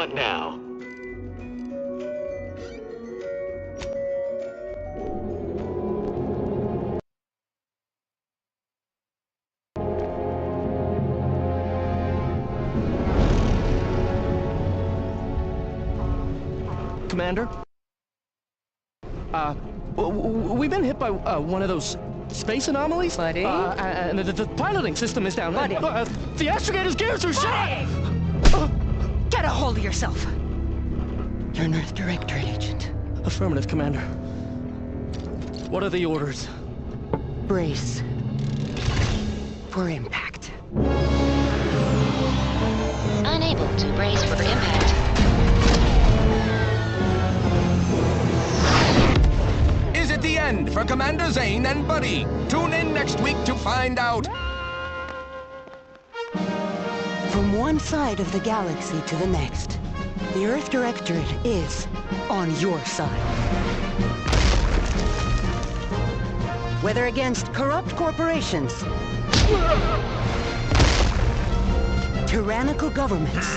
want now? Commander? We've been hit by one of those space anomalies. Buddy? And the piloting system is down. Buddy? The astrogator's gears are shot! Get a hold of yourself! You're an Earth Directorate agent. Affirmative, Commander. What are the orders? Brace for impact. Unable to brace for impact. Is it the end for Commander Zane and Buddy? Tune in next week to find out. From one side of the galaxy to the next, the Earth Directorate is on your side. Whether against corrupt corporations, tyrannical governments,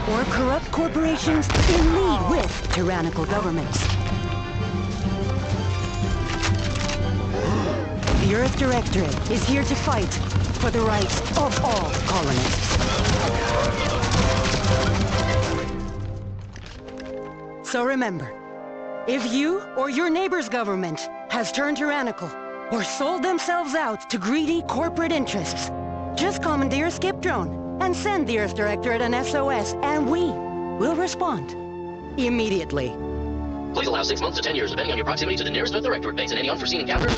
or corrupt corporations in league with tyrannical governments. The Earth Directorate is here to fight for the rights of all colonists. So remember, if you or your neighbor's government has turned tyrannical or sold themselves out to greedy corporate interests, just commandeer a skip drone and send the Earth Directorate an SOS, and we will respond immediately. Please allow 6 months to 10 years, depending on your proximity to the nearest Earth Directorate base and any unforeseen encounters.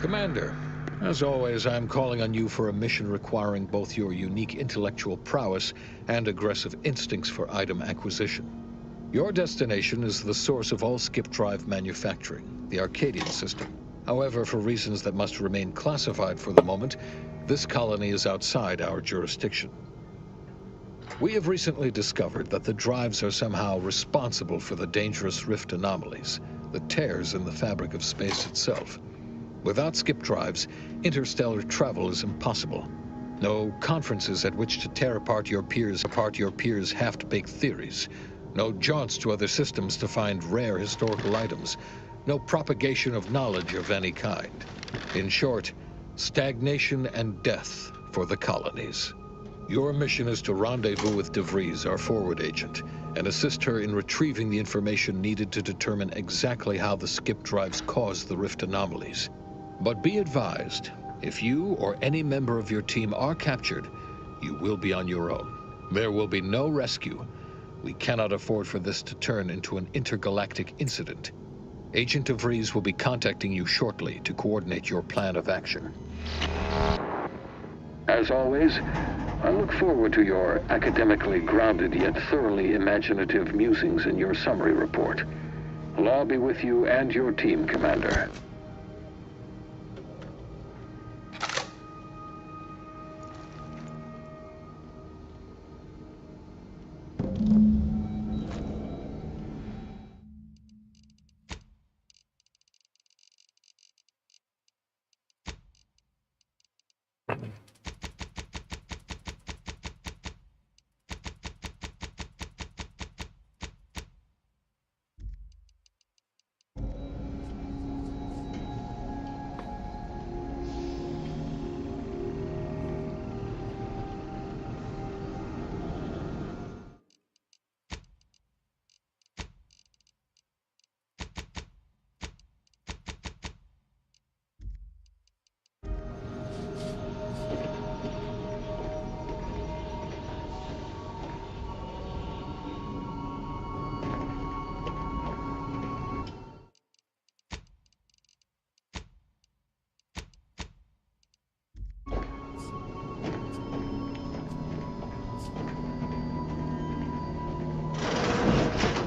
Commander, as always, I'm calling on you for a mission requiring both your unique intellectual prowess and aggressive instincts for item acquisition. Your destination is the source of all skip drive manufacturing, the Arcadian system. However, for reasons that must remain classified for the moment, this colony is outside our jurisdiction. We have recently discovered that the drives are somehow responsible for the dangerous rift anomalies, the tears in the fabric of space itself. Without skip drives, interstellar travel is impossible. No conferences at which to tear apart your peers' half-baked theories. No jaunts to other systems to find rare historical items. No propagation of knowledge of any kind. In short, stagnation and death for the colonies. Your mission is to rendezvous with DeVries, our forward agent, and assist her in retrieving the information needed to determine exactly how the skip drives caused the rift anomalies. But be advised, if you or any member of your team are captured, you will be on your own. There will be no rescue. We cannot afford for this to turn into an intergalactic incident. Agent DeVries will be contacting you shortly to coordinate your plan of action. As always, I look forward to your academically grounded yet thoroughly imaginative musings in your summary report. Law be with you and your team, Commander.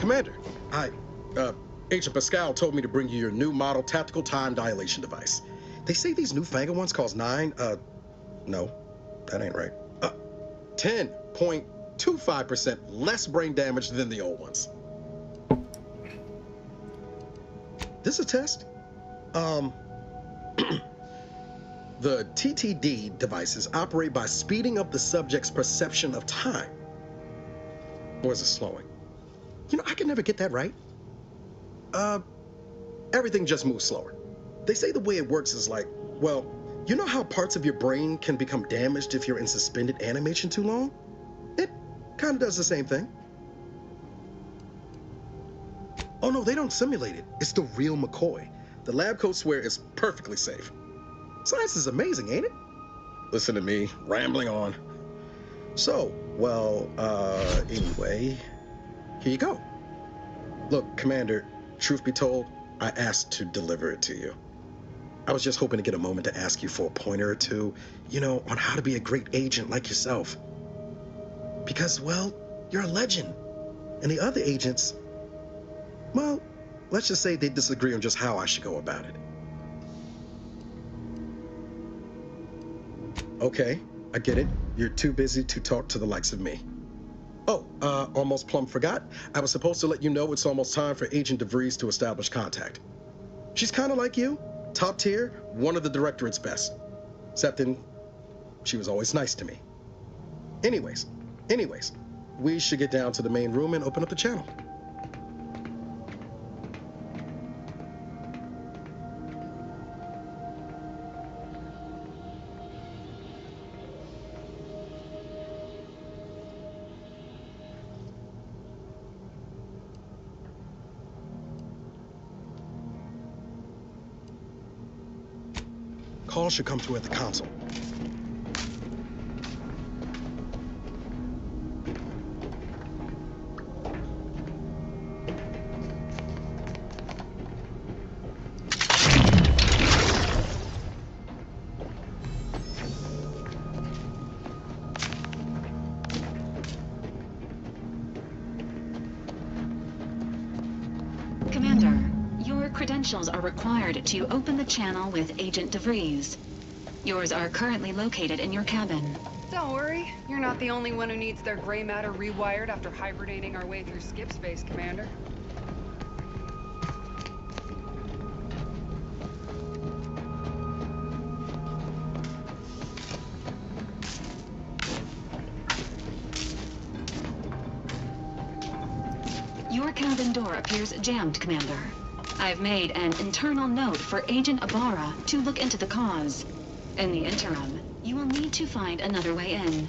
Commander, Agent Pascal told me to bring you your new model tactical time dilation device. They say these newfangled ones cost no, that ain't right. 10.25% less brain damage than the old ones. This is a test? The TTD devices operate by speeding up the subject's perception of time. Or is it slowing? You know, I can never get that right. Everything just moves slower. They say the way it works is like, well, you know how parts of your brain can become damaged if you're in suspended animation too long? It kind of does the same thing. Oh no, they don't simulate it. It's the real McCoy. The lab coats swear it's perfectly safe. Science is amazing, ain't it? Listen to me, rambling on. So, well, anyway, here you go. Look, Commander, truth be told, I asked to deliver it to you. I was just hoping to get a moment to ask you for a pointer or two, you know, on how to be a great agent like yourself. Because, well, you're a legend. And the other agents, well, let's just say they disagree on just how I should go about it. Okay, I get it. You're too busy to talk to the likes of me. Oh, almost plumb forgot. I was supposed to let you know it's almost time for Agent DeVries to establish contact. She's kind of like you. Top tier, one of the Directorate's best. Except she was always nice to me. Anyways, we should get down to the main room and open up the channel. Call should come through at the console. credentials are required to open the channel with Agent DeVries. Yours are currently located in your cabin. Don't worry, you're not the only one who needs their gray matter rewired after hibernating our way through skip space, Commander. Your cabin door appears jammed, Commander. I've made an internal note for Agent Ibarra to look into the cause. In the interim, you will need to find another way in.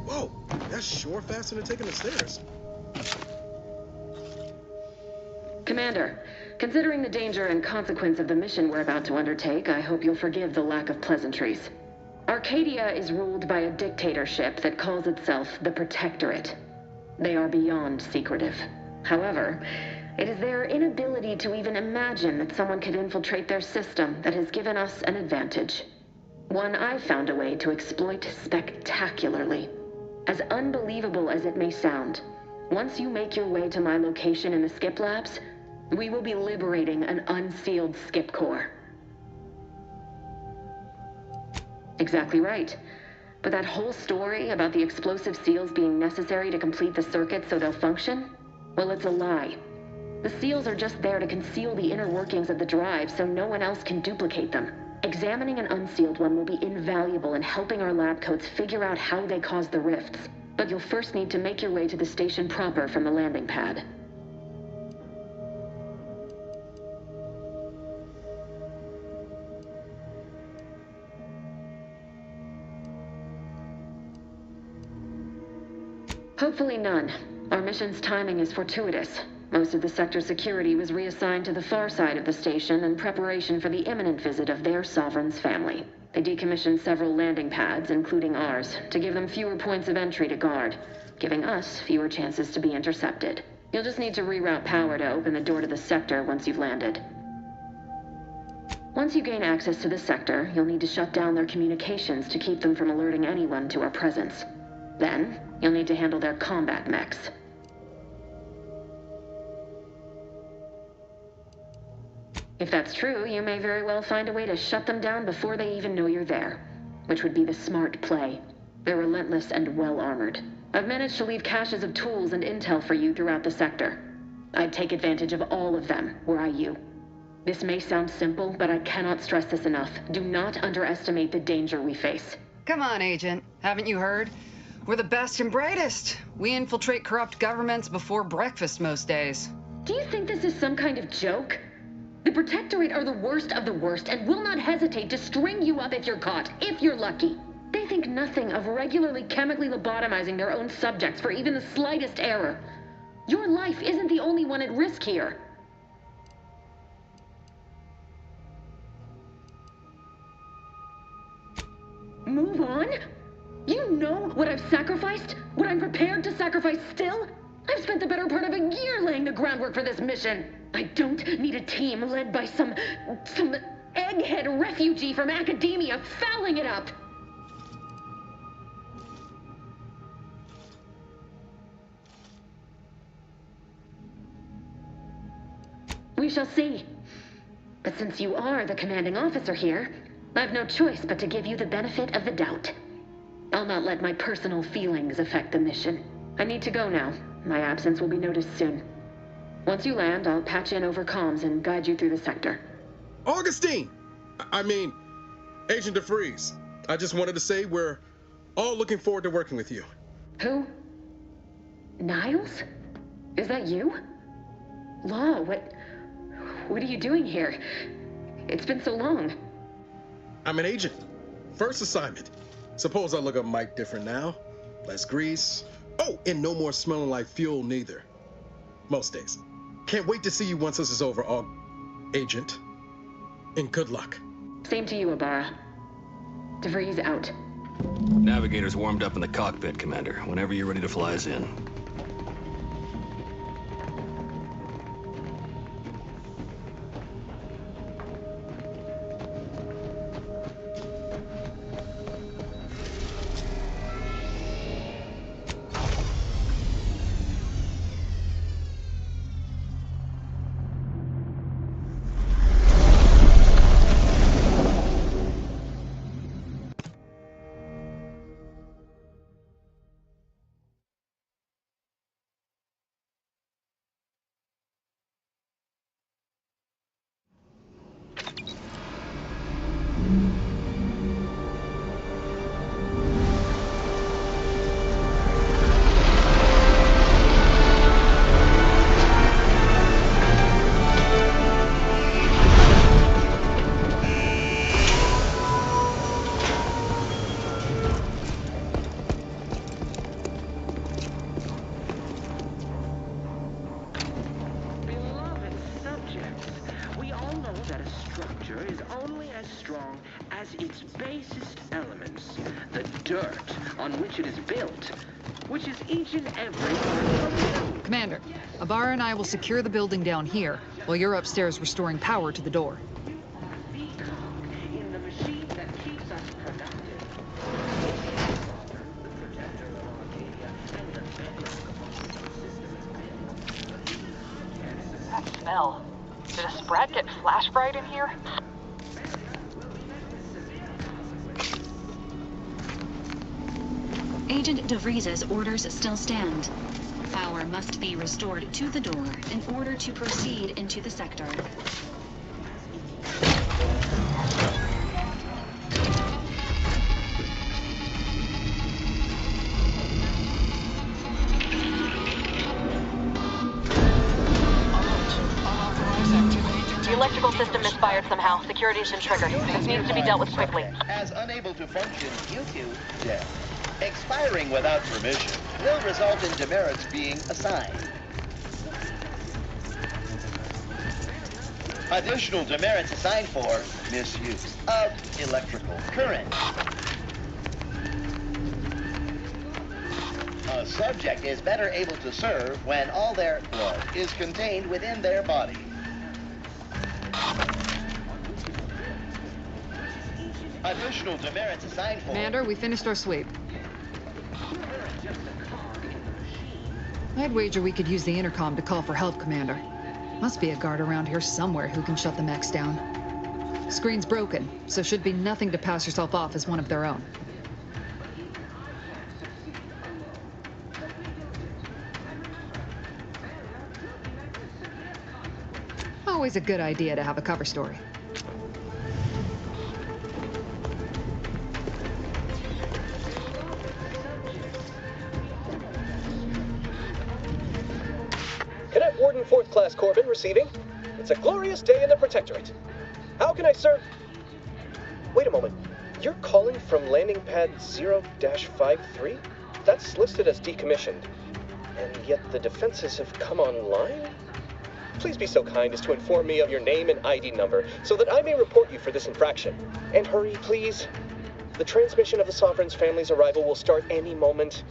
Whoa, that's sure faster than taking the stairs. Commander, considering the danger and consequence of the mission we're about to undertake, I hope you'll forgive the lack of pleasantries. Arcadia is ruled by a dictatorship that calls itself the Protectorate. They are beyond secretive. However, it is their inability to even imagine that someone could infiltrate their system that has given us an advantage. One I've found a way to exploit spectacularly. As unbelievable as it may sound, once you make your way to my location in the Skip Labs, we will be liberating an unsealed Skip core. Exactly right. But that whole story about the explosive seals being necessary to complete the circuit so they'll function? Well, it's a lie. The seals are just there to conceal the inner workings of the drive so no one else can duplicate them. Examining an unsealed one will be invaluable in helping our lab coats figure out how they cause the rifts. But you'll first need to make your way to the station proper from the landing pad. Hopefully none. Our mission's timing is fortuitous. Most of the sector's security was reassigned to the far side of the station in preparation for the imminent visit of their sovereign's family. They decommissioned several landing pads, including ours, to give them fewer points of entry to guard, giving us fewer chances to be intercepted. You'll just need to reroute power to open the door to the sector once you've landed. Once you gain access to the sector, you'll need to shut down their communications to keep them from alerting anyone to our presence. Then, you'll need to handle their combat mechs. If that's true, you may very well find a way to shut them down before they even know you're there, which would be the smart play. They're relentless and well-armored. I've managed to leave caches of tools and intel for you throughout the sector. I'd take advantage of all of them, were I you. This may sound simple, but I cannot stress this enough. Do not underestimate the danger we face. Come on, Agent. Haven't you heard? We're the best and brightest. We infiltrate corrupt governments before breakfast most days. Do you think this is some kind of joke? The Protectorate are the worst of the worst and will not hesitate to string you up if you're caught, if you're lucky. They think nothing of regularly chemically lobotomizing their own subjects for even the slightest error. Your life isn't the only one at risk here. Move on? You know what I've sacrificed? What I'm prepared to sacrifice still? I've spent the better part of a year laying the groundwork for this mission. I don't need a team led by some egghead refugee from academia fouling it up. We shall see. But since you are the commanding officer here, I've no choice but to give you the benefit of the doubt. I'll not let my personal feelings affect the mission. I need to go now. My absence will be noticed soon. Once you land, I'll patch in over comms and guide you through the sector. Augustine! I mean, Agent DeVries. I just wanted to say we're all looking forward to working with you. Who? Niles? Is that you? Law, what are you doing here? It's been so long. I'm an agent. First assignment. Suppose I look up Mike different now. Less grease. Oh, and no more smelling like fuel neither. Most days. Can't wait to see you once this is over, Agent. And good luck. Same to you, Abara. DeVries out. Navigator's warmed up in the cockpit, Commander. Whenever you're ready to fly us in. Commander, Abara and I will secure the building down here, while you're upstairs restoring power to the door. That smell. Did a Sprat get flash fried in here? Agent DeVries' orders still stand. Power must be restored to the door in order to proceed into the sector. The electrical system misfired somehow. Security's been triggered. This needs to be dealt with quickly. As unable to function due to death. Expiring without permission will result in demerits being assigned. Additional demerits assigned for misuse of electrical current. A subject is better able to serve when all their blood is contained within their body. Additional demerits assigned for... Commander, we finished our sweep. I'd wager we could use the intercom to call for help, Commander. Must be a guard around here somewhere who can shut the mechs down. Screen's broken, so should be nothing to pass yourself off as one of their own. Always a good idea to have a cover story. Cadet Warden 4th Class Corbin receiving. It's a glorious day in the Protectorate. How can I serve? Wait a moment. You're calling from landing pad 0-53? That's listed as decommissioned. And yet the defenses have come online? Please be so kind as to inform me of your name and ID number so that I may report you for this infraction. And hurry, please. The transmission of the Sovereign's family's arrival will start any moment.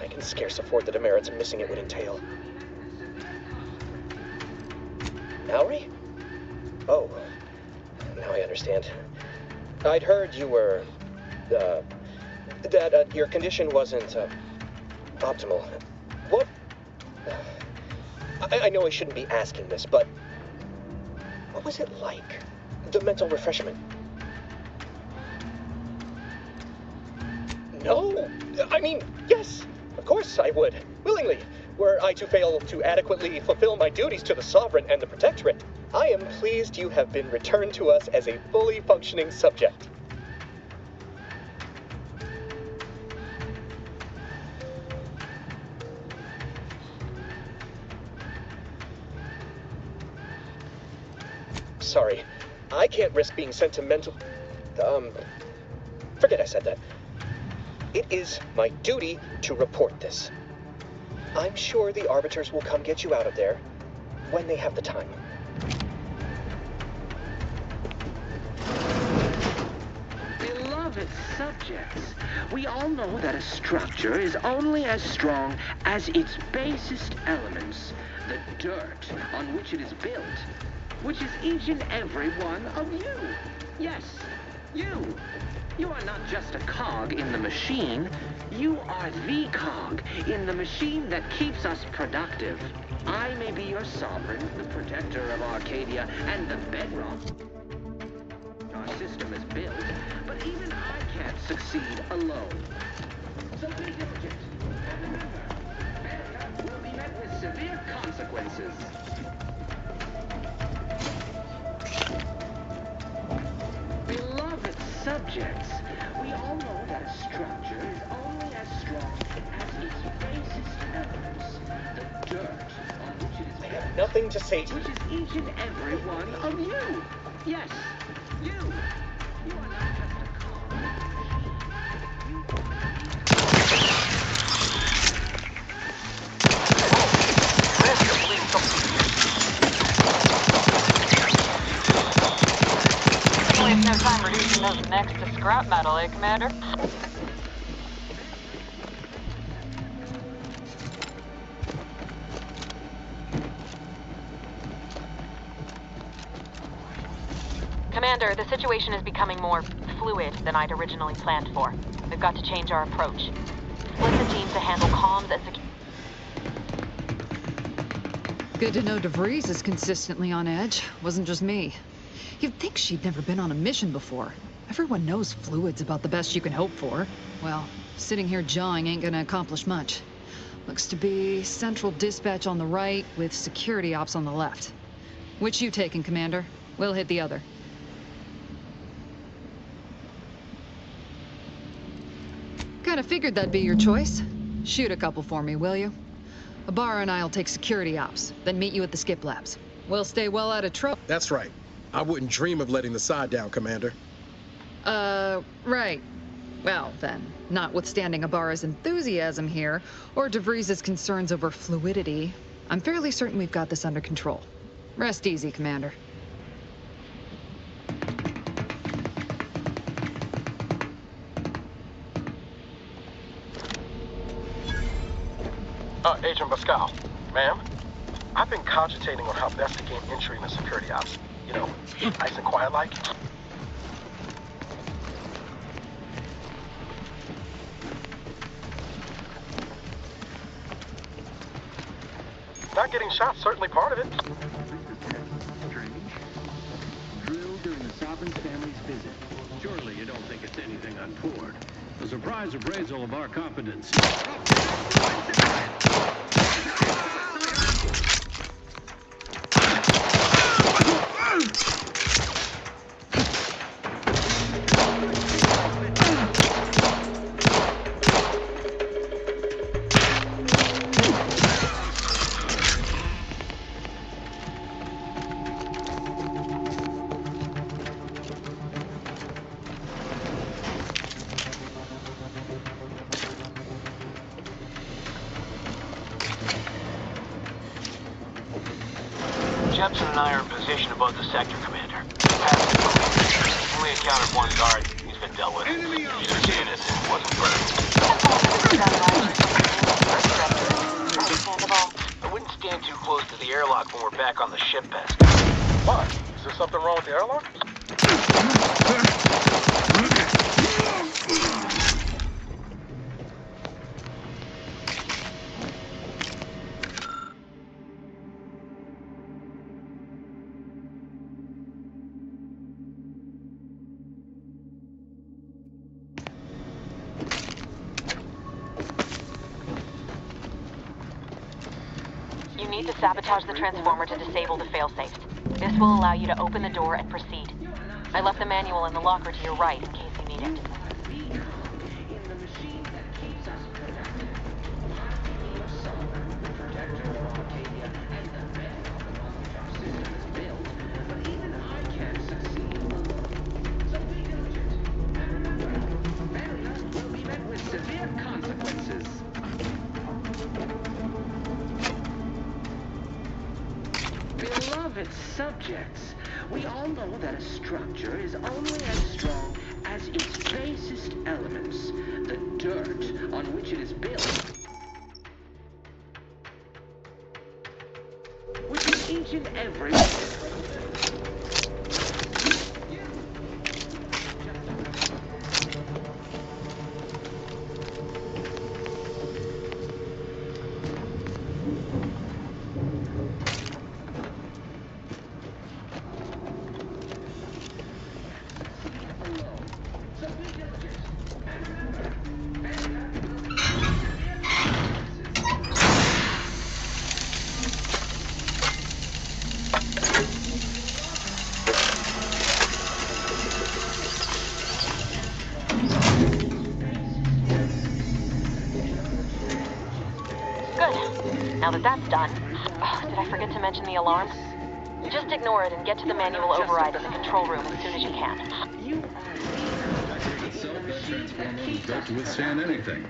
I can scarce afford the demerits missing it would entail. Mallory? Oh, now I understand. I'd heard you were, that your condition wasn't, optimal. What? I know I shouldn't be asking this, but what was it like? The mental refreshment? No! I mean, yes! Of course I would. Willingly. were I to fail to adequately fulfill my duties to the Sovereign and the Protectorate, I am pleased you have been returned to us as a fully functioning subject. Sorry, I can't risk being sentimental. Forget I said that. It is my duty to report this. I'm sure the Arbiters will come get you out of there when they have the time. Beloved subjects, we all know that a structure is only as strong as its basest elements, the dirt on which it is built, which is each and every one of you. Yes, you. You are not just a cog in the machine. You are the cog in the machine that keeps us productive. I may be your sovereign, the protector of Arcadia, and the bedrock our system is built, but even I can't succeed alone. So be diligent, and remember, failure will be met with severe consequences. Beloved subjects, we all know that a structure is only as strong as its basest elements, the dirt on which it is built. I have nothing to say to you. Which is each and every one of you. Yes, you. You are not just a cog. It's no time reducing those necks to scrap metal, eh, Commander? Commander, the situation is becoming more fluid than I'd originally planned for. We've got to change our approach. Split the team to handle comms and security. Good to know DeVries is consistently on edge. Wasn't just me. You'd think she'd never been on a mission before. Everyone knows fluid's about the best you can hope for. Well, sitting here jawing ain't gonna accomplish much. Looks to be central dispatch on the right with security ops on the left. Which you taking, Commander? We'll hit the other. Kinda figured that'd be your choice. Shoot a couple for me, will you? Ibarra and I'll take security ops, then meet you at the skip labs. We'll stay well out of trouble. That's right. I wouldn't dream of letting the side down, Commander. Right. Well, then, notwithstanding Ibarra's enthusiasm here, or DeVries' concerns over fluidity, I'm fairly certain we've got this under control. Rest easy, Commander. Agent Pascal. Ma'am? I've been cogitating on how best to gain entry into security ops. You know, nice and quiet like. Not getting shot, certainly part of it. Strange. Drill during the Sovereign's family's visit. Surely you don't think it's anything untoward. A surprise appraisal of our competency. Jepson and I are in position above the sector, Commander. Only encountered one guard. He's been dealt with. Janice wasn't burned. I wouldn't stand too close to the airlock when we're back on the ship best. Why? Is there something wrong with the airlock? need to sabotage the transformer to disable the failsafes. This will allow you to open the door and proceed. I left the manual in the locker to your right in case you need it. Beloved subjects, we all know that a structure is only as strong as its basest elements, the dirt on which it is built. Which is each and every... Now that that's done, did I forget to mention the alarm? Just ignore it and get to the manual override in the control room as soon as you can. Built to withstand anything.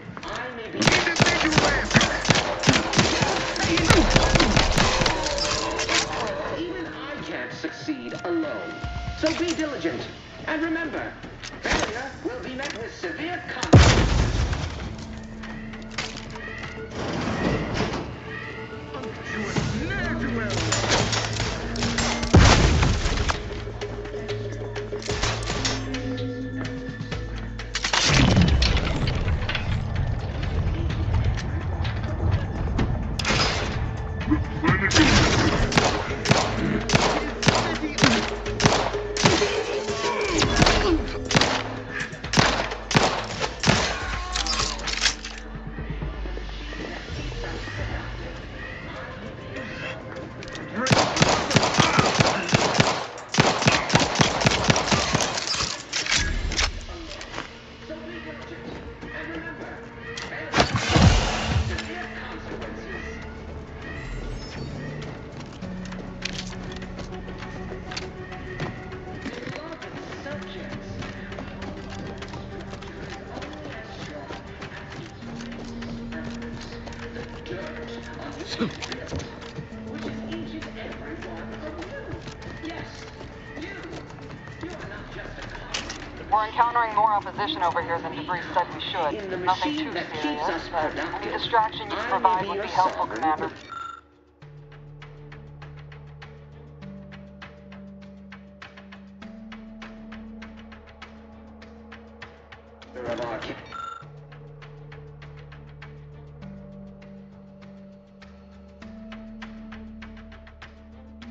Even I can't succeed alone. So be diligent. And remember, failure will be met with severe consequences. We're encountering more opposition over here than Debris said we should. Nothing too serious, but any distraction you can provide would be helpful, Commander.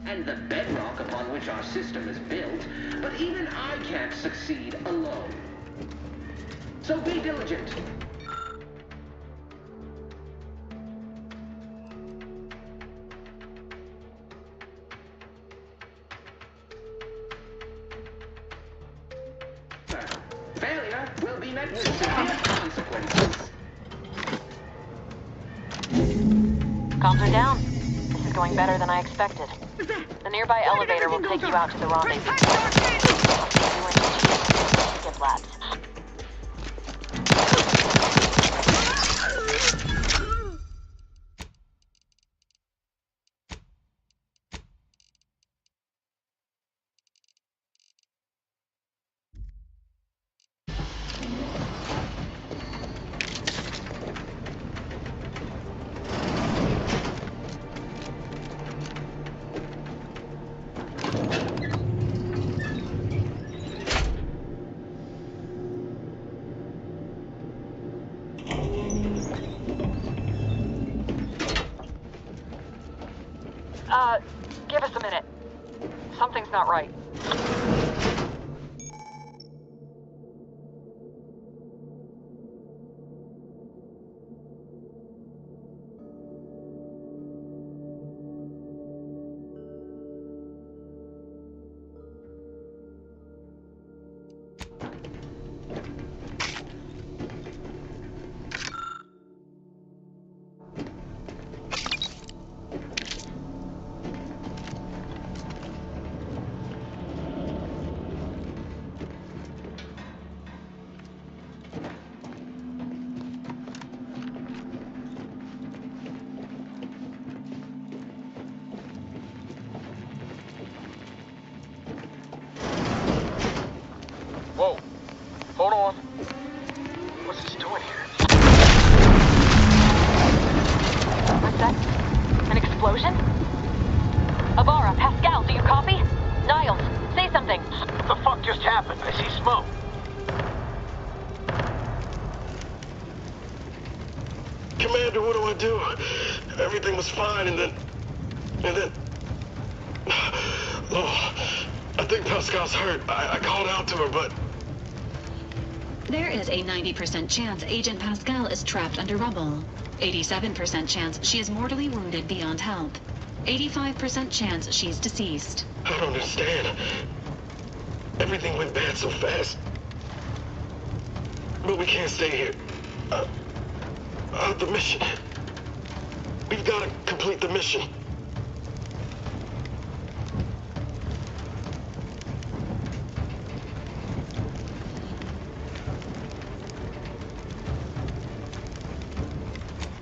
And the bedrock upon which our system is built, but even I can't succeed alone. So be diligent. Failure will be met with severe consequences. Comms are down. This is going better than I expected. The nearby elevator will take you out to the rendezvous. Skip labs. Give us a minute. Something's not right. explosion? Ibarra, Pascal, do you copy? Niles, say something. What the fuck just happened? I see smoke. Commander, what do I do? Everything was fine, and then... Oh, I think Pascal's hurt. I called out to her, but... There is a 90% chance Agent Pascal is trapped under rubble. 87% chance she is mortally wounded beyond help. 85% chance she's deceased. I don't understand. Everything went bad so fast. But we can't stay here. The mission. We've got to complete the mission.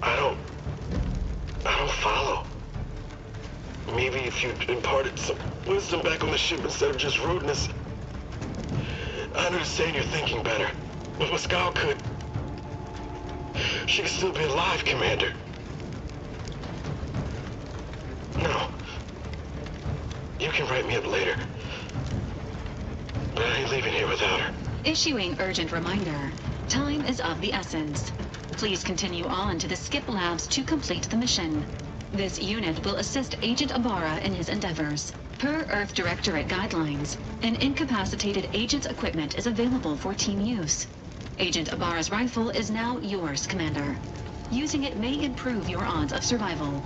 I don't follow. Maybe if you imparted some wisdom back on the ship instead of just rudeness. I understand you're thinking better, but Pascal could... She could still be alive, Commander. No. You can write me up later. But I ain't leaving here without her. Issuing urgent reminder. Time is of the essence. Please continue on to the Skip Labs to complete the mission. This unit will assist Agent Ibarra in his endeavors. Per Earth Directorate guidelines, an incapacitated agent's equipment is available for team use. Agent Ibarra's rifle is now yours, Commander. Using it may improve your odds of survival.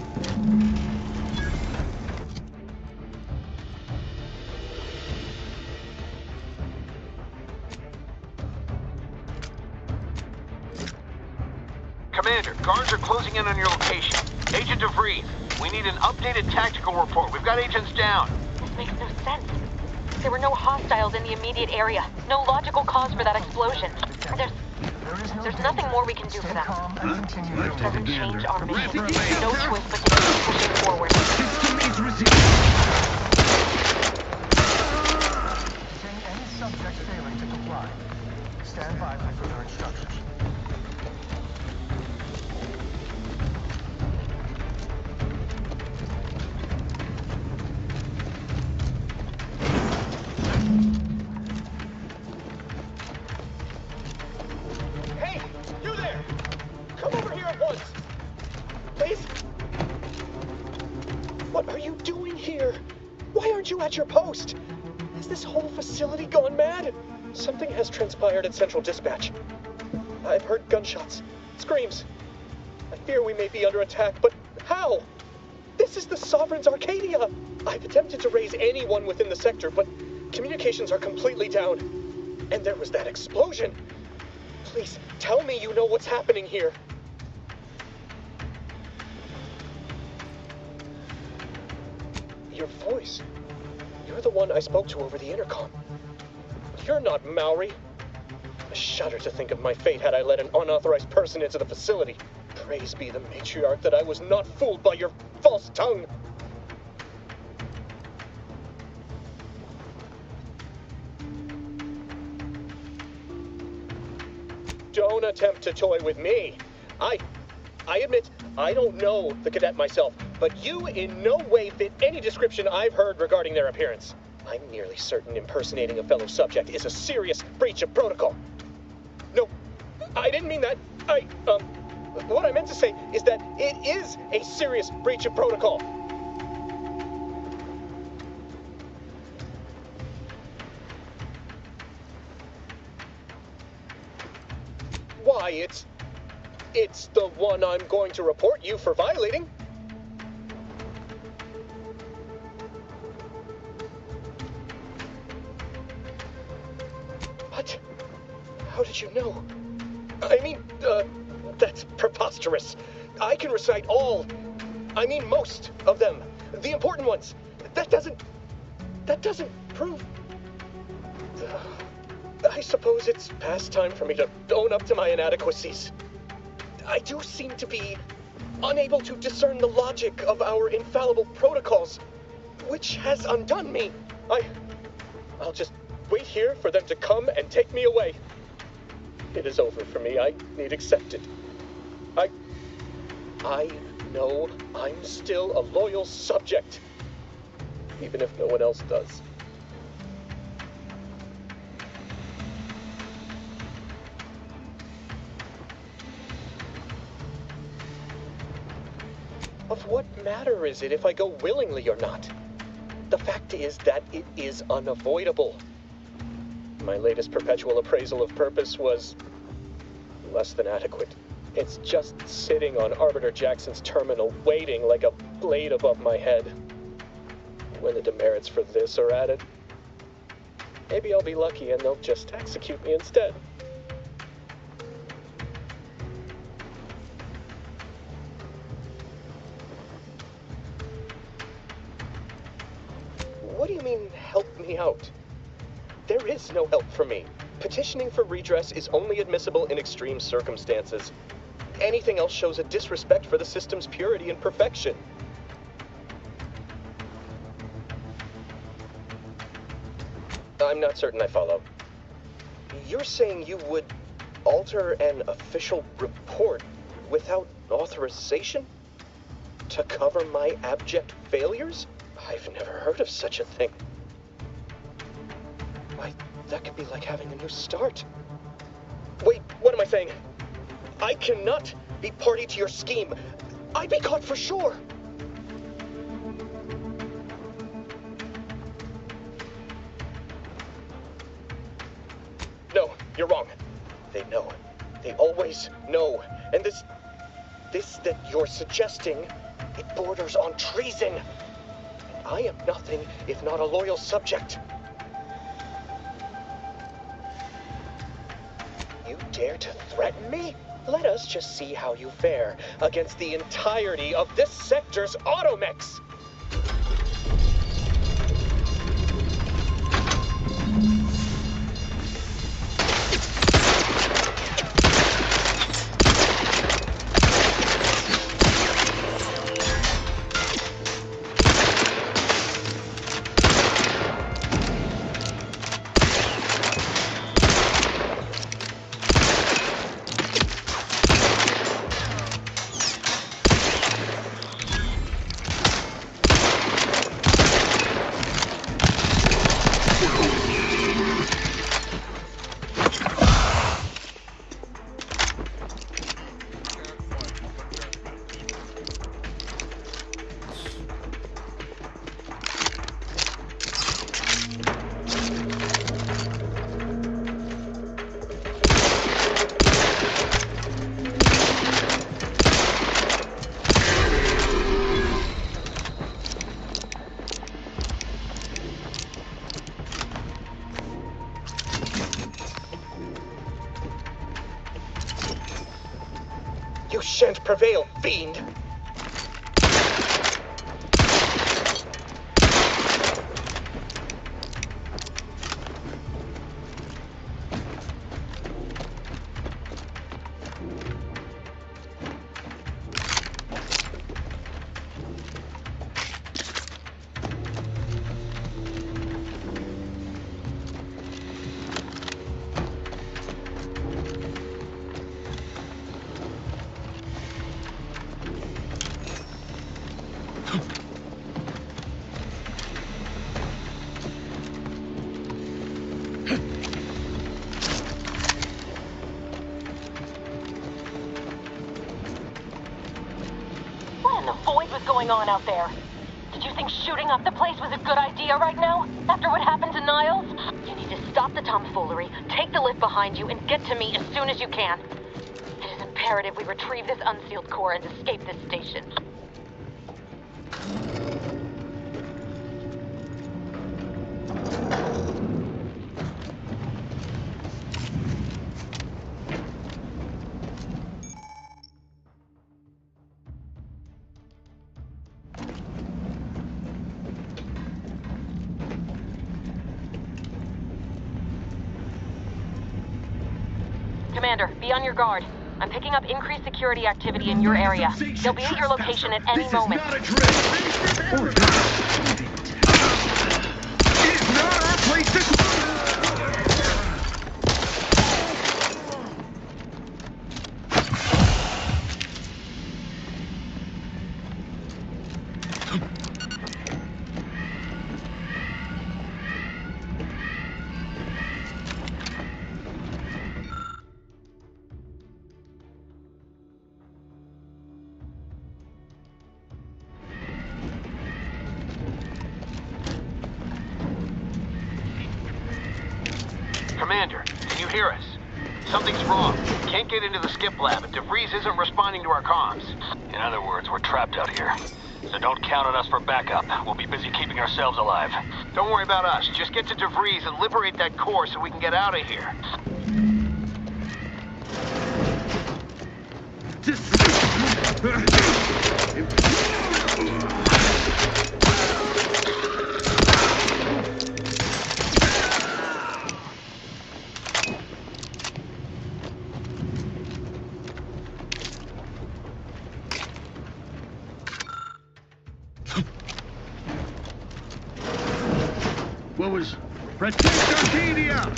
Commander, guards are closing in on your location. Agent DeVries, we need an updated tactical report. We've got agents down. This makes no sense. There were no hostiles in the immediate area. No logical cause for that explosion. There's nothing more we can do for them. It doesn't change our mission. No choice but to keep pushing forward. Detaining any subject failing to comply. Stand by for further instructions. At your post! Has this whole facility gone mad? Something has transpired at Central Dispatch. I've heard gunshots, screams. I fear we may be under attack, but how? This is the Sovereign's Arcadia! I've attempted to raise anyone within the sector, but communications are completely down. And there was that explosion! Please, tell me you know what's happening here. Your voice. You're the one I spoke to over the intercom. You're not Maori. I shudder to think of my fate had I let an unauthorized person into the facility. Praise be the matriarch that I was not fooled by your false tongue. Don't attempt to toy with me. I admit, I don't know the cadet myself, but you in no way fit any description I've heard regarding their appearance. I'm nearly certain impersonating a fellow subject is a serious breach of protocol. No, I didn't mean that. What I meant to say is that it is a serious breach of protocol. Why, it's the one I'm going to report you for violating. What? How did you know? I mean, that's preposterous. I can recite most of them. The important ones. That doesn't prove... I suppose it's past time for me to own up to my inadequacies. I do seem to be unable to discern the logic of our infallible protocols, which has undone me. I'll just wait here for them to come and take me away. It is over for me. I need accept it. I know I'm still a loyal subject, even if no one else does. Of what matter is it if I go willingly or not? The fact is that it is unavoidable. My latest perpetual appraisal of purpose was less than adequate. It's just sitting on Arbiter Jackson's terminal, waiting like a blade above my head. When the demerits for this are added, maybe I'll be lucky and they'll just execute me instead. What do you mean, help me out? There is no help for me. Petitioning for redress is only admissible in extreme circumstances. Anything else shows a disrespect for the system's purity and perfection. I'm not certain I follow. You're saying you would alter an official report without authorization? To cover my abject failures? I've never heard of such a thing. Why, that could be like having a new start. Wait, what am I saying? I cannot be party to your scheme. I'd be caught for sure. No, you're wrong. They know. They always know. And this that you're suggesting, it borders on treason. I am nothing if not a loyal subject. You dare to threaten me? Let us just see how you fare against the entirety of this sector's automechs. You shan't prevail, fiend! On out there. Did you think shooting up the place was a good idea right now? After what happened to Niles? You need to stop the tomfoolery, take the lift behind you, and get to me as soon as you can. It is imperative we retrieve this unsealed core and escape this station. Commander, be on your guard. I'm picking up increased security activity in your area. They'll be at your location at any moment. It is not our place to... hear us? Something's wrong. Can't get into the skip lab, and DeVries isn't responding to our comms. In other words, we're trapped out here. So don't count on us for backup. We'll be busy keeping ourselves alive. Don't worry about us. Just get to DeVries and liberate that core so we can get out of here. What was... Protect Arcadia!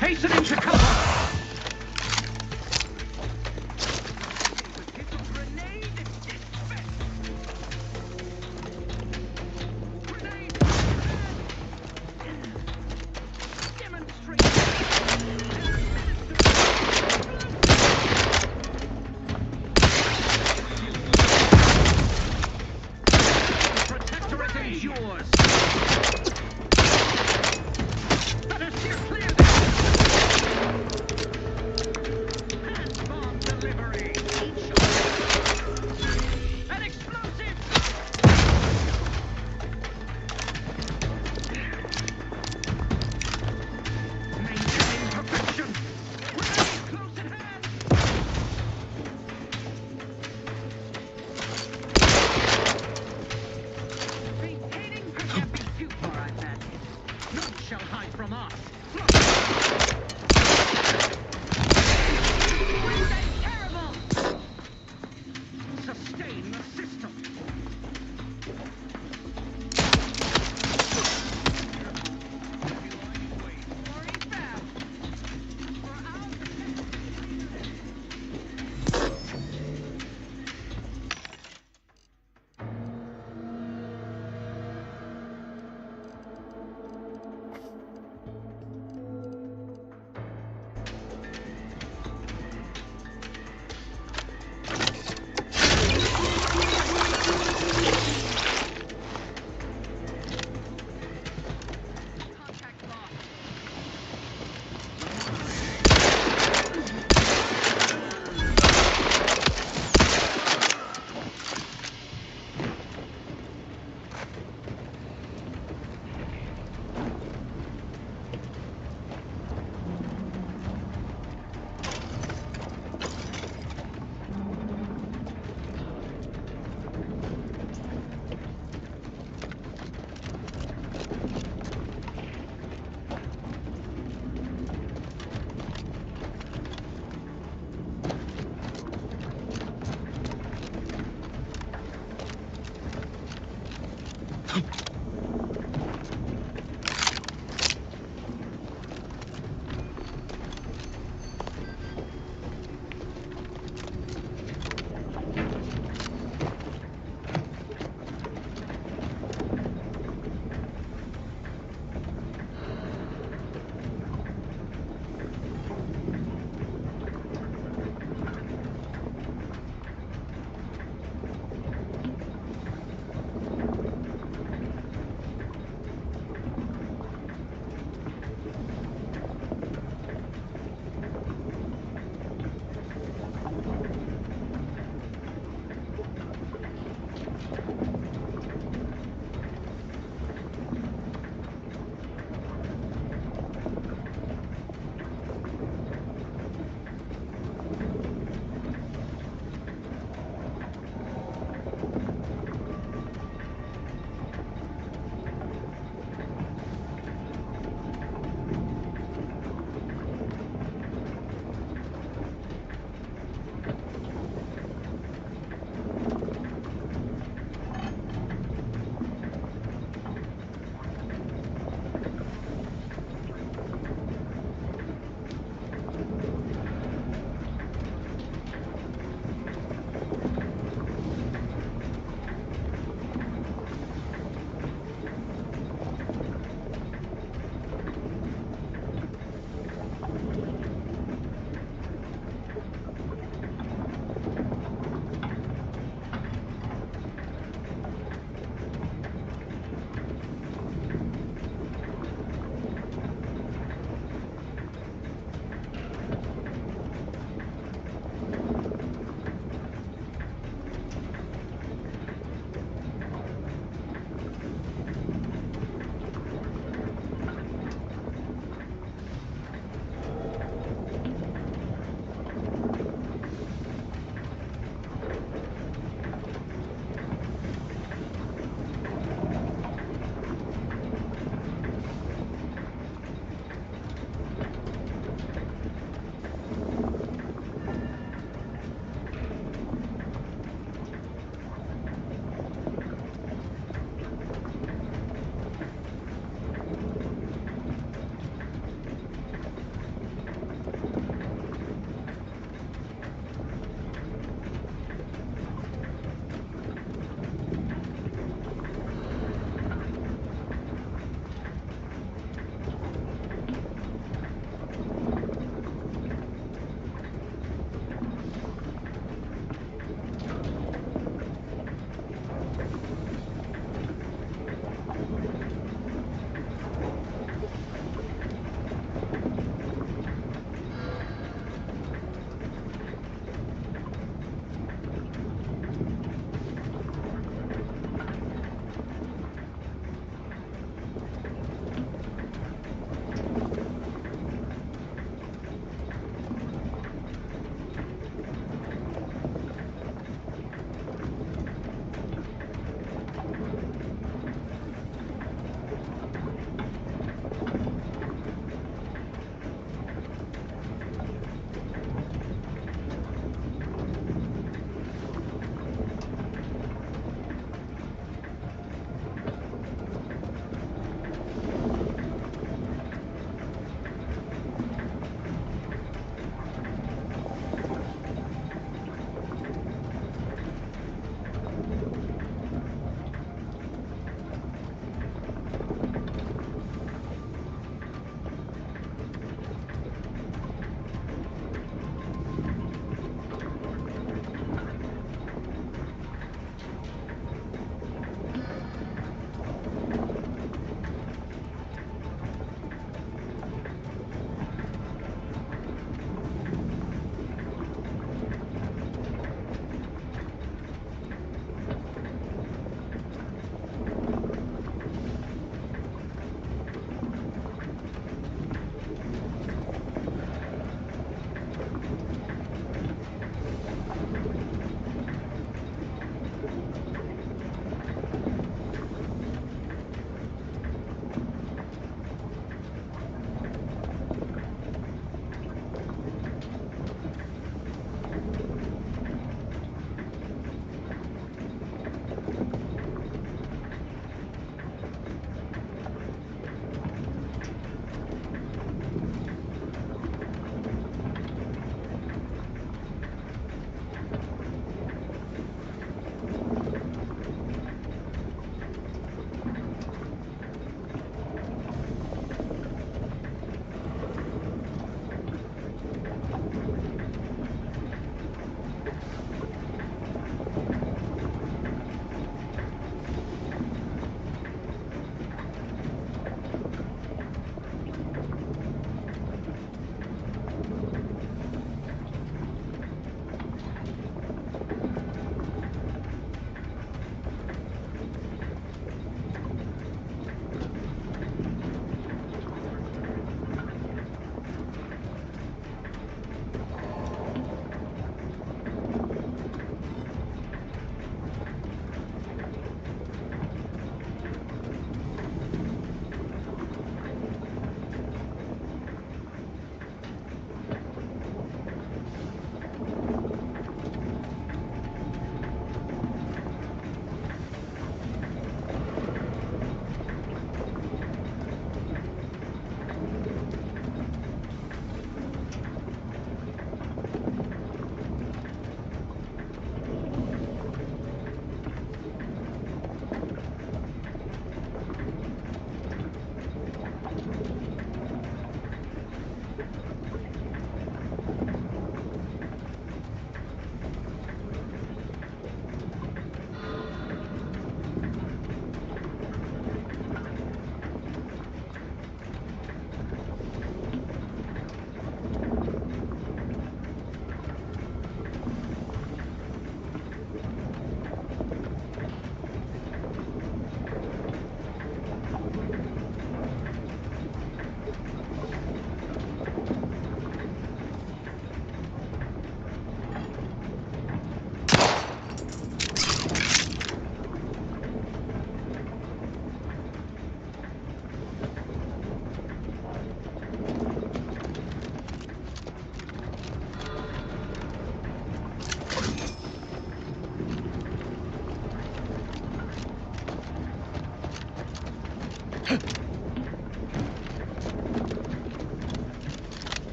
Hastening to cover!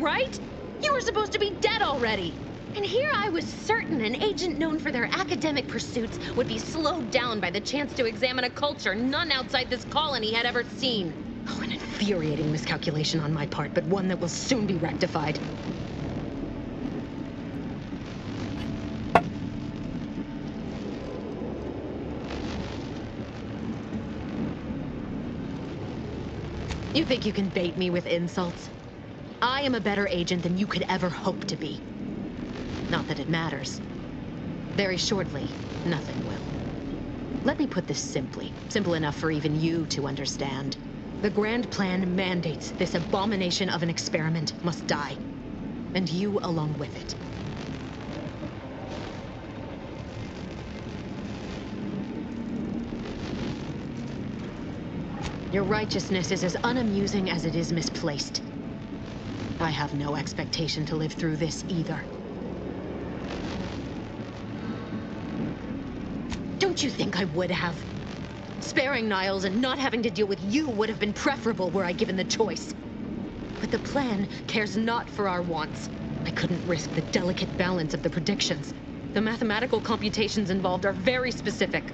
Right? You were supposed to be dead already. And here I was certain an agent known for their academic pursuits would be slowed down by the chance to examine a culture none outside this colony had ever seen. Oh, an infuriating miscalculation on my part, but one that will soon be rectified. You think you can bait me with insults? I am a better agent than you could ever hope to be. Not that it matters. Very shortly, nothing will. Let me put this simply. Simple enough for even you to understand. The Grand Plan mandates this abomination of an experiment must die. And you along with it. Your righteousness is as unamusing as it is misplaced. I have no expectation to live through this either. Don't you think I would have? Sparing Niles and not having to deal with you would have been preferable were I given the choice. But the plan cares not for our wants. I couldn't risk the delicate balance of the predictions. The mathematical computations involved are very specific.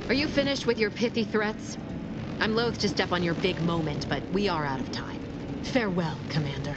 Are you finished with your pithy threats? I'm loath to step on your big moment, but we are out of time. Farewell, Commander.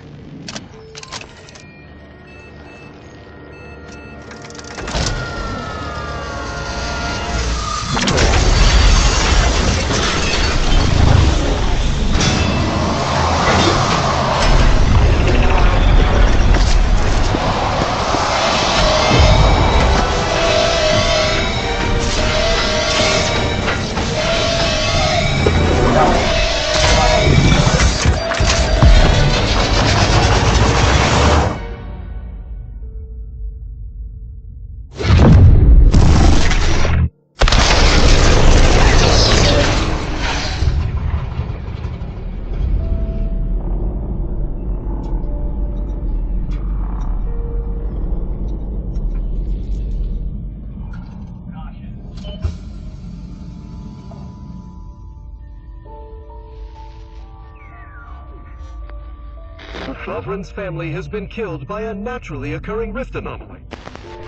Lovren's family has been killed by a naturally occurring rift anomaly.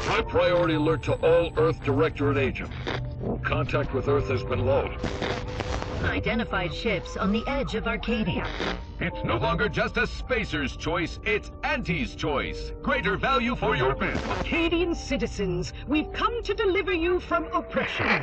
High priority alert to all Earth Directorate agents. Contact with Earth has been low. Identified ships on the edge of Arcadia. It's no longer just a spacer's choice, it's Auntie's choice. Greater value for your men. Arcadian citizens, we've come to deliver you from oppression.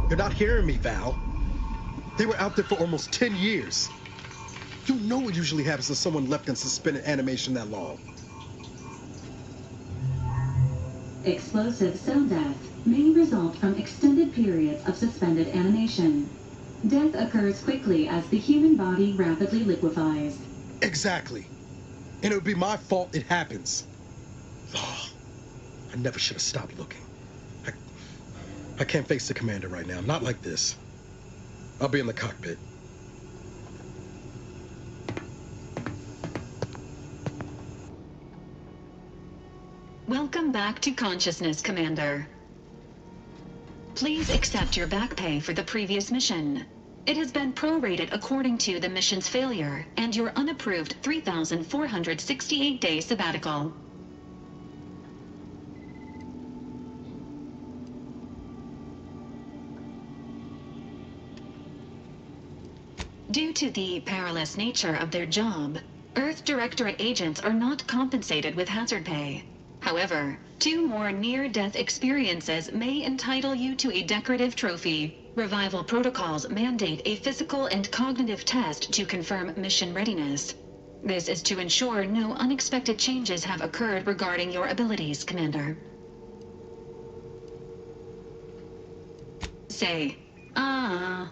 You're not hearing me, Val. They were out there for almost 10 years. You know what usually happens to someone left in suspended animation that long. Explosive cell death may result from extended periods of suspended animation. Death occurs quickly as the human body rapidly liquefies. Exactly. And it would be my fault it happens. Oh, I never should have stopped looking. I can't face the commander right now. Not like this. I'll be in the cockpit. Welcome back to consciousness, Commander. Please accept your back pay for the previous mission. It has been prorated according to the mission's failure and your unapproved 3,468-day sabbatical. Due to the perilous nature of their job, Earth Directorate agents are not compensated with hazard pay. However, 2 more near-death experiences may entitle you to a decorative trophy. Revival protocols mandate a physical and cognitive test to confirm mission readiness. This is to ensure no unexpected changes have occurred regarding your abilities, Commander. Say, ah.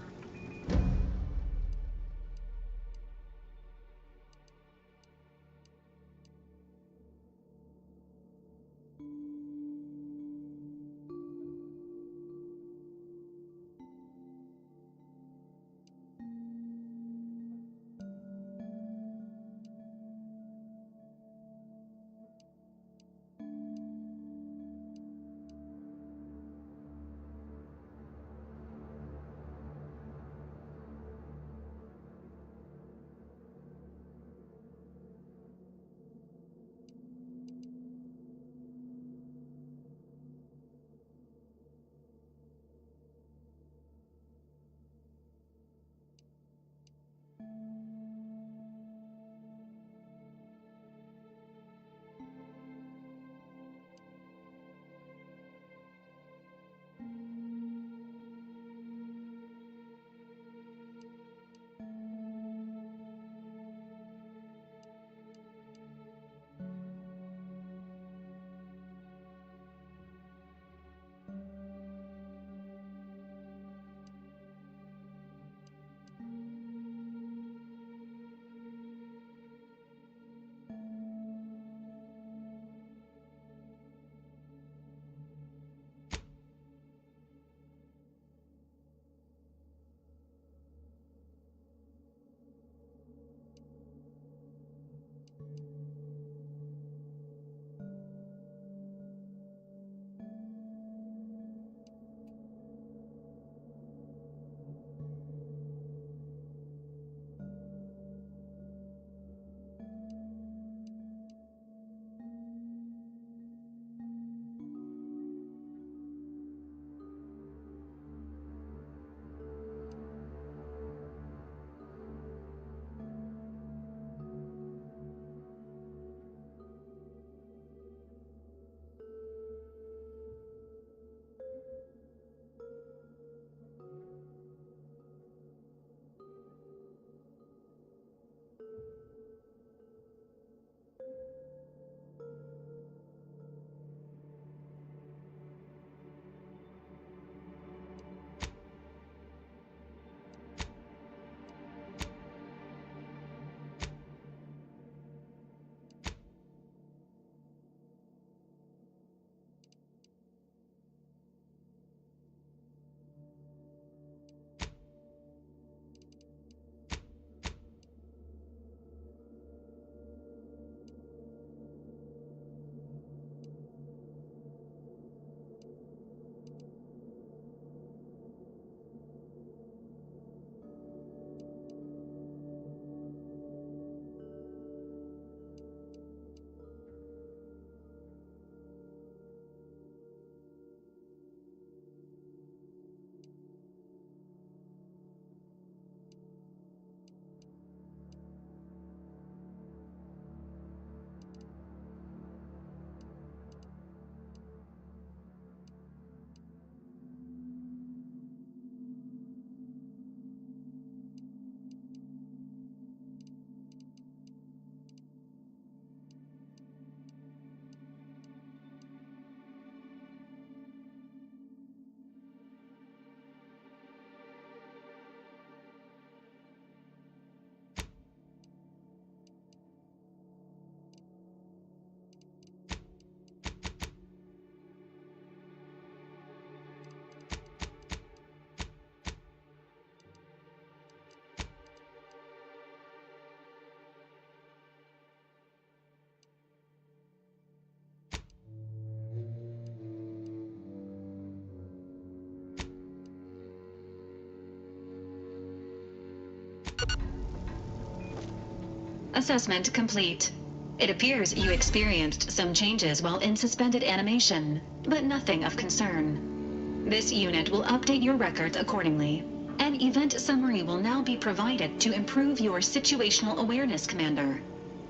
Assessment complete. It appears you experienced some changes while in suspended animation, but nothing of concern. This unit will update your records accordingly. An event summary will now be provided to improve your situational awareness, Commander.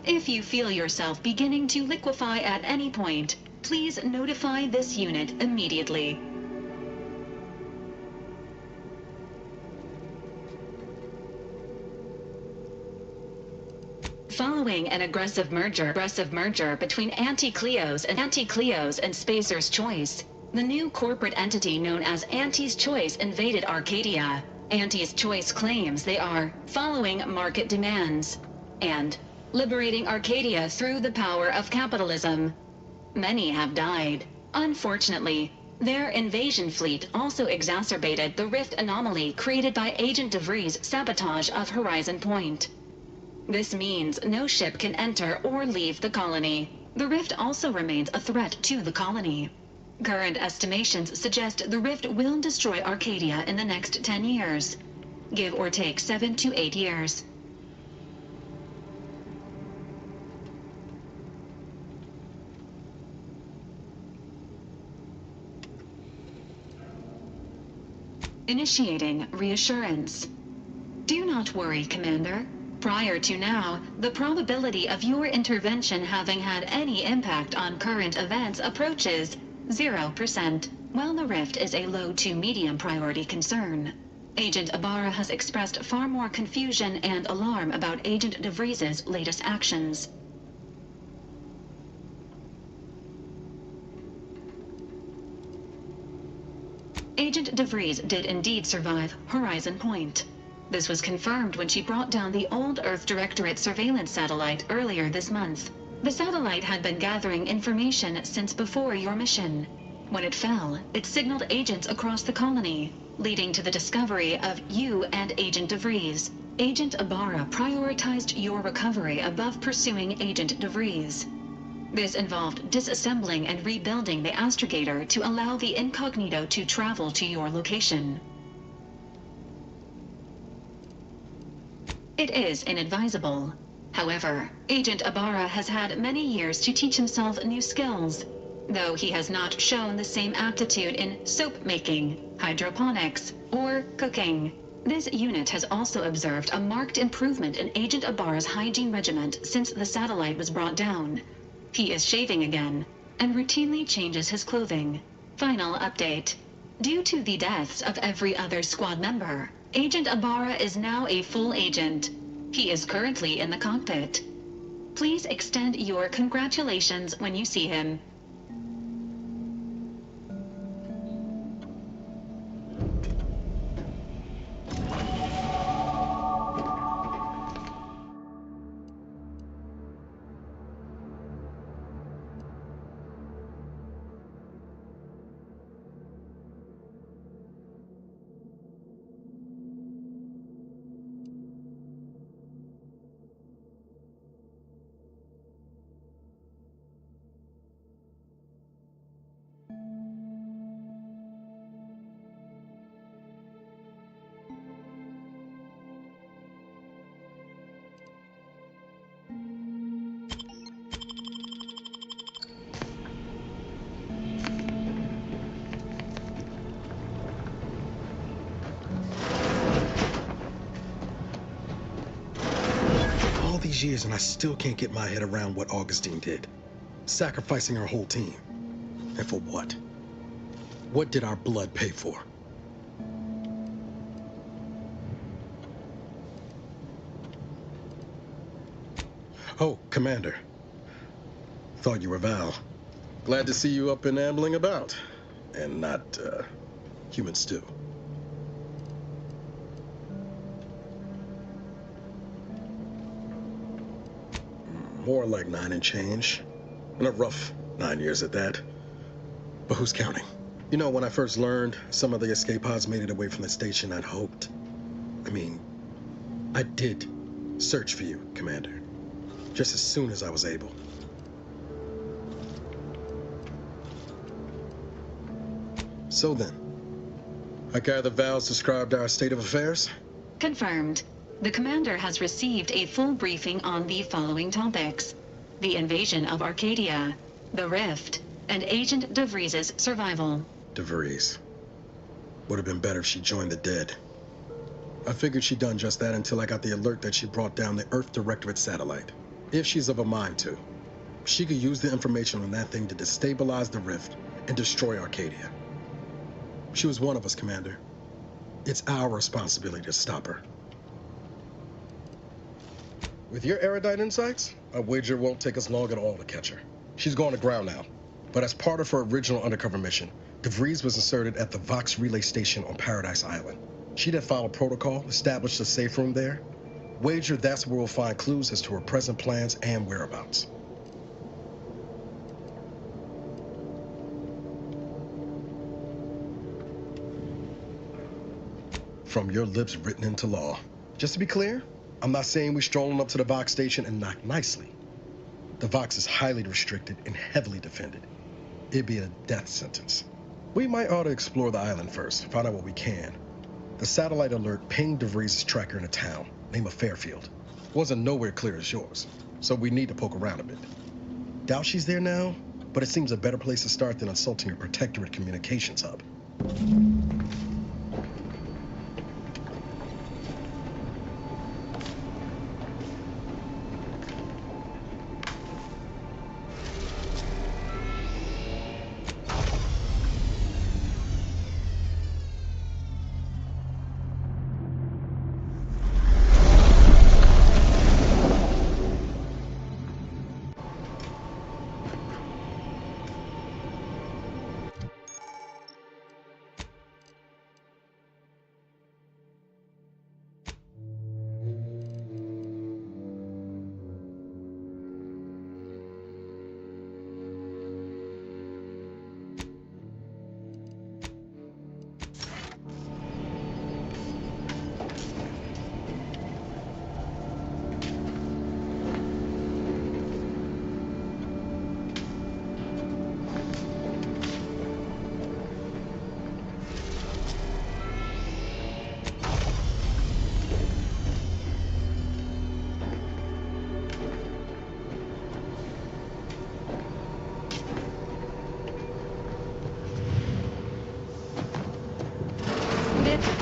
If you feel yourself beginning to liquefy at any point, please notify this unit immediately. Following an aggressive merger between Anti-Cleos and Spacer's Choice, the new corporate entity known as Anti's Choice invaded Arcadia. Anti's Choice claims they are following market demands and liberating Arcadia through the power of capitalism. Many have died. Unfortunately, their invasion fleet also exacerbated the rift anomaly created by Agent DeVries' sabotage of Horizon Point. This means no ship can enter or leave the colony. The rift also remains a threat to the colony. Current estimations suggest the rift will destroy Arcadia in the next 10 years. Give or take 7 to 8 years. Initiating reassurance. Do not worry, Commander. Prior to now, the probability of your intervention having had any impact on current events approaches 0%, while the rift is a low to medium priority concern. Agent Ibarra has expressed far more confusion and alarm about Agent DeVries' latest actions. Agent DeVries did indeed survive Horizon Point. This was confirmed when she brought down the old Earth Directorate surveillance satellite earlier this month. The satellite had been gathering information since before your mission. When it fell, it signaled agents across the colony, leading to the discovery of you and Agent DeVries. Agent Ibarra prioritized your recovery above pursuing Agent DeVries. This involved disassembling and rebuilding the astrogator to allow the incognito to travel to your location. It is inadvisable. However, Agent Ibarra has had many years to teach himself new skills, though he has not shown the same aptitude in soap making, hydroponics, or cooking. This unit has also observed a marked improvement in Agent Ibarra's hygiene regimen since the satellite was brought down. He is shaving again, and routinely changes his clothing. Final update. Due to the deaths of every other squad member, Agent Ibarra is now a full agent. He is currently in the cockpit. Please extend your congratulations when you see him. Years and I still can't get my head around what Augustine did. Sacrificing our whole team. And for what? What did our blood pay for? Oh, Commander. Thought you were Val. Glad to see you up and ambling about. And not, human stew. More like 9 and change. And a rough 9 years at that. But who's counting? You know, when I first learned some of the escape pods made it away from the station, I'd hoped. I did search for you, Commander. Just as soon as I was able. So then, I gather Val's described our state of affairs? Confirmed. The Commander has received a full briefing on the following topics: the invasion of Arcadia, the Rift, and Agent DeVries' survival. DeVries. Would have been better if she joined the dead. I figured she'd done just that until I got the alert that she brought down the Earth Directorate satellite. If she's of a mind to, she could use the information on that thing to destabilize the Rift and destroy Arcadia. She was one of us, Commander. It's our responsibility to stop her. With your erudite insights, I wager it won't take us long at all to catch her. She's going to ground now, but as part of her original undercover mission, DeVries was inserted at the Vox Relay Station on Paradise Island. She'd have followed protocol, established a safe room there. Wager that's where we'll find clues as to her present plans and whereabouts. From your lips written into law. Just to be clear, I'm not saying we're strolling up to the Vox station and knock nicely. The Vox is highly restricted and heavily defended. It'd be a death sentence. We might ought to explore the island first, find out what we can. The satellite alert pinged DeVries' tracker in a town, name of Fairfield. Wasn't nowhere clear as yours, so we need to poke around a bit. Doubt she's there now, but it seems a better place to start than assaulting your Protectorate communications hub.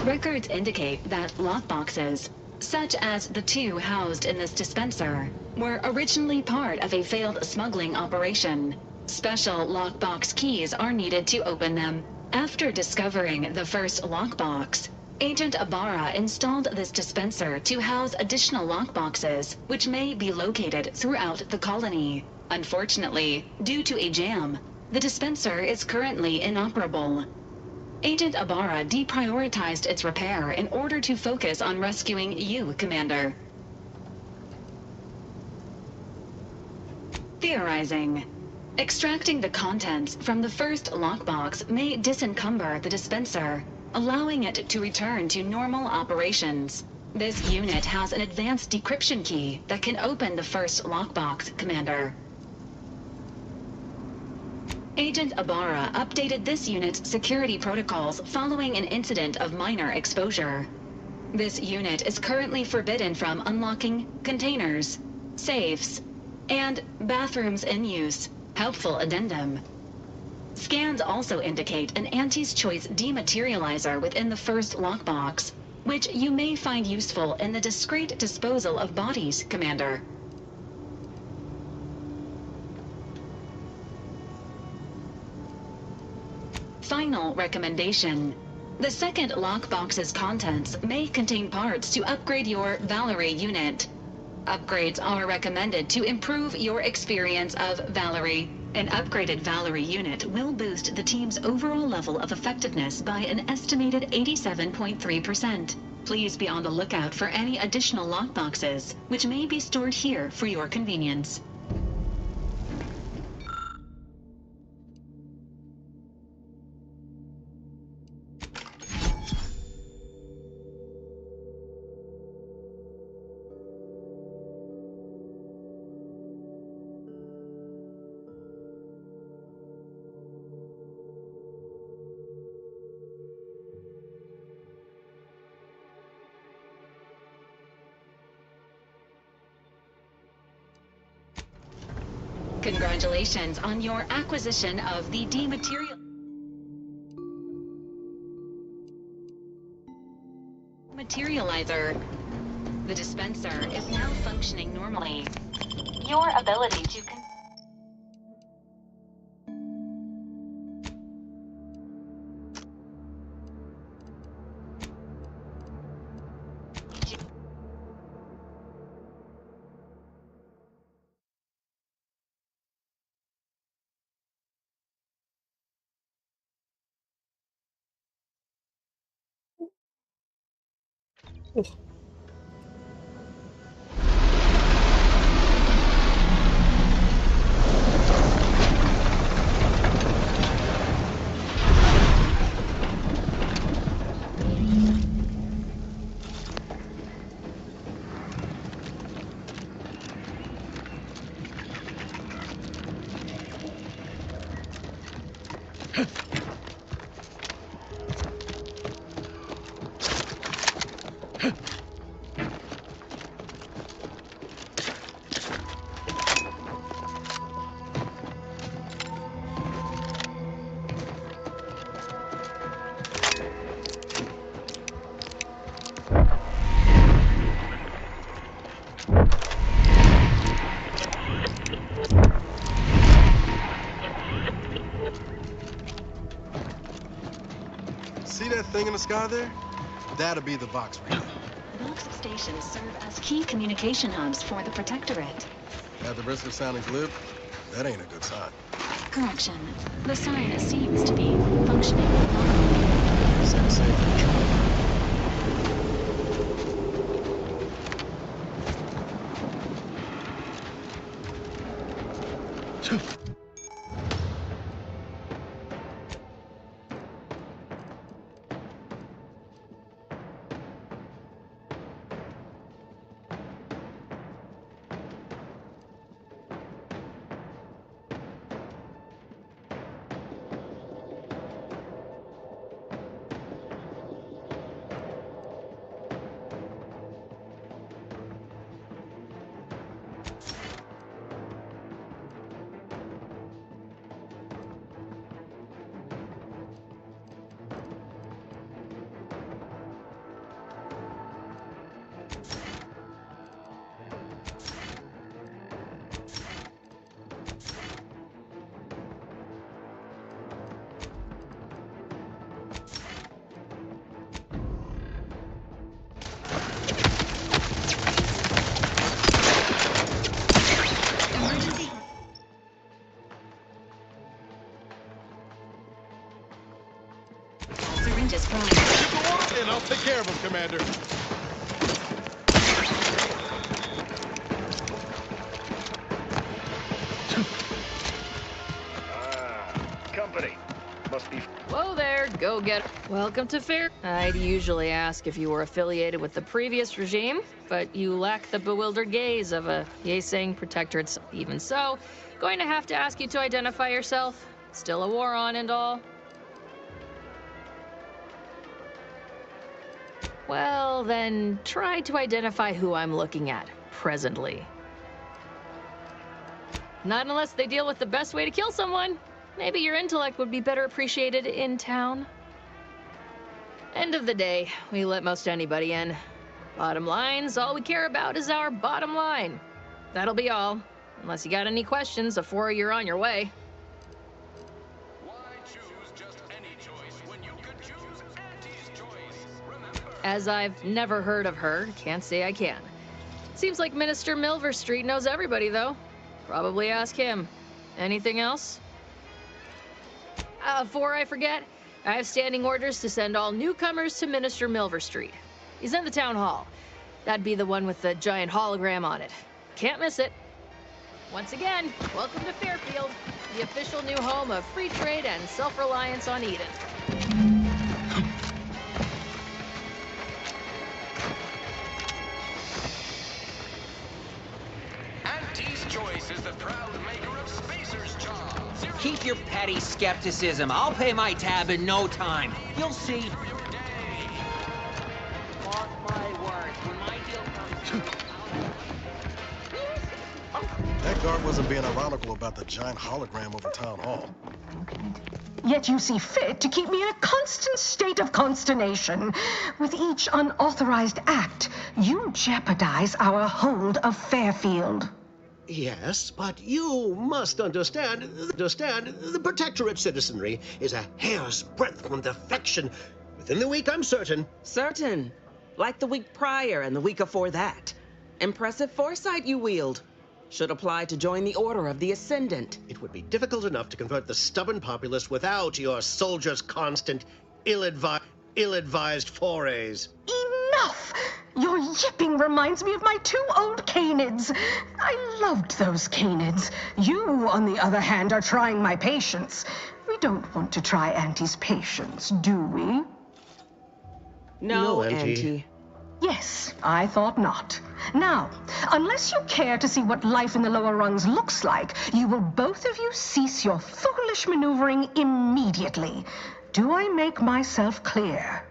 Records indicate that lockboxes, such as the two housed in this dispenser, were originally part of a failed smuggling operation. Special lockbox keys are needed to open them. After discovering the first lockbox, Agent Ibarra installed this dispenser to house additional lockboxes, which may be located throughout the colony. Unfortunately, due to a jam, the dispenser is currently inoperable. Agent Ibarra deprioritized its repair in order to focus on rescuing you, Commander. Theorizing. Extracting the contents from the first lockbox may disencumber the dispenser, allowing it to return to normal operations. This unit has an advanced decryption key that can open the first lockbox, Commander. Agent Ibarra updated this unit's security protocols following an incident of minor exposure. This unit is currently forbidden from unlocking containers, safes, and bathrooms in use. Helpful addendum. Scans also indicate an Auntie's Choice dematerializer within the first lockbox, which you may find useful in the discreet disposal of bodies, Commander. Final recommendation. The second lockbox's contents may contain parts to upgrade your Valkyrie unit. Upgrades are recommended to improve your experience of Valkyrie. An upgraded Valkyrie unit will boost the team's overall level of effectiveness by an estimated 87.3%. Please be on the lookout for any additional lockboxes, which may be stored here for your convenience. Congratulations on your acquisition of the Materializer. The dispenser is now functioning normally. Your ability to See that thing in the sky there? That'll be the Vox ring. Vox stations serve as key communication hubs for the Protectorate. At the risk of sounding glib, that ain't a good sign. Correction. The sign seems to be functioning normally. Seems safe for sure. Syringes prime. Go on in, I'll take care of him, Commander. Company. Must be... Whoa there, go get it. Welcome to Fair. I'd usually ask if you were affiliated with the previous regime, but you lack the bewildered gaze of a Yeseng Protectorate. Even so, going to have to ask you to identify yourself. Still a war on and all. Well, then try to identify who I'm looking at presently. Not unless they deal with the best way to kill someone. Maybe your intellect would be better appreciated in town. End of the day, we let most anybody in. Bottom line's all we care about is our bottom line. That'll be all. Unless you got any questions before you're on your way. As I've never heard of her, can't say I can. Seems like Minister Milverstreet knows everybody, though. Probably ask him. Anything else? Before I forget, I have standing orders to send all newcomers to Minister Milverstreet. He's in the town hall. That'd be the one with the giant hologram on it. Can't miss it. Once again, welcome to Fairfield, the official new home of free trade and self-reliance on Eden. Joyce is the proud maker of Spacer's Job. Keep your petty skepticism. I'll pay my tab in no time. You'll see. Mark my words, when my deal comes through, That guard wasn't being ironical about the giant hologram over town hall. Yet you see fit to keep me in a constant state of consternation. With each unauthorized act, you jeopardize our hold of Fairfield. Yes, but you must understand, the Protectorate citizenry is a hair's breadth from defection. Within the week, I'm certain. Certain. Like the week prior and the week before that. Impressive foresight you wield. Should apply to join the Order of the Ascendant. It would be difficult enough to convert the stubborn populace without your soldiers' constant, ill-advised forays. Enough! Your yipping reminds me of my 2 old canids. I loved those canids. You, on the other hand, are trying my patience. We don't want to try Auntie's patience, do we? No, Auntie. Yes, I thought not. Now, unless you care to see what life in the lower rungs looks like, you will both of you cease your foolish maneuvering immediately. Do I make myself clear?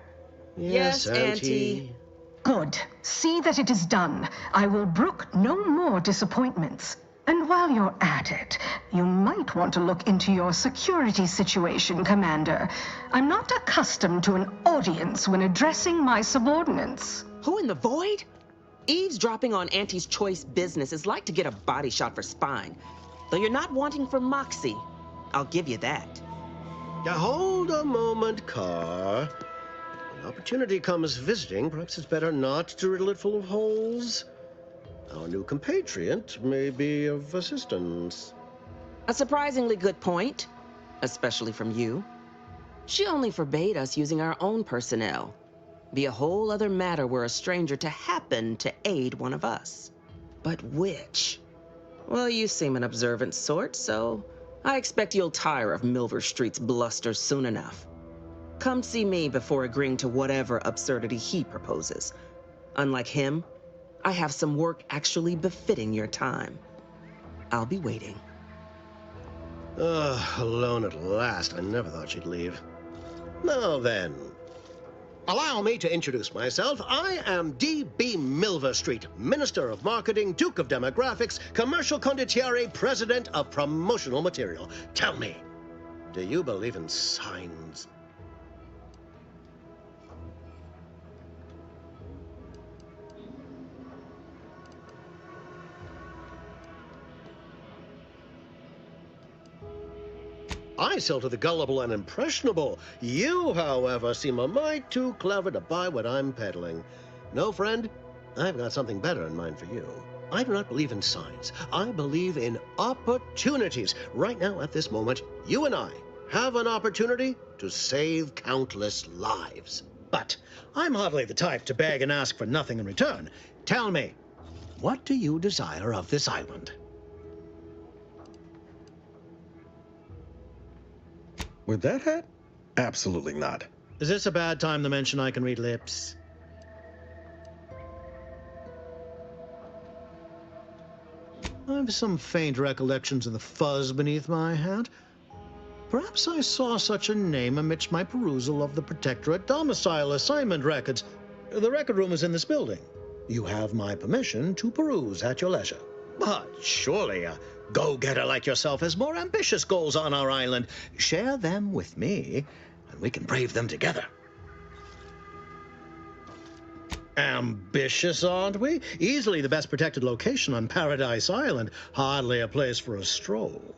Yes, Auntie. Good. See that it is done. I will brook no more disappointments. And while you're at it, you might want to look into your security situation, Commander. I'm not accustomed to an audience when addressing my subordinates. Who in the void? Eavesdropping on Auntie's choice business is like to get a body shot for spine. Though you're not wanting for moxie. I'll give you that. Now hold a moment, Carr. When opportunity comes visiting, perhaps it's better not to riddle it full of holes. Our new compatriot may be of assistance. A surprisingly good point, especially from you. She only forbade us using our own personnel. Be a whole other matter were a stranger to happen to aid one of us. But which? Well, you seem an observant sort, so I expect you'll tire of Milver Street's bluster soon enough. Come see me before agreeing to whatever absurdity he proposes. Unlike him, I have some work actually befitting your time. I'll be waiting. Alone at last. I never thought she'd leave. Now then, allow me to introduce myself. I am D.B. Milver Street, Minister of Marketing, Duke of Demographics, Commercial Condottiere, President of Promotional Material. Tell me, do you believe in signs? I sell to the gullible and impressionable. You, however, seem a mite too clever to buy what I'm peddling. No, friend, I've got something better in mind for you. I do not believe in signs. I believe in opportunities. Right now, at this moment, you and I have an opportunity to save countless lives. But I'm hardly the type to beg and ask for nothing in return. Tell me, what do you desire of this island? With that hat? Absolutely not. Is this a bad time to mention I can read lips? I've some faint recollections of the fuzz beneath my hat. Perhaps I saw such a name amidst my perusal of the Protectorate domicile assignment records. The record room is in this building. You have my permission to peruse at your leisure. But surely a go-getter like yourself has more ambitious goals on our island. Share them with me, and we can brave them together. Ambitious, aren't we? Easily the best protected location on Paradise Island. Hardly a place for a stroll.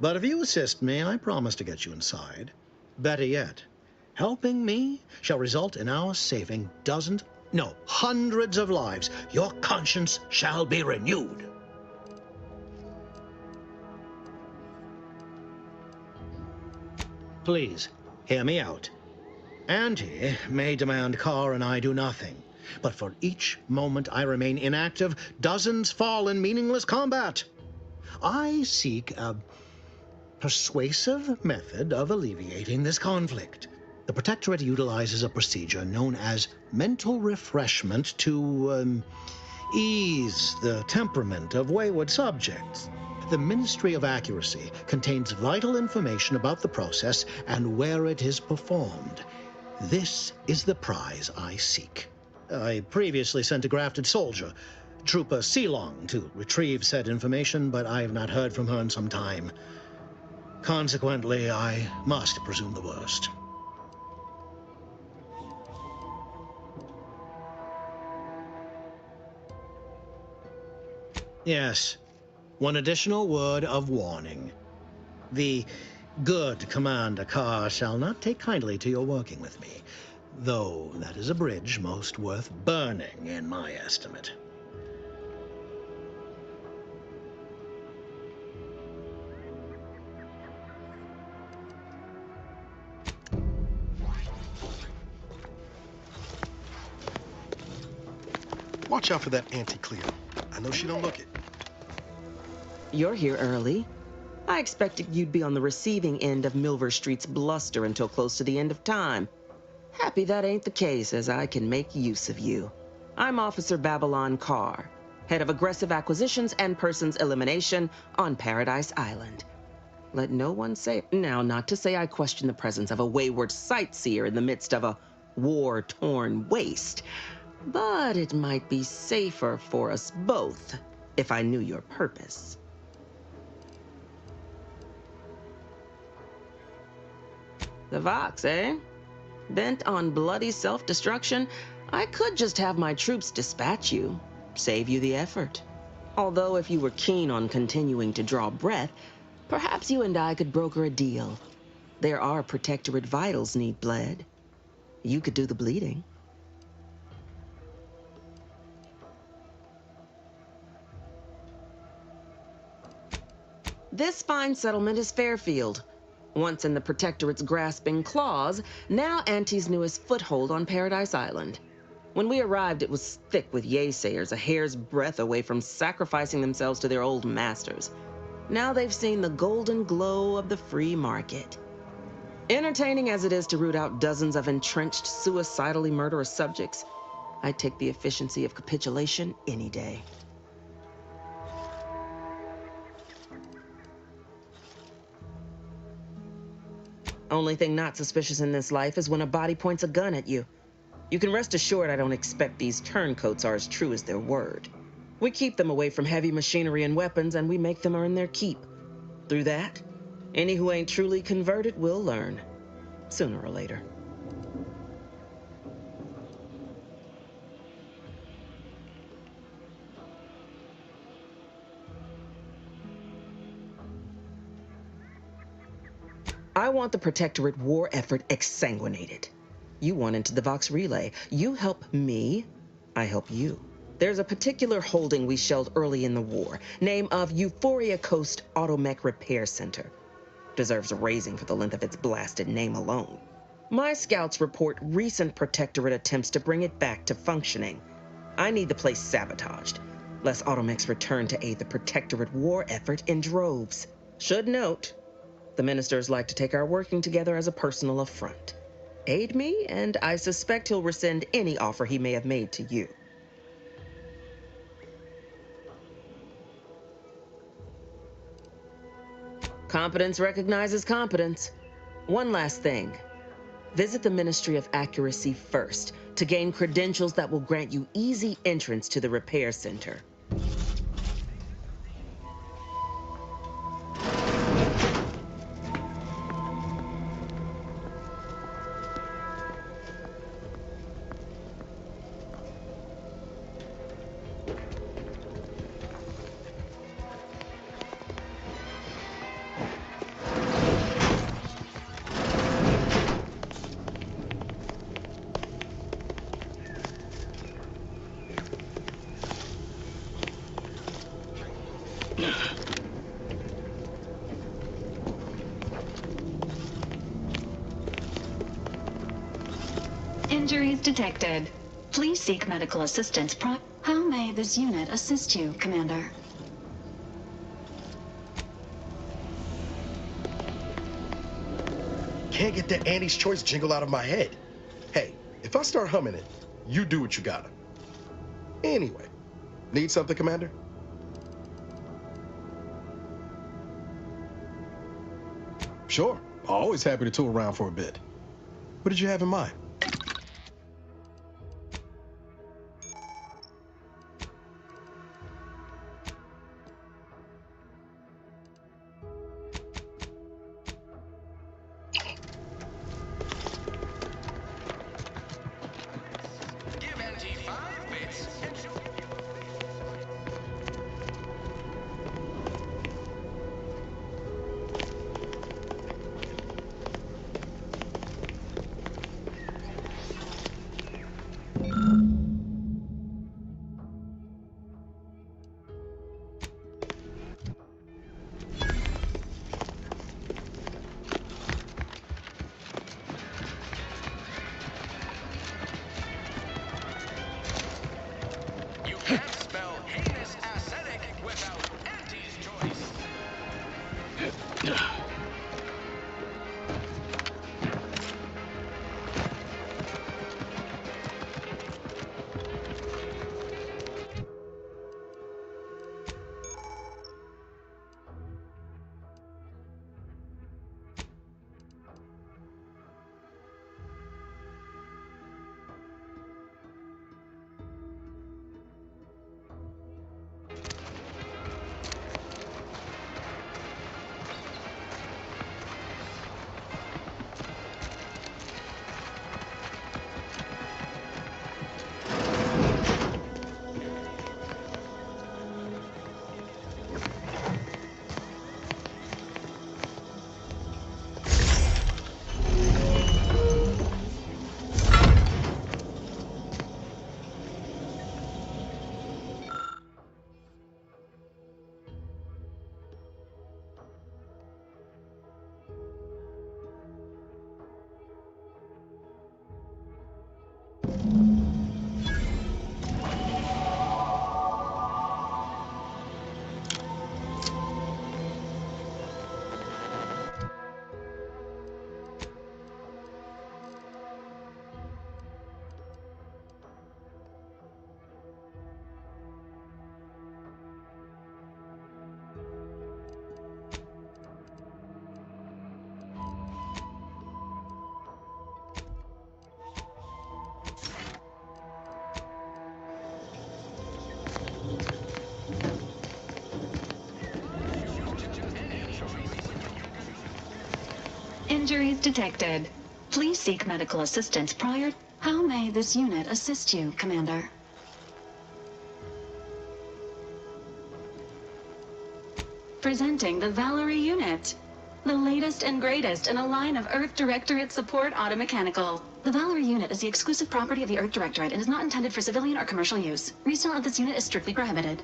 But if you assist me, I promise to get you inside. Better yet, helping me shall result in our saving dozens, no, hundreds of lives. Your conscience shall be renewed. Please, hear me out. Auntie may demand Carr and I do nothing, but for each moment I remain inactive, dozens fall in meaningless combat. I seek a persuasive method of alleviating this conflict. The Protectorate utilizes a procedure known as mental refreshment to ease the temperament of wayward subjects. The Ministry of Accuracy contains vital information about the process and where it is performed. This is the prize I seek. I previously sent a grafted soldier. Trooper Sealong to retrieve said information, but I have not heard from her in some time. Consequently, I must presume the worst. Yes, one additional word of warning. The good Commander Carr shall not take kindly to your working with me, though that is a bridge most worth burning in my estimate. Watch out for that Auntie Cleo. I know she don't look it. You're here early. I expected you'd be on the receiving end of Milver Street's bluster until close to the end of time. Happy that ain't the case, as I can make use of you. I'm Officer Babylon Carr, head of aggressive acquisitions and persons elimination on Paradise Island. Let no one say... Now, not to say I question the presence of a wayward sightseer in the midst of a war-torn waste, but it might be safer for us both if I knew your purpose. The Vox, eh? Bent on bloody self-destruction, I could just have my troops dispatch you, save you the effort. Although if you were keen on continuing to draw breath, perhaps you and I could broker a deal. There are Protectorate vitals need bled. You could do the bleeding. This fine settlement is Fairfield. Once in the Protectorate's grasping claws, now Auntie's newest foothold on Paradise Island. When we arrived, it was thick with yaysayers, a hair's breadth away from sacrificing themselves to their old masters. Now they've seen the golden glow of the free market. Entertaining as it is to root out dozens of entrenched, suicidally murderous subjects, I'd take the efficiency of capitulation any day. Only thing not suspicious in this life is when a body points a gun at you. You can rest assured I don't expect these turncoats are as true as their word. We keep them away from heavy machinery and weapons, and we make them earn their keep. Through that, any who ain't truly converted will learn, sooner or later. I want the Protectorate war effort exsanguinated. You want into the Vox Relay. You help me, I help you. There's a particular holding we shelled early in the war, name of Euphoria Coast Automech Repair Center. Deserves a raising for the length of its blasted name alone. My scouts report recent Protectorate attempts to bring it back to functioning. I need the place sabotaged, lest Automechs return to aid the Protectorate war effort in droves. Should note, the ministers like to take our working together as a personal affront. Aid me, and I suspect he'll rescind any offer he may have made to you. Competence recognizes competence. One last thing. Visit the Ministry of Accuracy first to gain credentials that will grant you easy entrance to the repair center. Injuries detected. Please seek medical assistance. How may this unit assist you, Commander? Can't get that Annie's Choice jingle out of my head. Hey, if I start humming it, you do what you gotta. Anyway, need something, Commander? Sure, always happy to tool around for a bit. What did you have in mind? injuries detected. Please seek medical assistance prior. How may this unit assist you, Commander? Presenting the Valerie unit. The latest and greatest in a line of Earth Directorate support automechanical. The Valerie unit is the exclusive property of the Earth Directorate and is not intended for civilian or commercial use. Resale of this unit is strictly prohibited.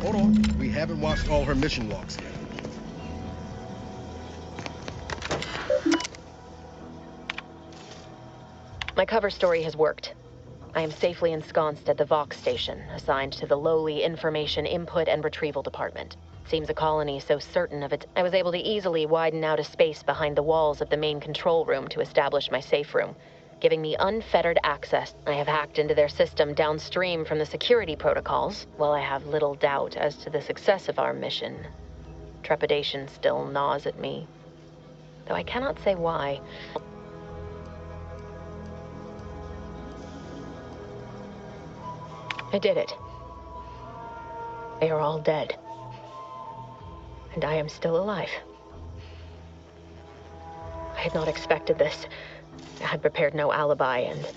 Hold on. We haven't watched all her mission logs yet. My cover story has worked. I am safely ensconced at the Vox station, assigned to the lowly Information Input and Retrieval Department. Seems a colony so certain of it, I was able to easily widen out a space behind the walls of the main control room to establish my safe room, giving me unfettered access. I have hacked into their system downstream from the security protocols. While I have little doubt as to the success of our mission, trepidation still gnaws at me, though I cannot say why. I did it. They are all dead. And I am still alive. I had not expected this. I had prepared no alibi, and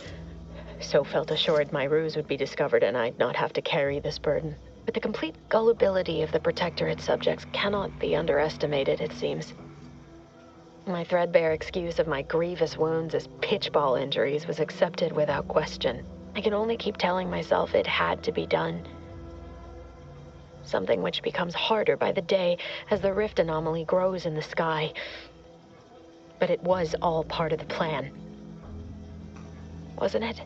so felt assured my ruse would be discovered and I'd not have to carry this burden. But the complete gullibility of the Protectorate subjects cannot be underestimated, it seems. My threadbare excuse of my grievous wounds as pitchball injuries was accepted without question. I can only keep telling myself it had to be done. Something which becomes harder by the day as the rift anomaly grows in the sky. But it was all part of the plan. Wasn't it?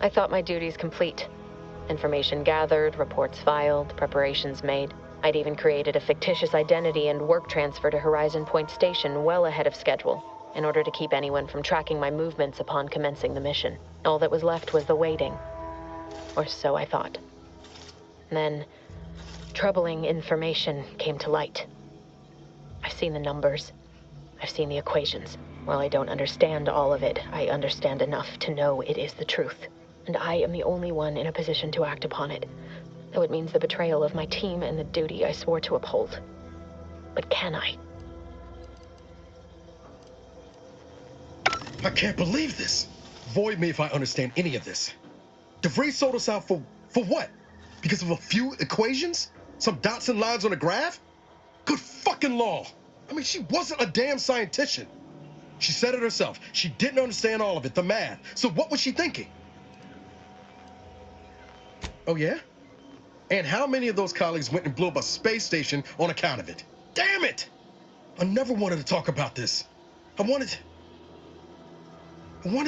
I thought my duties complete. Information gathered, reports filed, preparations made. I'd even created a fictitious identity and work transfer to Horizon Point Station well ahead of schedule, in order to keep anyone from tracking my movements upon commencing the mission. All that was left was the waiting. Or so I thought. Then, troubling information came to light. I've seen the numbers. I've seen the equations. While I don't understand all of it, I understand enough to know it is the truth. And I am the only one in a position to act upon it, though it means the betrayal of my team and the duty I swore to uphold. But can I? I can't believe this. Void me if I understand any of this. DeVries sold us out for what? Because of a few equations? Some dots and lines on a graph? Good fucking law. I mean, she wasn't a damn scientist. She said it herself. She didn't understand all of it, the math. So what was she thinking? Oh, yeah? And how many of those colleagues went and blew up a space station on account of it? Damn it! I never wanted to talk about this. I wanted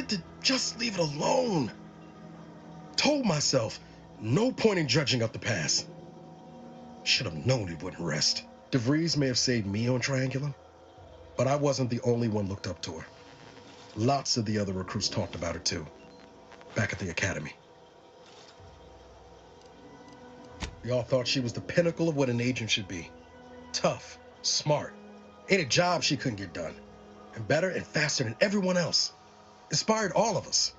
to just leave it alone. Told myself, no point in dredging up the past. Should have known it wouldn't rest. DeVries may have saved me on Triangulum, but I wasn't the only one looked up to her. Lots of the other recruits talked about her too, back at the academy. We all thought she was the pinnacle of what an agent should be. Tough, smart, ain't a job she couldn't get done, and better and faster than everyone else. Inspired all of us.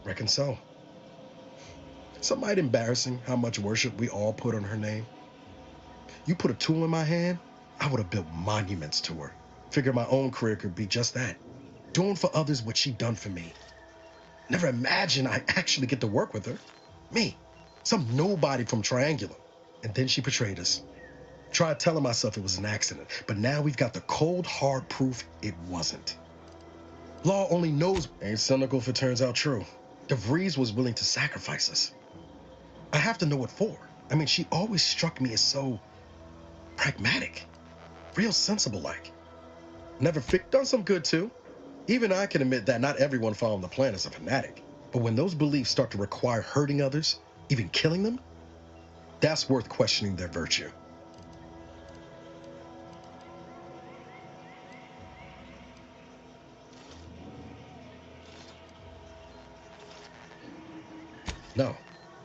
Reckon so. It's might embarrassing how much worship we all put on her name. You put a tool in my hand, I would have built monuments to her. Figured my own career could be just that. Doing for others what she done for me. Never imagined I'd actually get to work with her. Me, some nobody from Triangulum. And then she betrayed us. Tried telling myself it was an accident, but now we've got the cold, hard proof it wasn't. Law only knows ain't cynical if it turns out true. DeVries was willing to sacrifice us. I have to know what for. I mean, she always struck me as so pragmatic, real sensible-like. Never done some good too. Even I can admit that not everyone following the plan is a fanatic. But when those beliefs start to require hurting others, even killing them, that's worth questioning their virtue. No,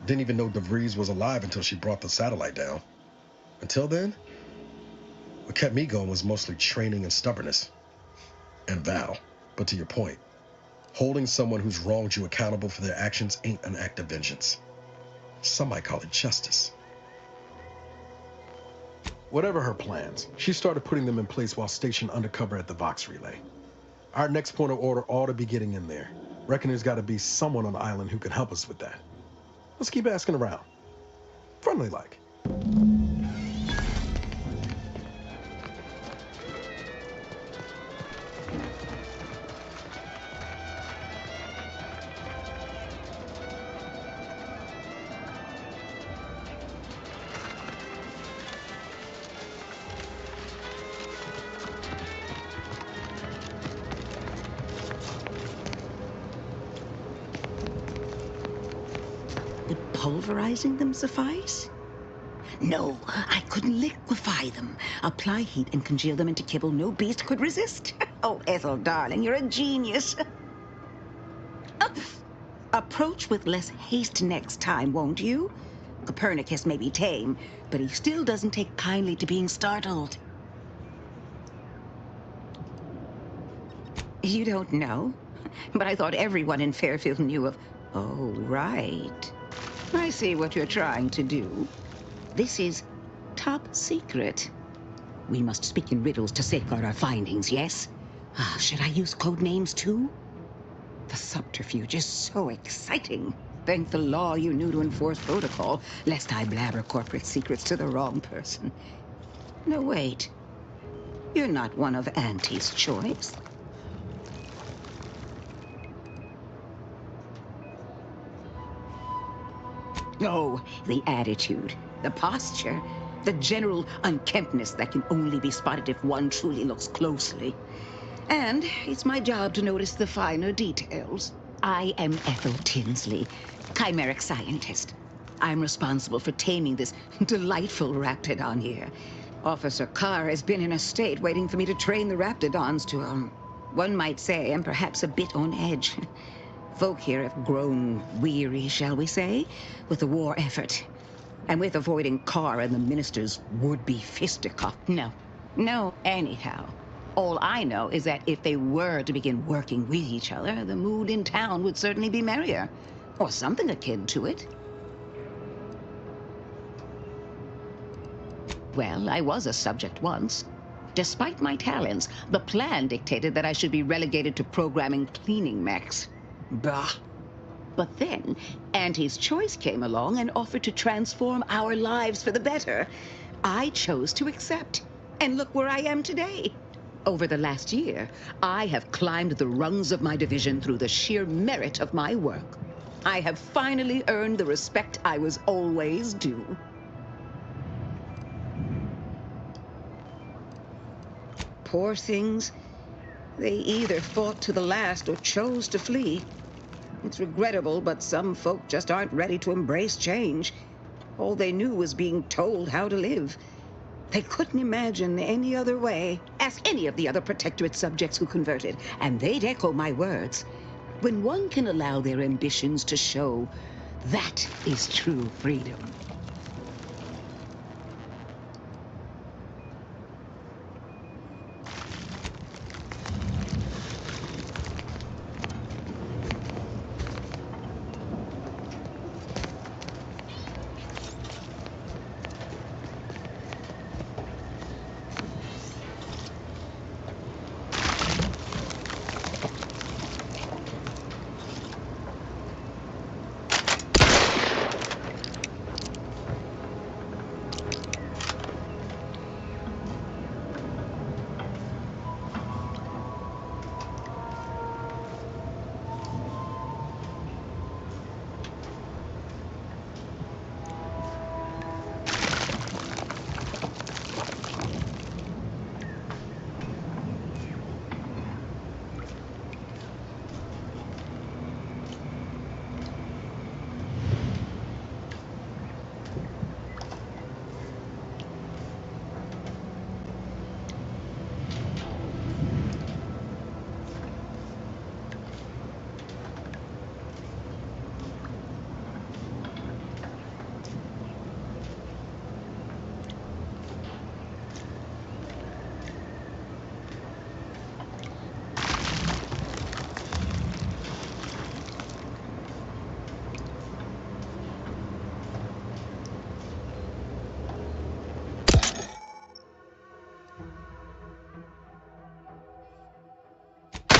didn't even know DeVries was alive until she brought the satellite down. Until then, what kept me going was mostly training and stubbornness. And Val. But to your point, holding someone who's wronged you accountable for their actions ain't an act of vengeance. Some might call it justice. Whatever her plans, she started putting them in place while stationed undercover at the Vox Relay. Our next point of order ought to be getting in there. Reckon there's got to be someone on the island who can help us with that. Let's keep asking around. Friendly-like. Pulverizing them suffice? No, I couldn't liquefy them. Apply heat and congeal them into kibble no beast could resist. Oh, Ethel, darling, you're a genius. Approach with less haste next time, won't you? Copernicus may be tame, but he still doesn't take kindly to being startled. You don't know? But I thought everyone in Fairfield knew of... Oh, right. I see what you're trying to do. This is top secret. We must speak in riddles to safeguard our findings, yes? Should I use code names too? The subterfuge is so exciting. Thank the law you knew to enforce protocol, lest I blabber corporate secrets to the wrong person. No, wait. You're not one of Auntie's choice. Oh, the attitude, the posture, the general unkemptness that can only be spotted if one truly looks closely. And it's my job to notice the finer details. I am Ethel Tinsley, chimeric scientist. I'm responsible for taming this delightful raptidon here. Officer Carr has been in a state waiting for me to train the raptidons to, one might say, I'm perhaps a bit on edge. Folk here have grown weary, shall we say, with the war effort. And with avoiding Carr and the minister's would-be fisticuff. No, anyhow. All I know is that if they were to begin working with each other, the mood in town would certainly be merrier. Or something akin to it. Well, I was a subject once. Despite my talents, the plan dictated that I should be relegated to programming cleaning mechs. Bah. But then, Auntie's Choice came along and offered to transform our lives for the better. I chose to accept. And look where I am today. Over the last year, I have climbed the rungs of my division through the sheer merit of my work. I have finally earned the respect I was always due. Poor things. They either fought to the last or chose to flee. It's regrettable, but some folk just aren't ready to embrace change. All they knew was being told how to live. They couldn't imagine any other way. Ask any of the other Protectorate subjects who converted, and they'd echo my words. When one can allow their ambitions to show, that is true freedom.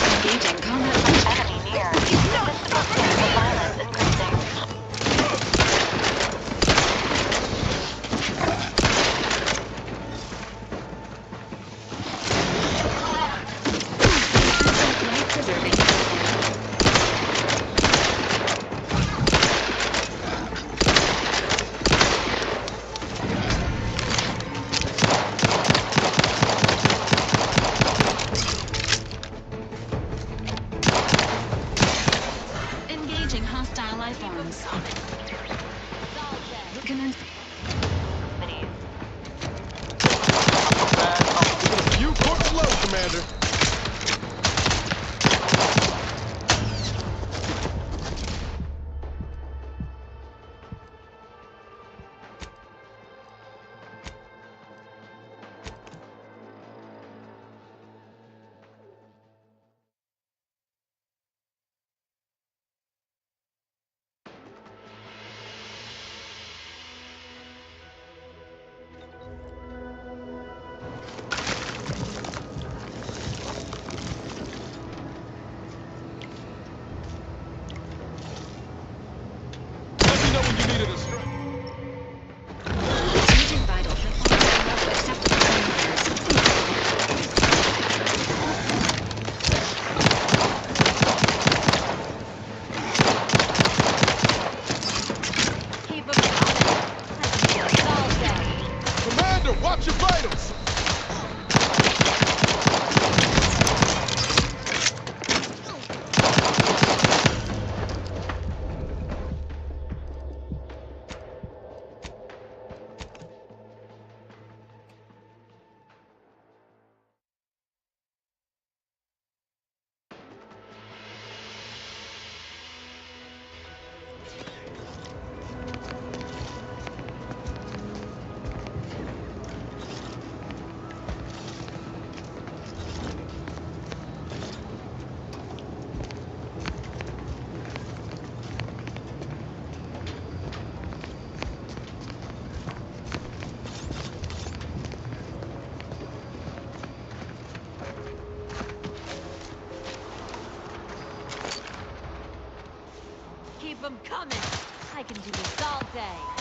Engaging combat. Enemy near. This is the violence increasing. Watch your vitals! Keep them coming. I can do this all day.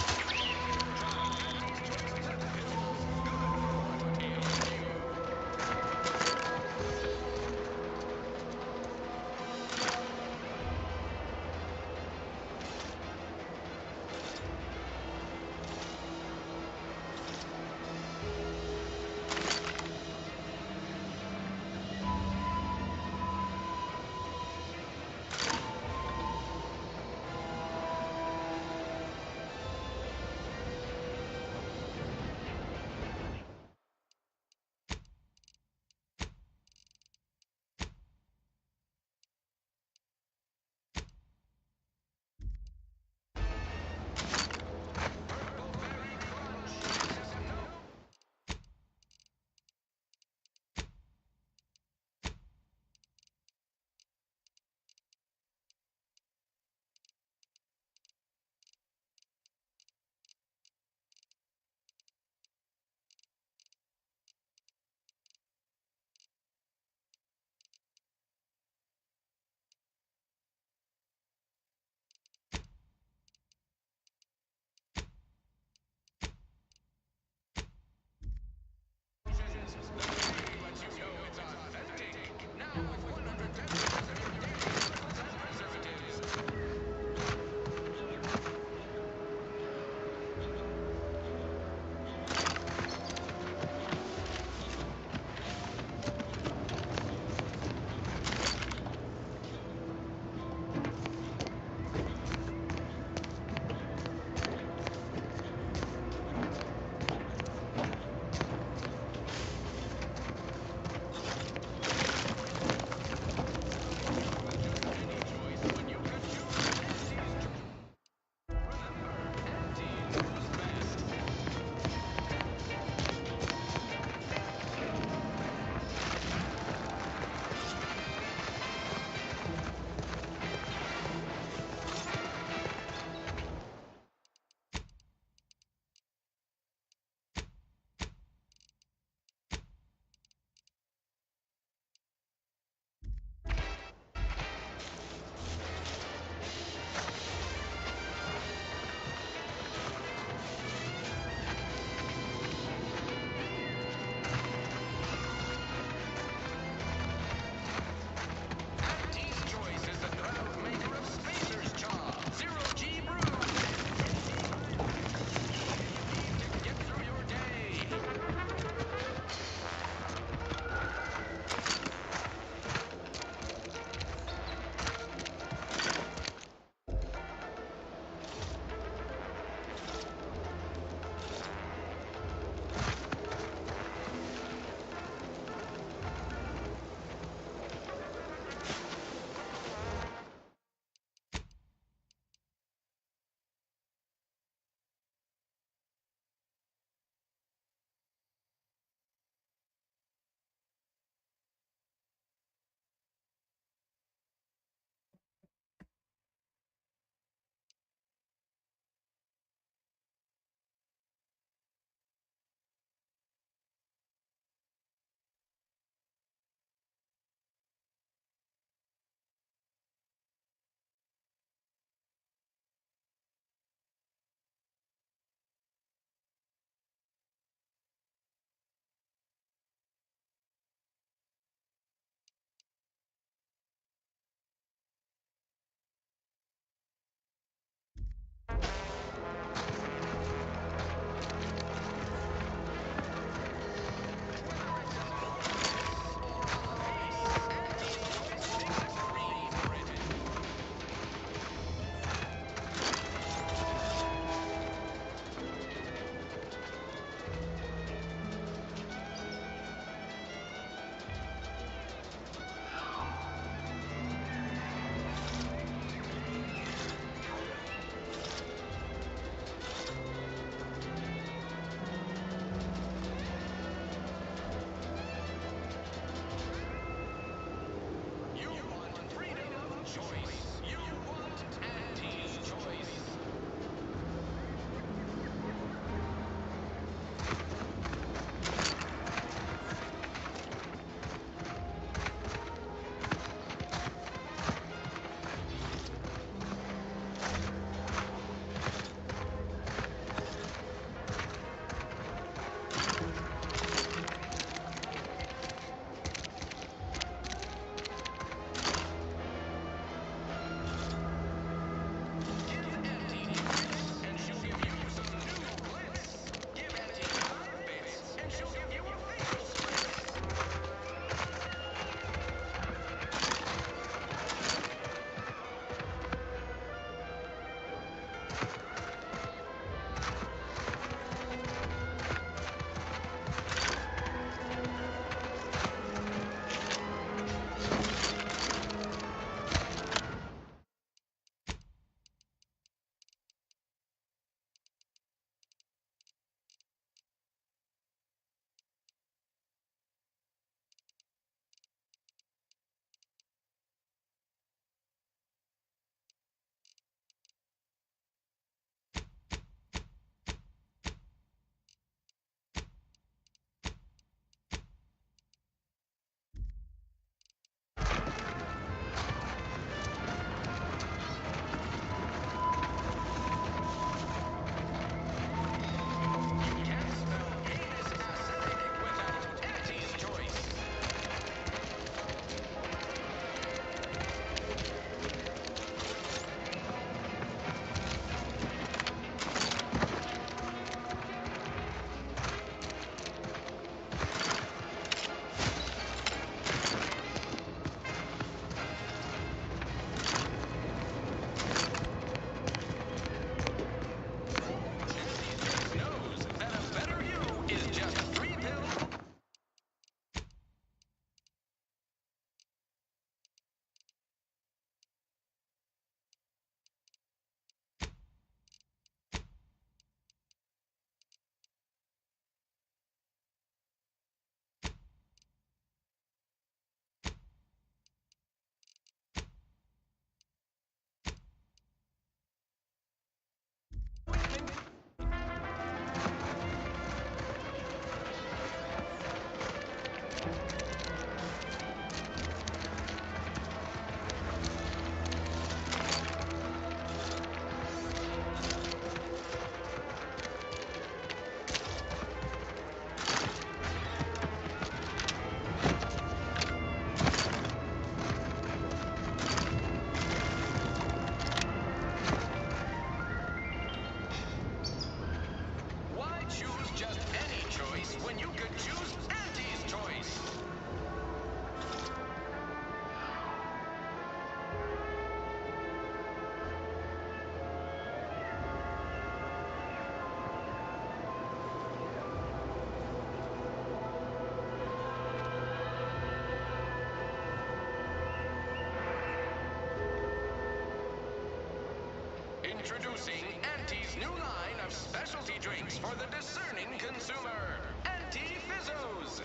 Introducing Auntie's new line of specialty drinks for the discerning consumer. Auntie Fizzos.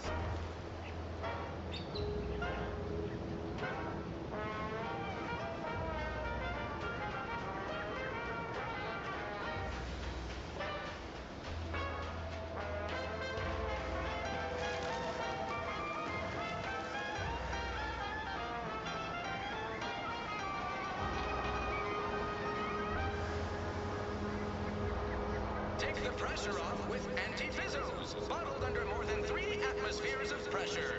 Take the pressure off with Auntie Fizzos, bottled under more than 3 atmospheres of pressure.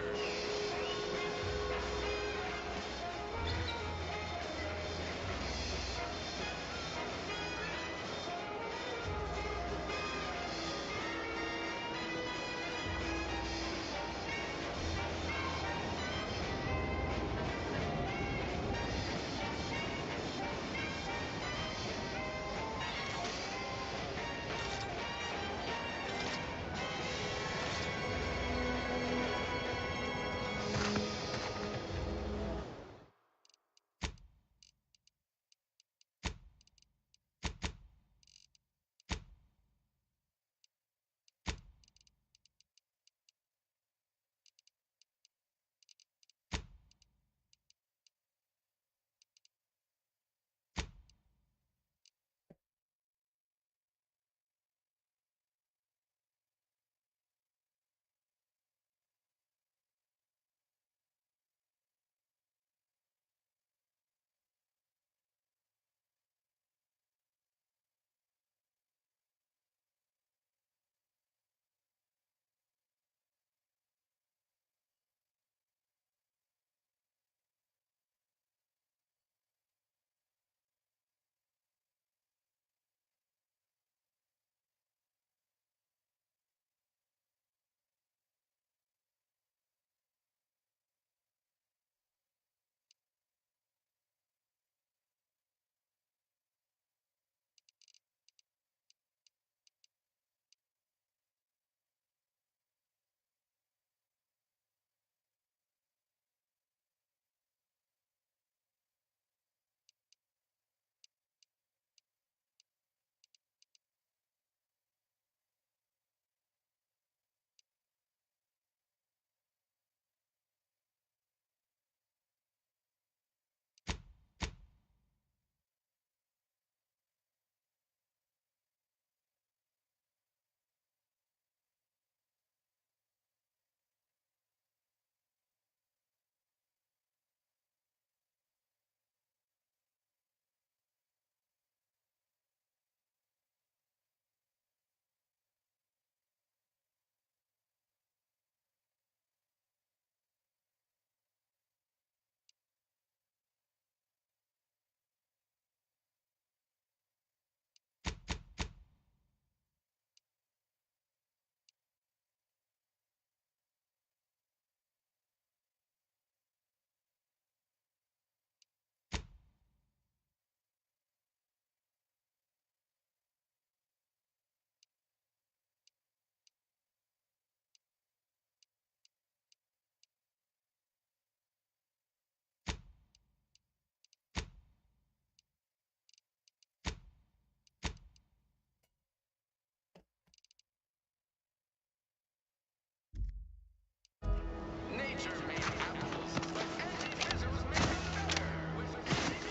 Nature made apples, but Auntie Fizzos made them better with hot apple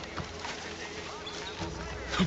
cider.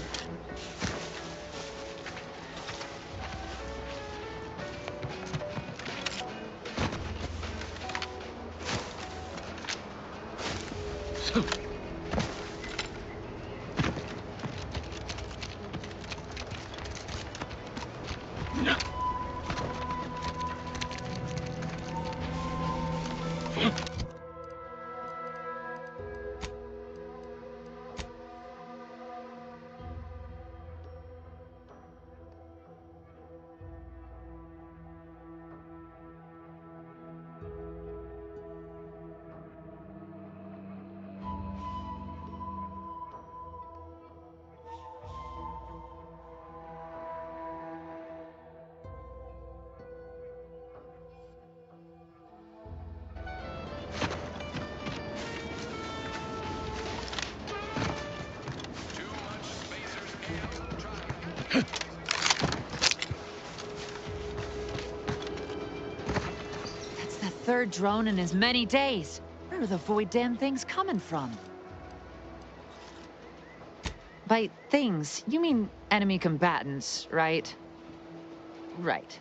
third drone in as many days. Where are the void damn things coming from? By things, you mean enemy combatants, right? Right.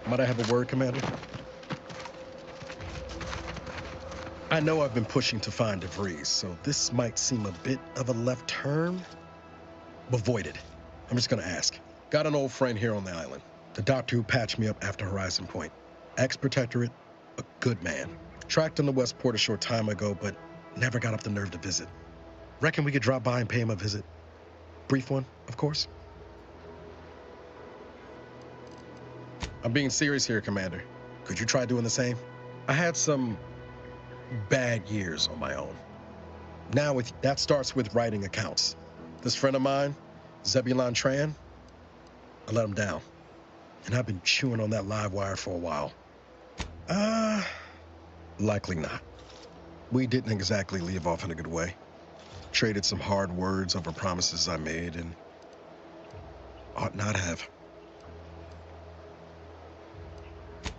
Might I have a word, Commander? I know I've been pushing to find DeVries, so this might seem a bit of a left turn, but void it. I'm just gonna ask. Got an old friend here on the island. The doctor who patched me up after Horizon Point. Ex-Protectorate, a good man. Tracked him to Westport a short time ago, but never got up the nerve to visit. Reckon we could drop by and pay him a visit? Brief one, of course. I'm being serious here, Commander. Could you try doing the same? I had some bad years on my own. Now that starts with writing accounts. This friend of mine, Zebulon Tran, I let him down. And I've been chewing on that live wire for a while. Likely not. We didn't exactly leave off in a good way. Traded some hard words over promises I made and ought not have.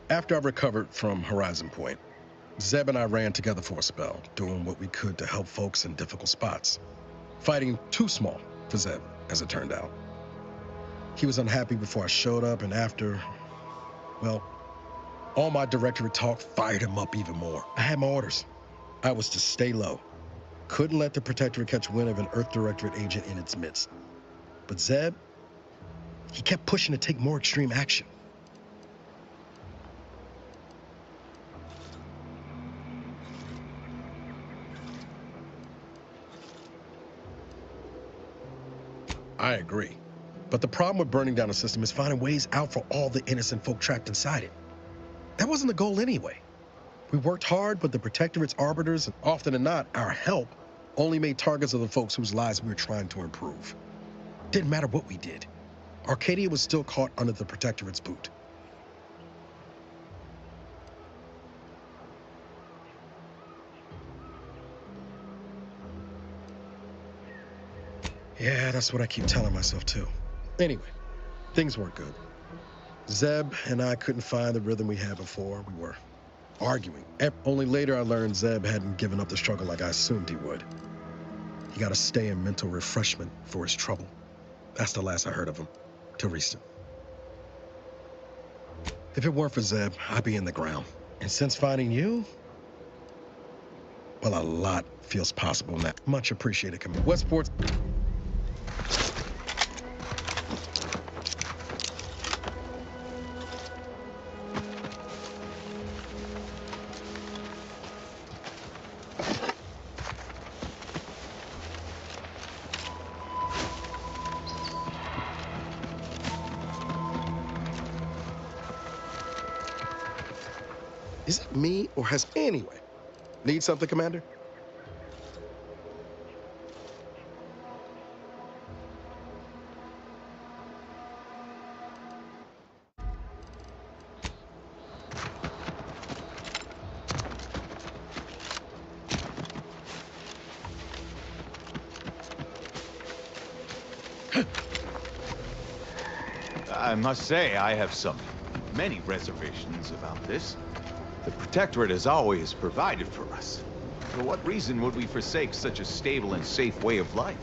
After I recovered from Horizon Point, Zeb and I ran together for a spell, doing what we could to help folks in difficult spots. Fighting too small for Zeb, as it turned out. He was unhappy before I showed up, and after, well, all my directorate talk fired him up even more. I had my orders. I was to stay low. Couldn't let the Protectorate catch wind of an Earth Directorate agent in its midst. But Zeb, he kept pushing to take more extreme action. I agree. But the problem with burning down a system is finding ways out for all the innocent folk trapped inside it. That wasn't the goal anyway. We worked hard, but the Protectorate's arbiters, and often than not, our help, only made targets of the folks whose lives we were trying to improve. Didn't matter what we did. Arcadia was still caught under the Protectorate's boot. Yeah, that's what I keep telling myself too. Anyway, things weren't good. Zeb and I couldn't find the rhythm we had before. We were arguing. Only later I learned Zeb hadn't given up the struggle like I assumed he would. He got to stay in mental refreshment for his trouble. That's the last I heard of him, till recent. If it weren't for Zeb, I'd be in the ground. And since finding you, well, a lot feels possible now. Much appreciated, Westport's... Is it me, or has... Anyway. Need something, Commander? I must say, I have many reservations about this. The Protectorate has always provided for us. For what reason would we forsake such a stable and safe way of life?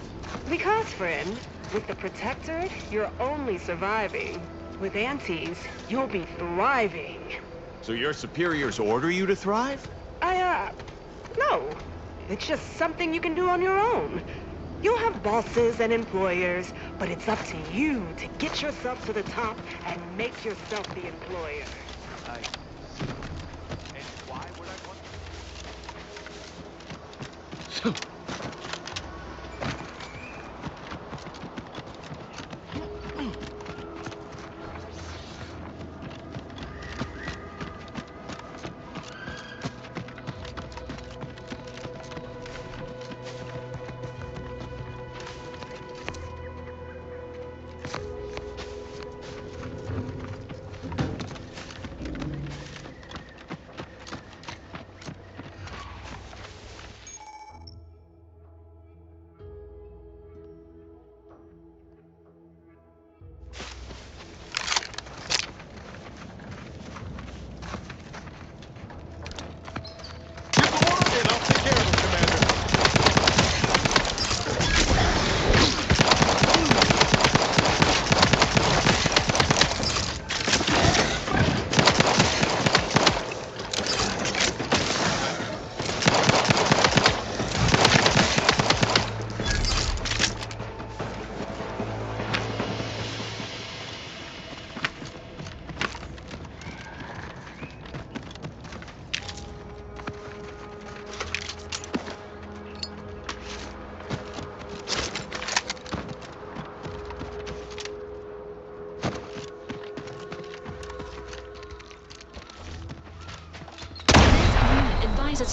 Because, friend, with the Protectorate, you're only surviving. With Antes, you'll be thriving. So your superiors order you to thrive? No. It's just something you can do on your own. You'll have bosses and employers, but it's up to you to get yourself to the top and make yourself the employer. And why would I want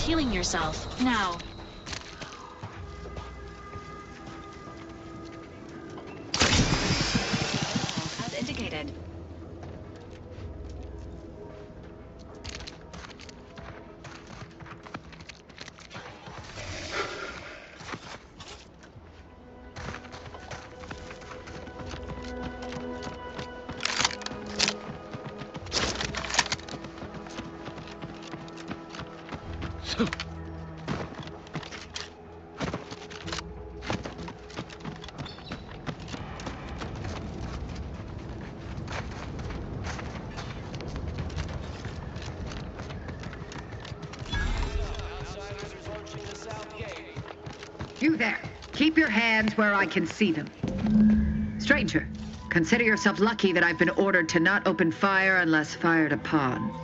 healing yourself. Now. As indicated. You there. Keep your hands where I can see them. Stranger, consider yourself lucky that I've been ordered to not open fire unless fired upon.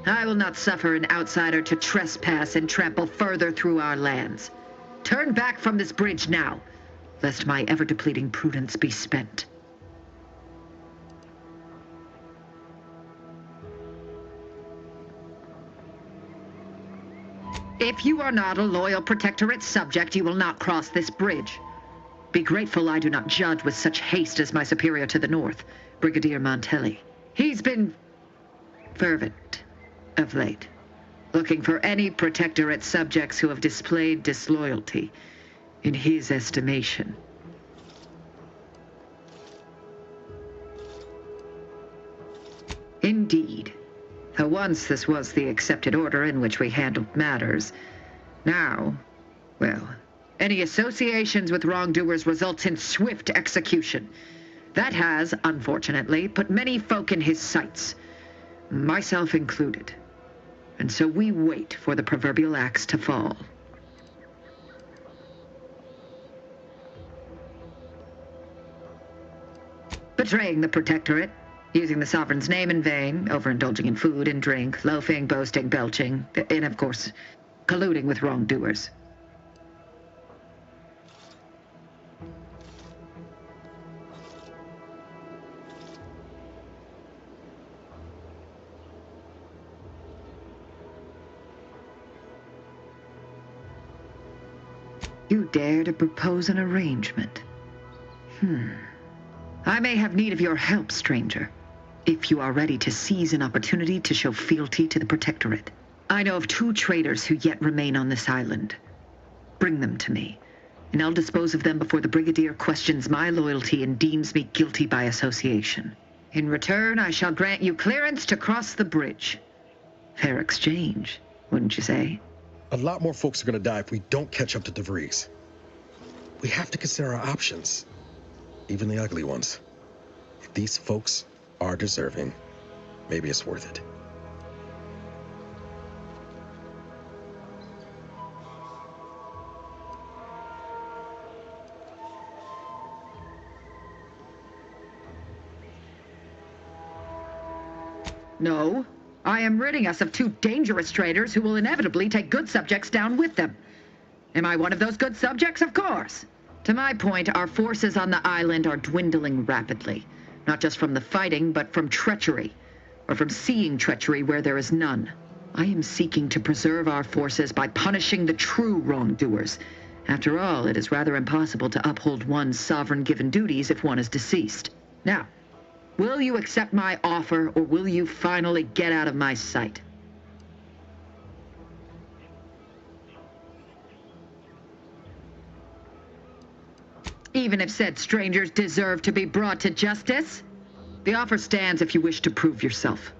I will not suffer an outsider to trespass and trample further through our lands. Turn back from this bridge now, lest my ever-depleting prudence be spent. If you are not a loyal Protectorate subject, you will not cross this bridge. Be grateful I do not judge with such haste as my superior to the north, Brigadier Montelli. He's been fervent of late, looking for any Protectorate subjects who have displayed disloyalty in his estimation. Indeed. Though once this was the accepted order in which we handled matters, now, well, any associations with wrongdoers results in swift execution. That has, unfortunately, put many folk in his sights, myself included. And so we wait for the proverbial axe to fall. Betraying the Protectorate, using the Sovereign's name in vain, overindulging in food and drink, loafing, boasting, belching, and of course, colluding with wrongdoers. You dare to propose an arrangement? I may have need of your help, stranger, if you are ready to seize an opportunity to show fealty to the Protectorate. I know of 2 traitors who yet remain on this island. Bring them to me, and I'll dispose of them before the Brigadier questions my loyalty and deems me guilty by association. In return, I shall grant you clearance to cross the bridge. Fair exchange, wouldn't you say? A lot more folks are gonna die if we don't catch up to DeVries. We have to consider our options, even the ugly ones. If these folks are deserving, maybe it's worth it. No, I am ridding us of 2 dangerous traitors who will inevitably take good subjects down with them. Am I one of those good subjects? Of course. To my point, our forces on the island are dwindling rapidly. Not just from the fighting, but from treachery. Or from seeing treachery where there is none. I am seeking to preserve our forces by punishing the true wrongdoers. After all, it is rather impossible to uphold one's sovereign-given duties if one is deceased. Now, will you accept my offer, or will you finally get out of my sight? Even if said strangers deserve to be brought to justice? The offer stands if you wish to prove yourself.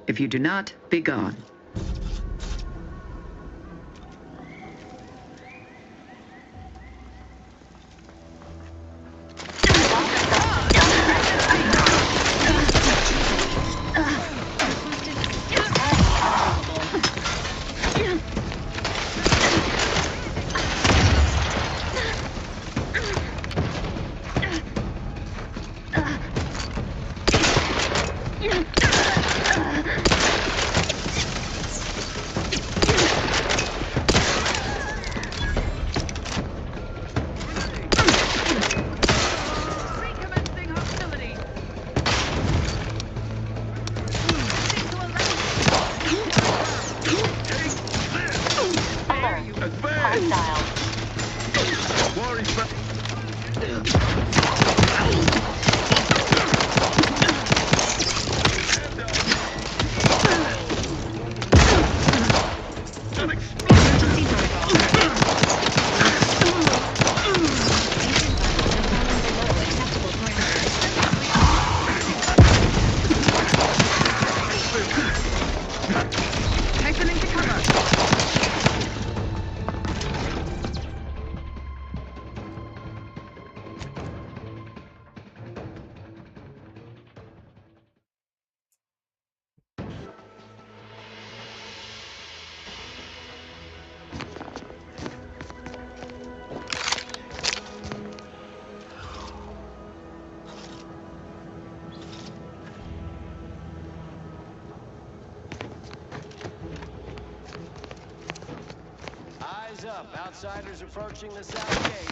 If you do not, be gone. Hostile. Take them into cover. Eyes up. Outsiders approaching the south gate.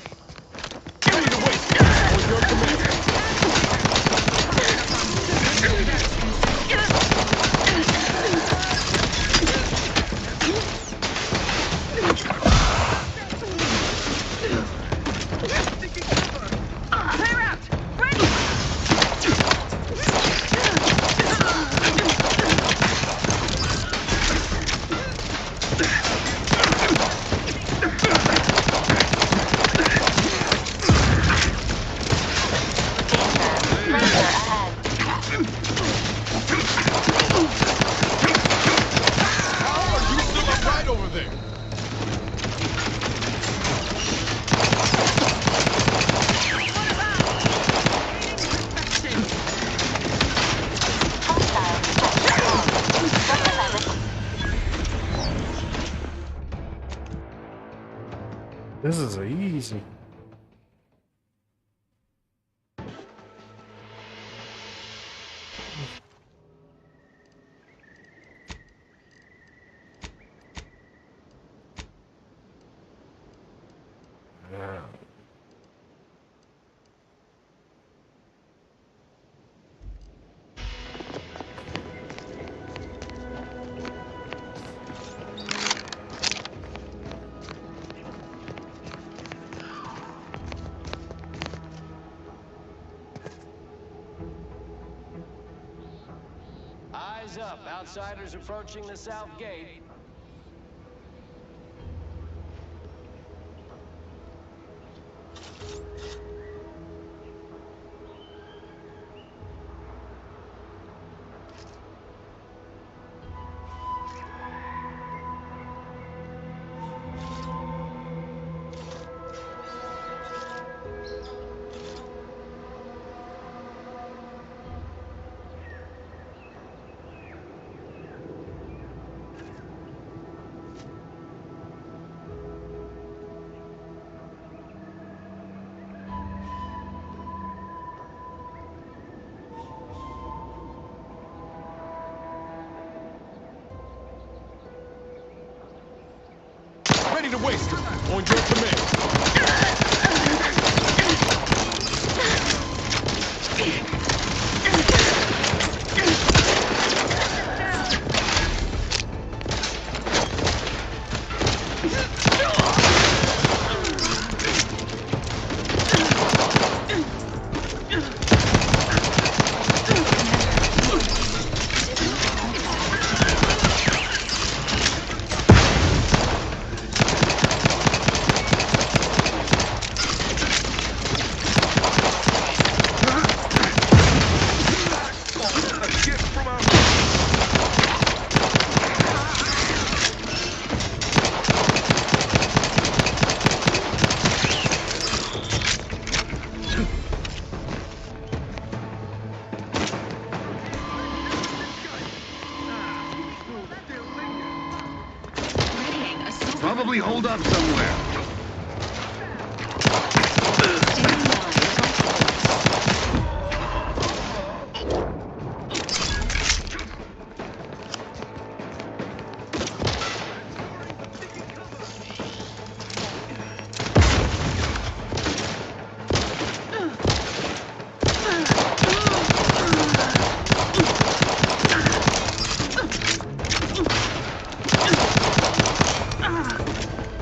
Clear out! Ready! Right over there. This is easy. Yeah. Eyes up. Outsiders approaching the south gate. Ready to waste them. On your command. Probably hold up somewhere.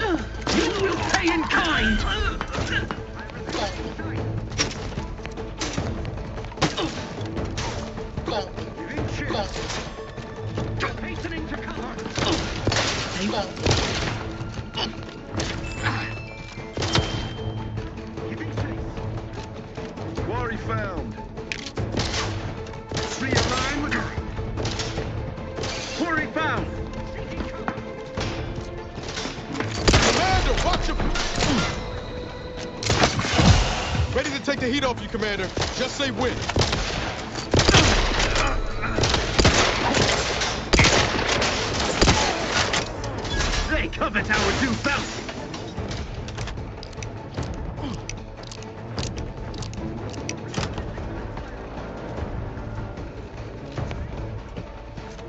Ugh. mind. Hastening to cover. Quarry found. Tree aligned with quarry found. Commander, watch him! Ready to take the heat off you, Commander. Just say when. They covet our due bounty.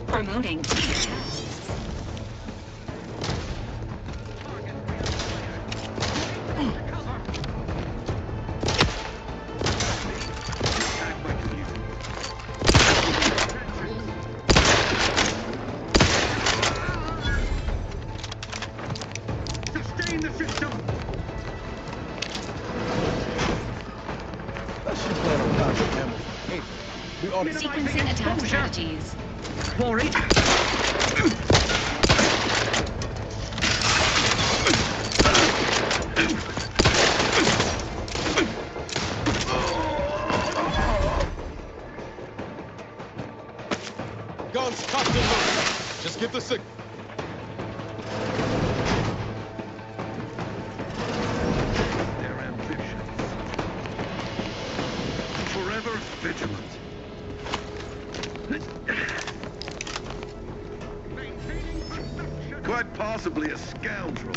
Promoting. Sustain the system. Sequencing attack strategies. Quarry. Guns cocked and loaded. Just get the signal. Their ambitions. Forever vigilant. Quite possibly a scoundrel.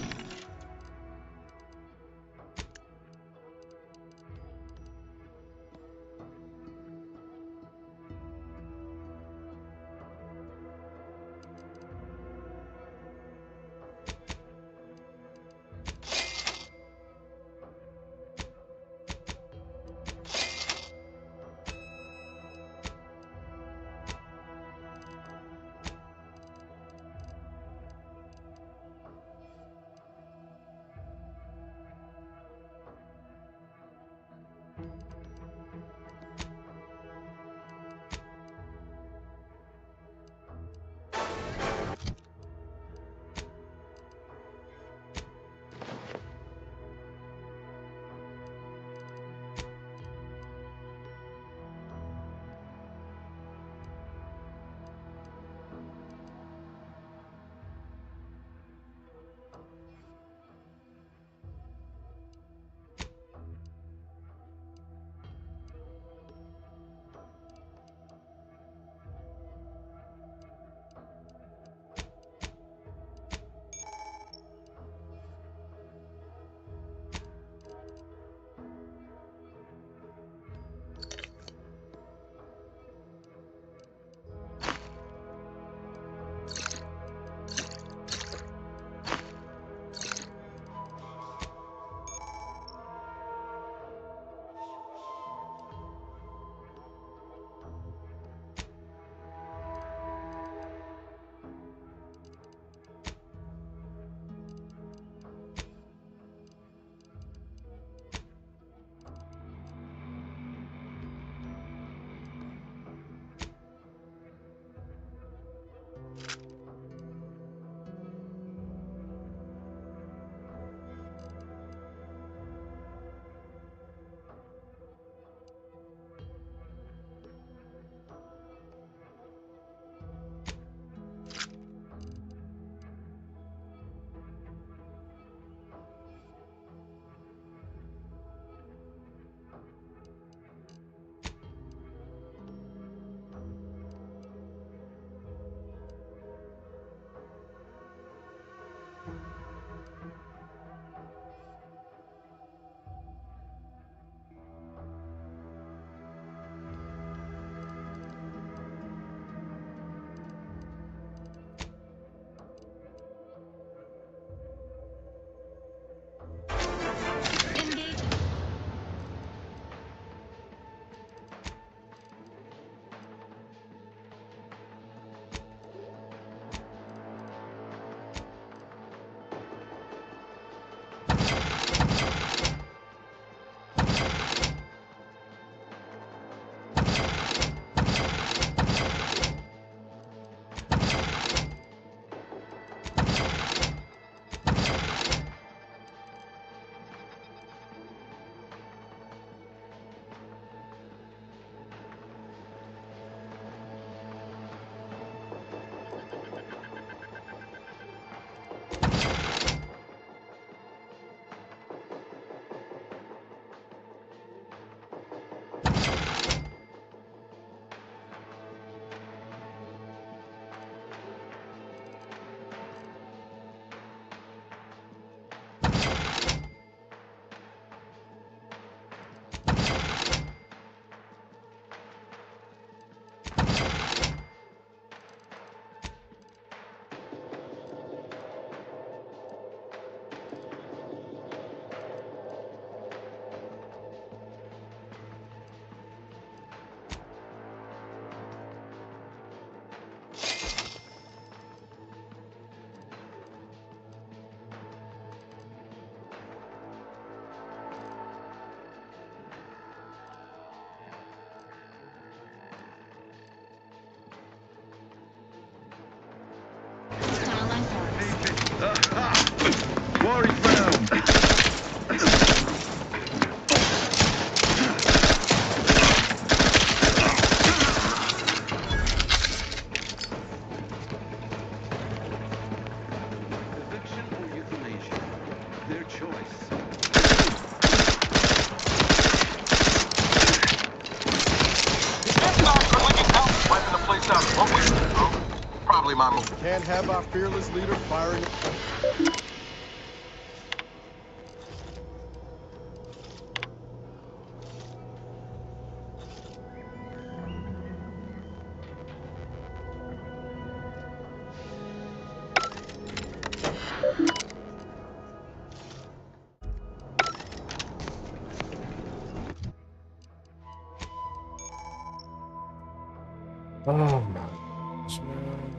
Quarry found. Eviction or euthanasia? Their choice. Wiping the place out. What we do? Probably my move. Can't have our fearless leader firing. Oh my gosh, man.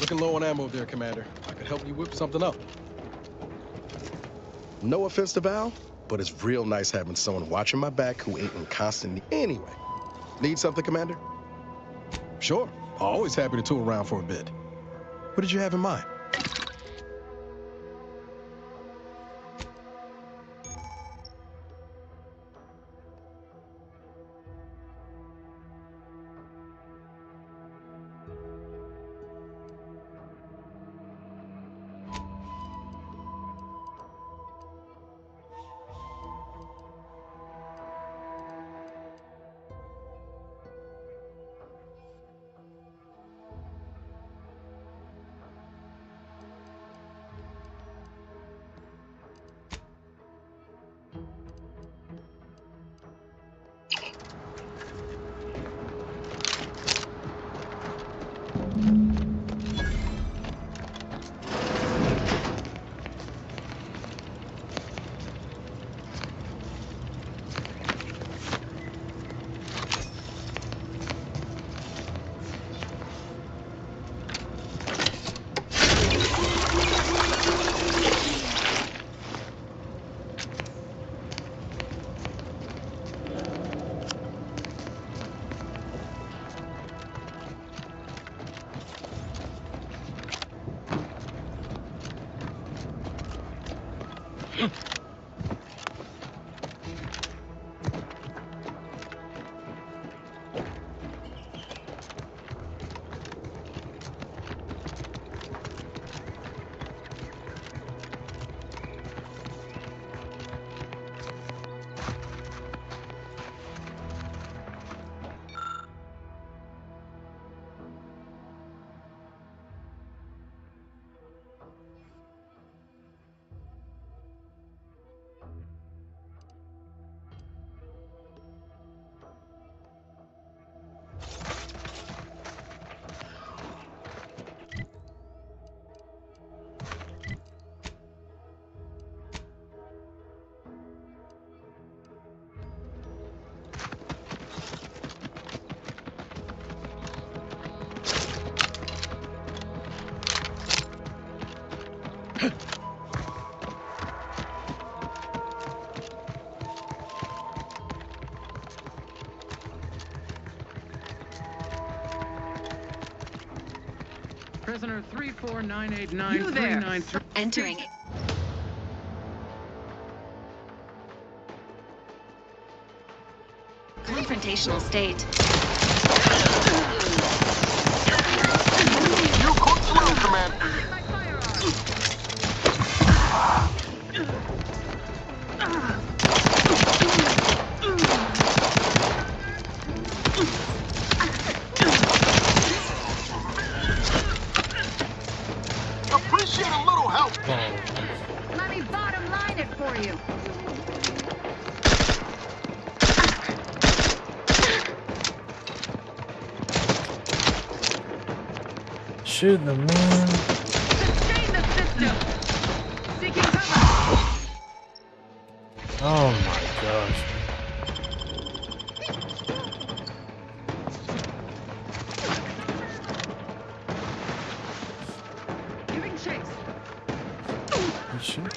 Looking low on ammo there, Commander. I could help you whip something up. No offense to Val, but it's real nice having someone watching my back who ain't in constant need. Anyway, need something, Commander? Sure. Always happy to tool around for a bit. What did you have in mind? Prisoner 3498939. Entering. Confrontational state. You cook slow, Commander. Appreciate a little help. Let me bottom line it for you. Shoot the man. Sustain the system. Seeking cover. Oh my gosh. Giving chase. Shoot.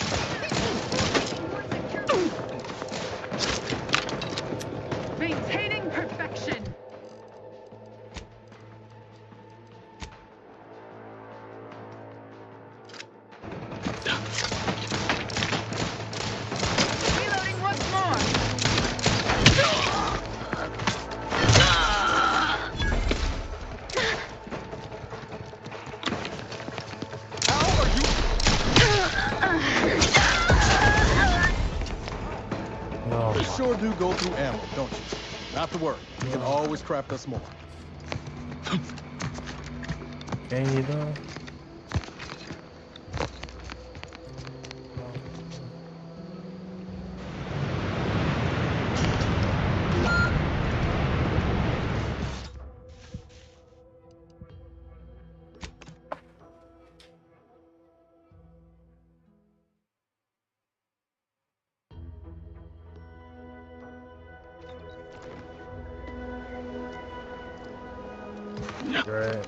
Maintaining perfection. Reloading once more. Oh You my. sure do go through ammo, don't you? Not to worry. You can always craft us more. Can you though? Great.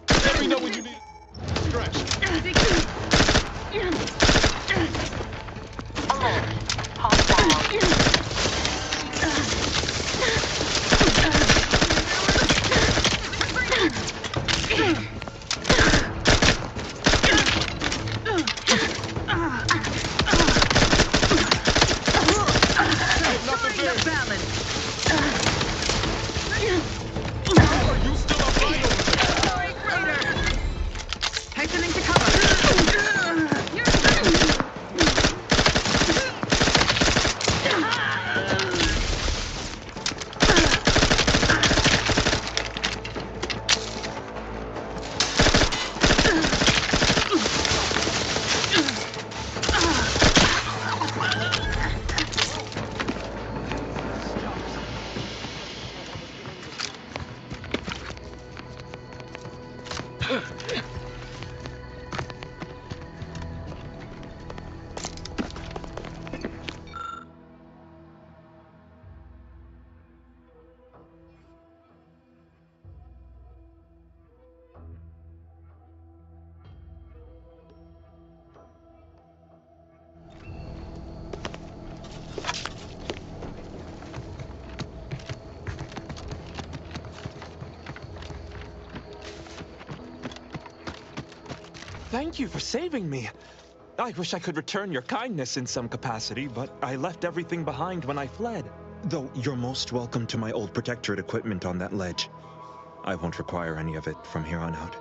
Let me know when you need a stretch. Thank you for saving me. I wish I could return your kindness in some capacity, but I left everything behind when I fled. Though you're most welcome to my old Protectorate equipment on that ledge. I won't require any of it from here on out.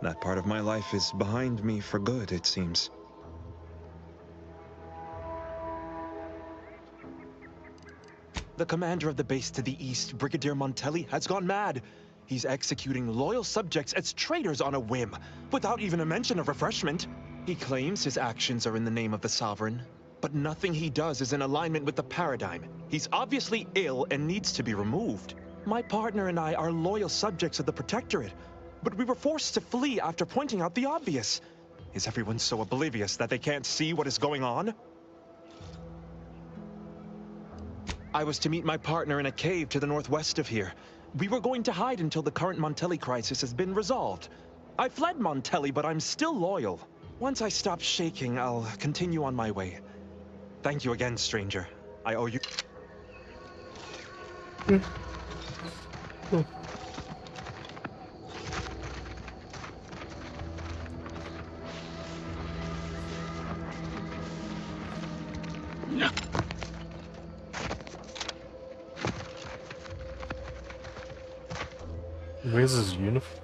That part of my life is behind me for good, it seems. The commander of the base to the east, Brigadier Montelli, has gone mad. He's executing loyal subjects as traitors on a whim, without even a mention of refreshment. He claims his actions are in the name of the Sovereign, but nothing he does is in alignment with the paradigm. He's obviously ill and needs to be removed. My partner and I are loyal subjects of the Protectorate, but we were forced to flee after pointing out the obvious. Is everyone so oblivious that they can't see what is going on? I was to meet my partner in a cave to the northwest of here. We were going to hide until the current Montelli crisis has been resolved. I fled Montelli, but I'm still loyal. Once I stop shaking, I'll continue on my way. Thank you again, stranger. I owe you... Where's his uniform?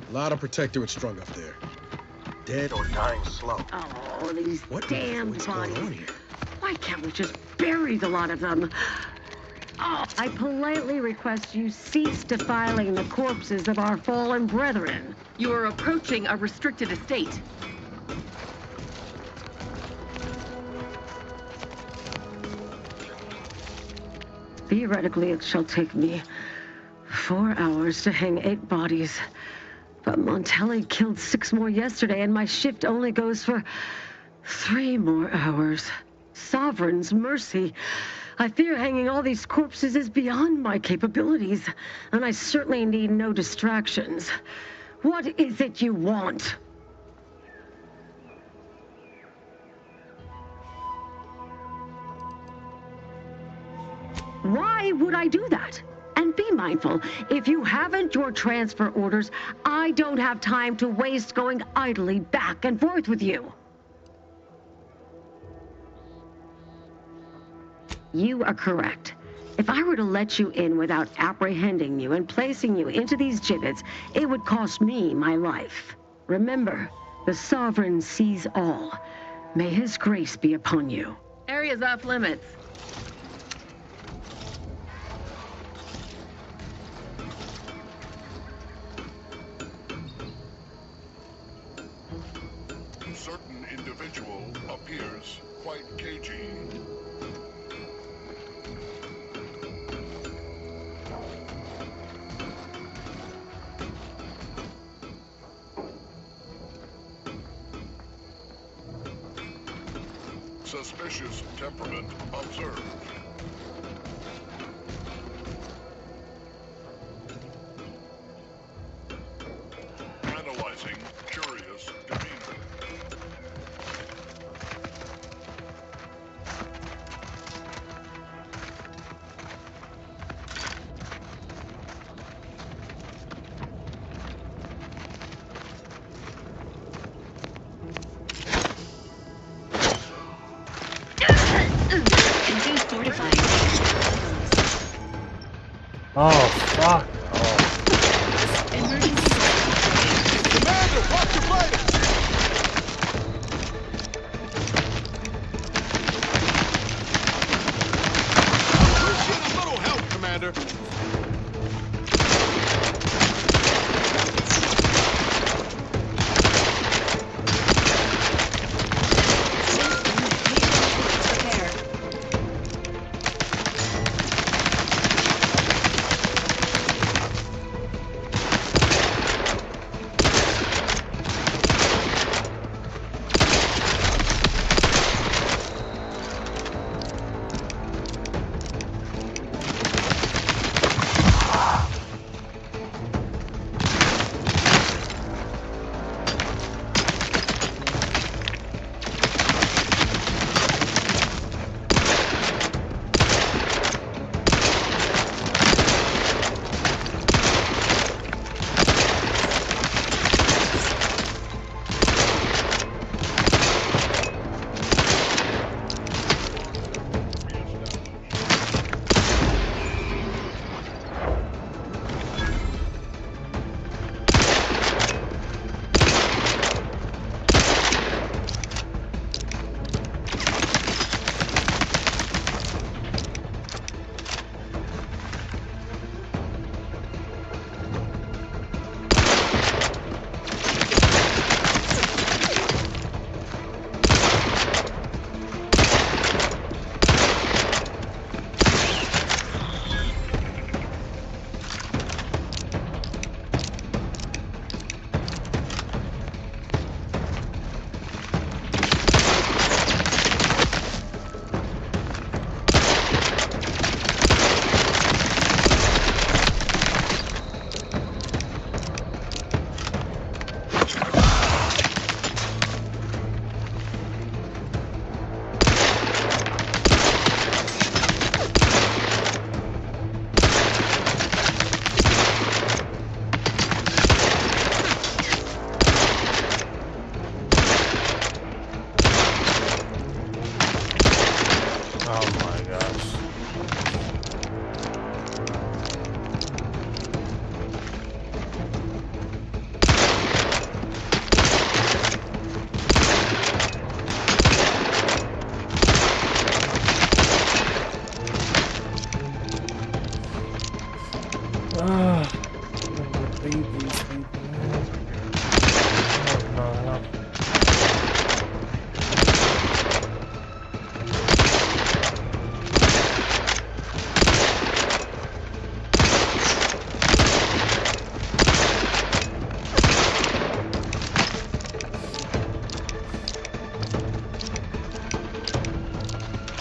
A lot of Protectorate strung up there. Dead or dying slow. Oh, these What damn what's going on bodies. here? Why can't we just bury the lot of them? I politely request you cease defiling the corpses of our fallen brethren. You are approaching a restricted estate. Theoretically, it shall take me 4 hours to hang 8 bodies. But Montelli killed 6 more yesterday, and my shift only goes for 3 more hours. Sovereign's mercy. I fear hanging all these corpses is beyond my capabilities, and I certainly need no distractions. What is it you want? Why would I do that? And be mindful, if you haven't your transfer orders, I don't have time to waste going idly back and forth with you. You are correct. If I were to let you in without apprehending you and placing you into these gibbets, it would cost me my life. Remember, the Sovereign sees all. May his grace be upon you. Area's off limits. Certain individual appears quite cagey. Suspicious temperament observed. Analyzing curious demeanor. Oh, fuck. Commander, watch your flight! Appreciate a little help, Commander.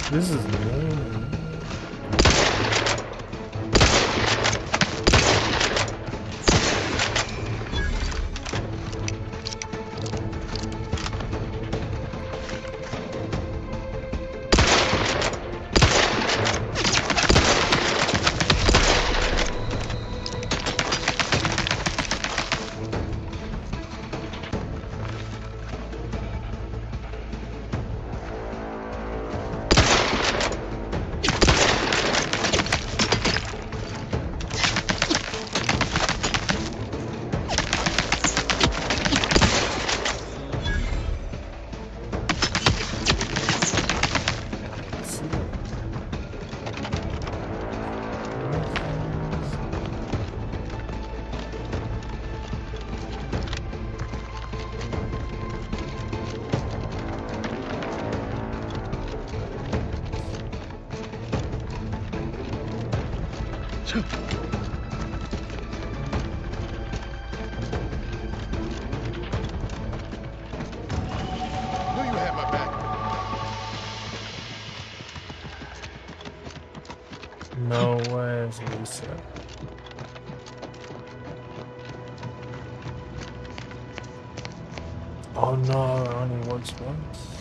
This is mean. No way, Lisa. Oh no, it only works once.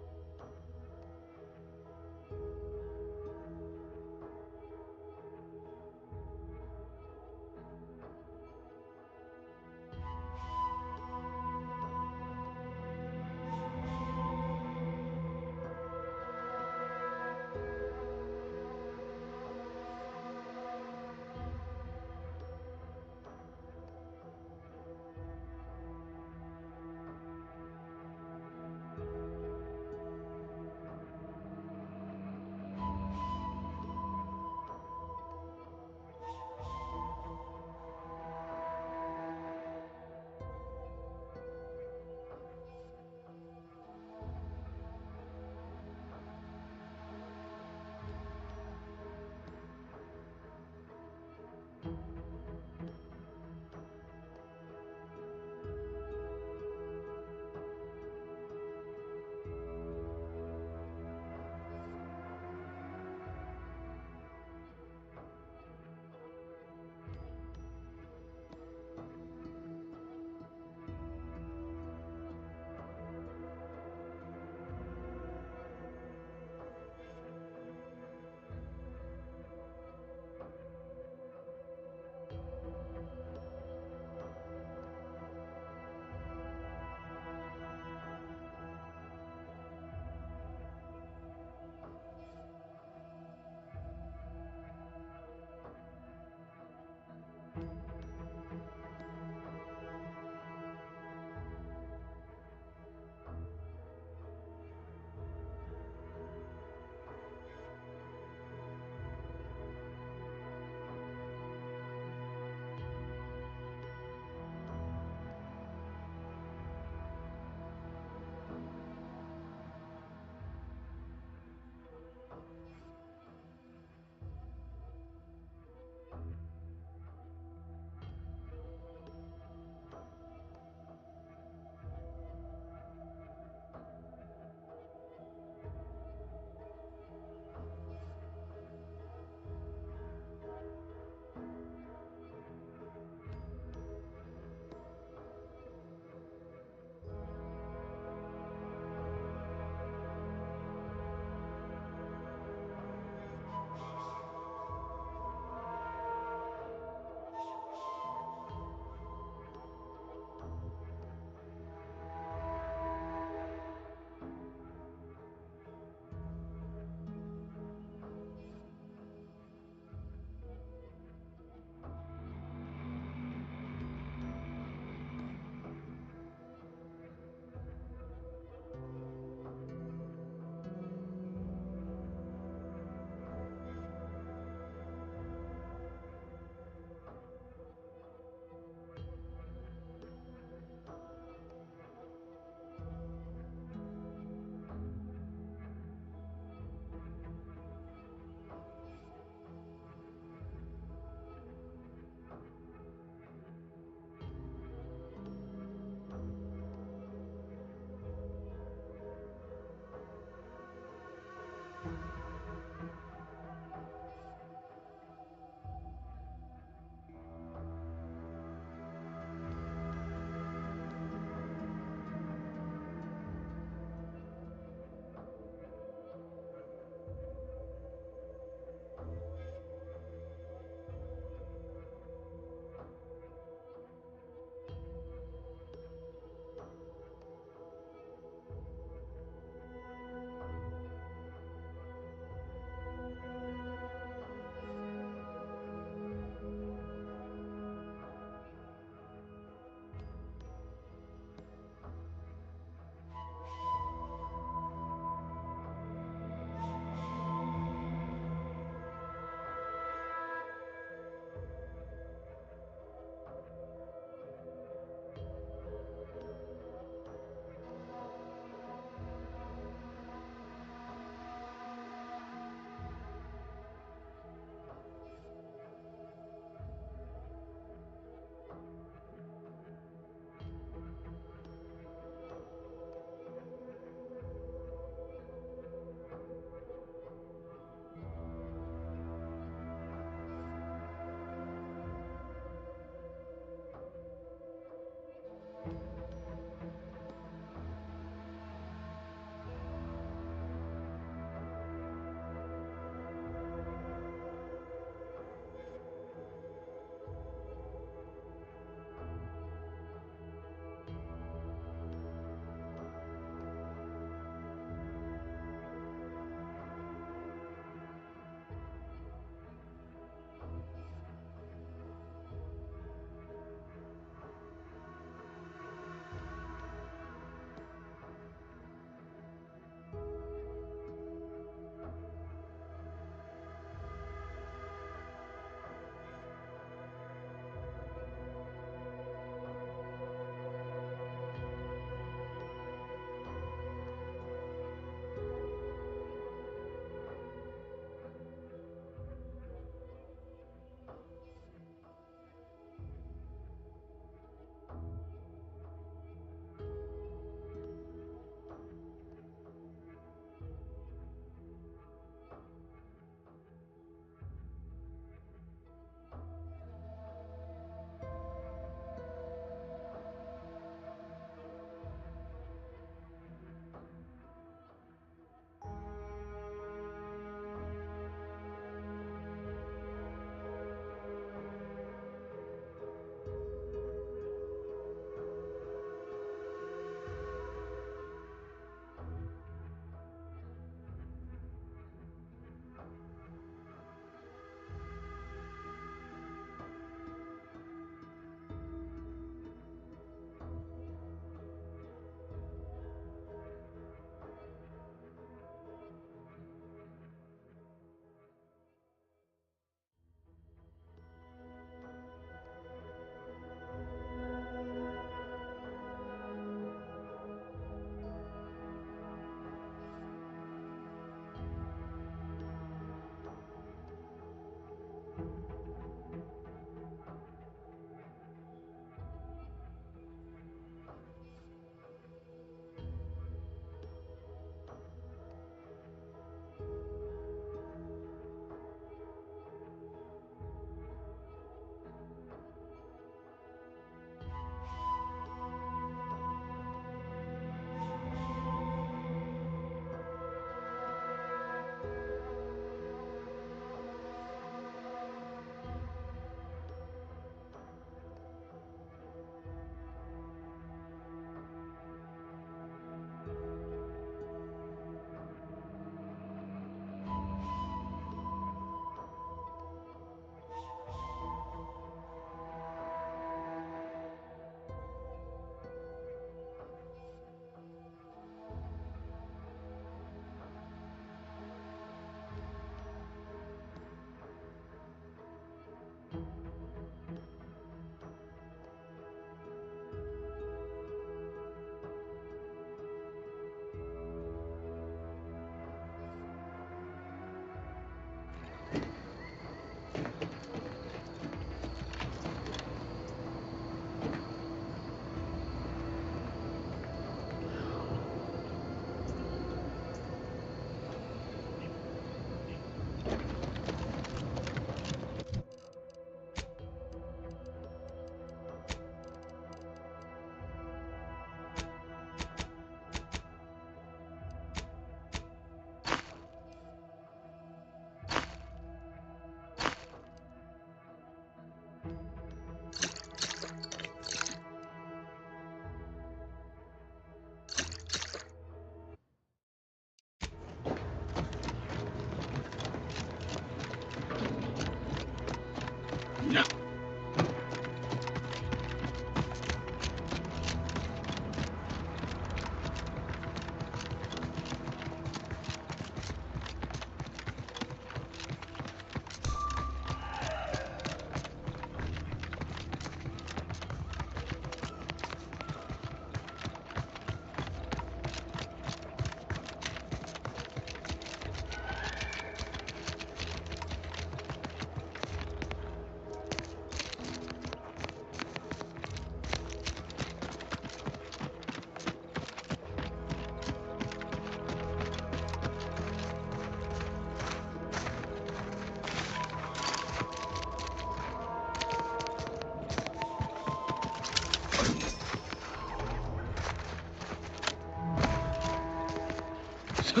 Hey.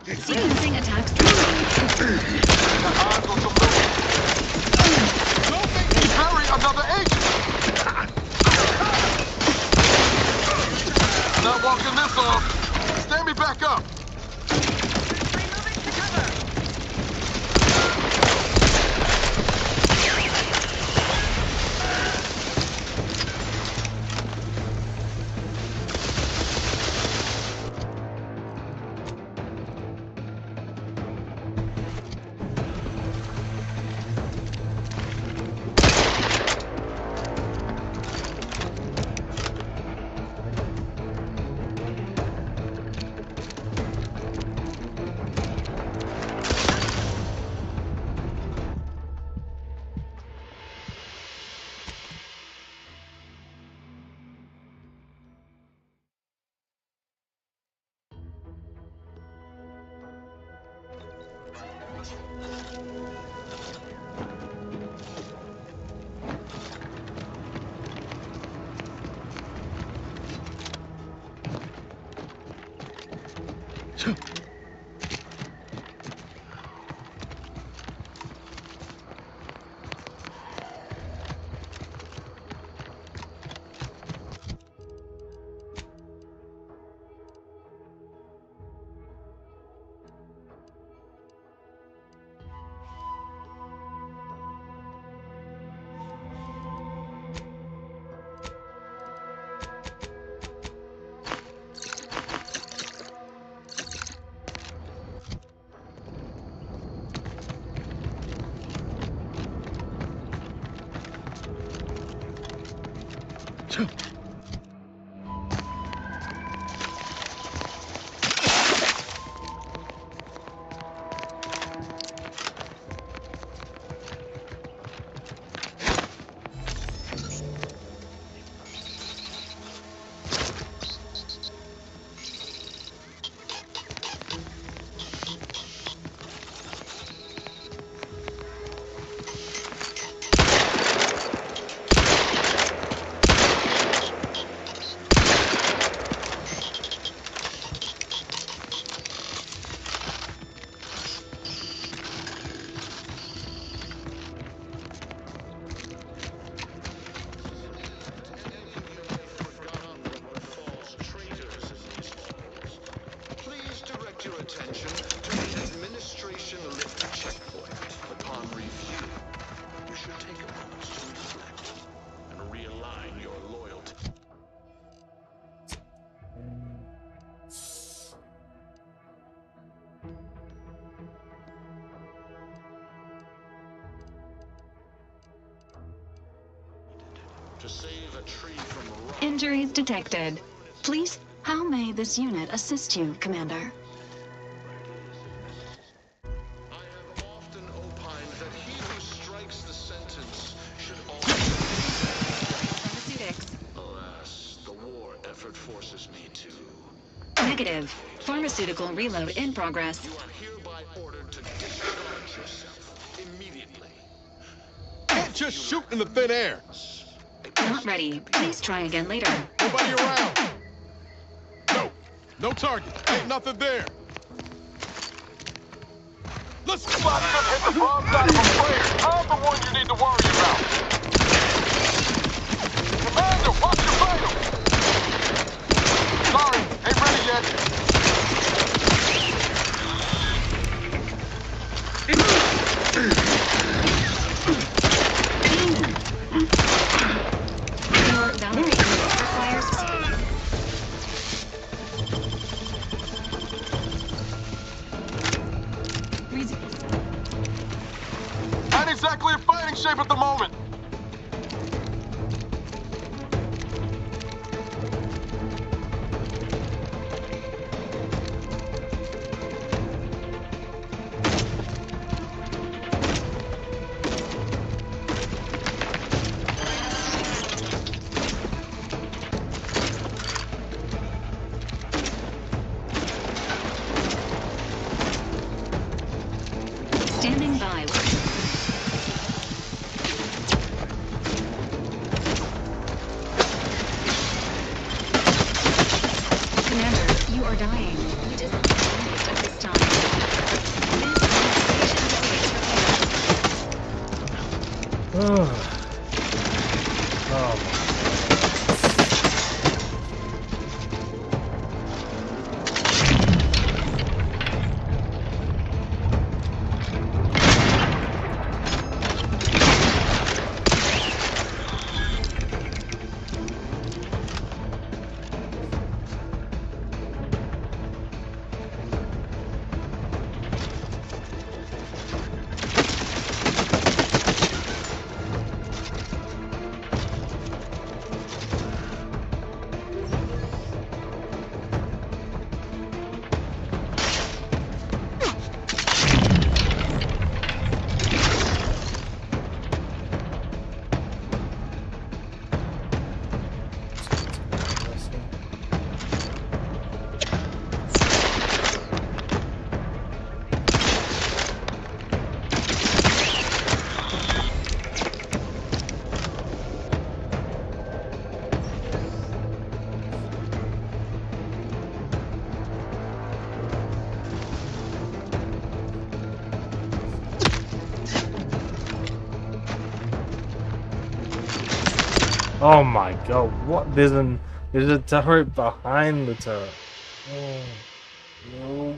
Sequencing attack strategy. Don't make me carry another agent! Not walking this off. Stand me back up. Injuries detected. Please, how may this unit assist you, Commander? Alas, the war effort forces me to... Negative. Pharmaceutical reload in progress. You are hereby ordered to discharge yourself immediately. Can't just shoot in the thin air. Not ready. Please try again later. Nobody around. No target. Ain't nothing there. Let's hit the wrong side of a player. I'm the one you need to worry about. Commander, watch your vitals. Sorry, ain't ready yet. Your validation requires Not exactly in fighting shape at the moment. standing by. dying. It isn't finished at this time. This conversation awaits repairs. Oh my god, what? There's a turret behind the turret. Oh. No.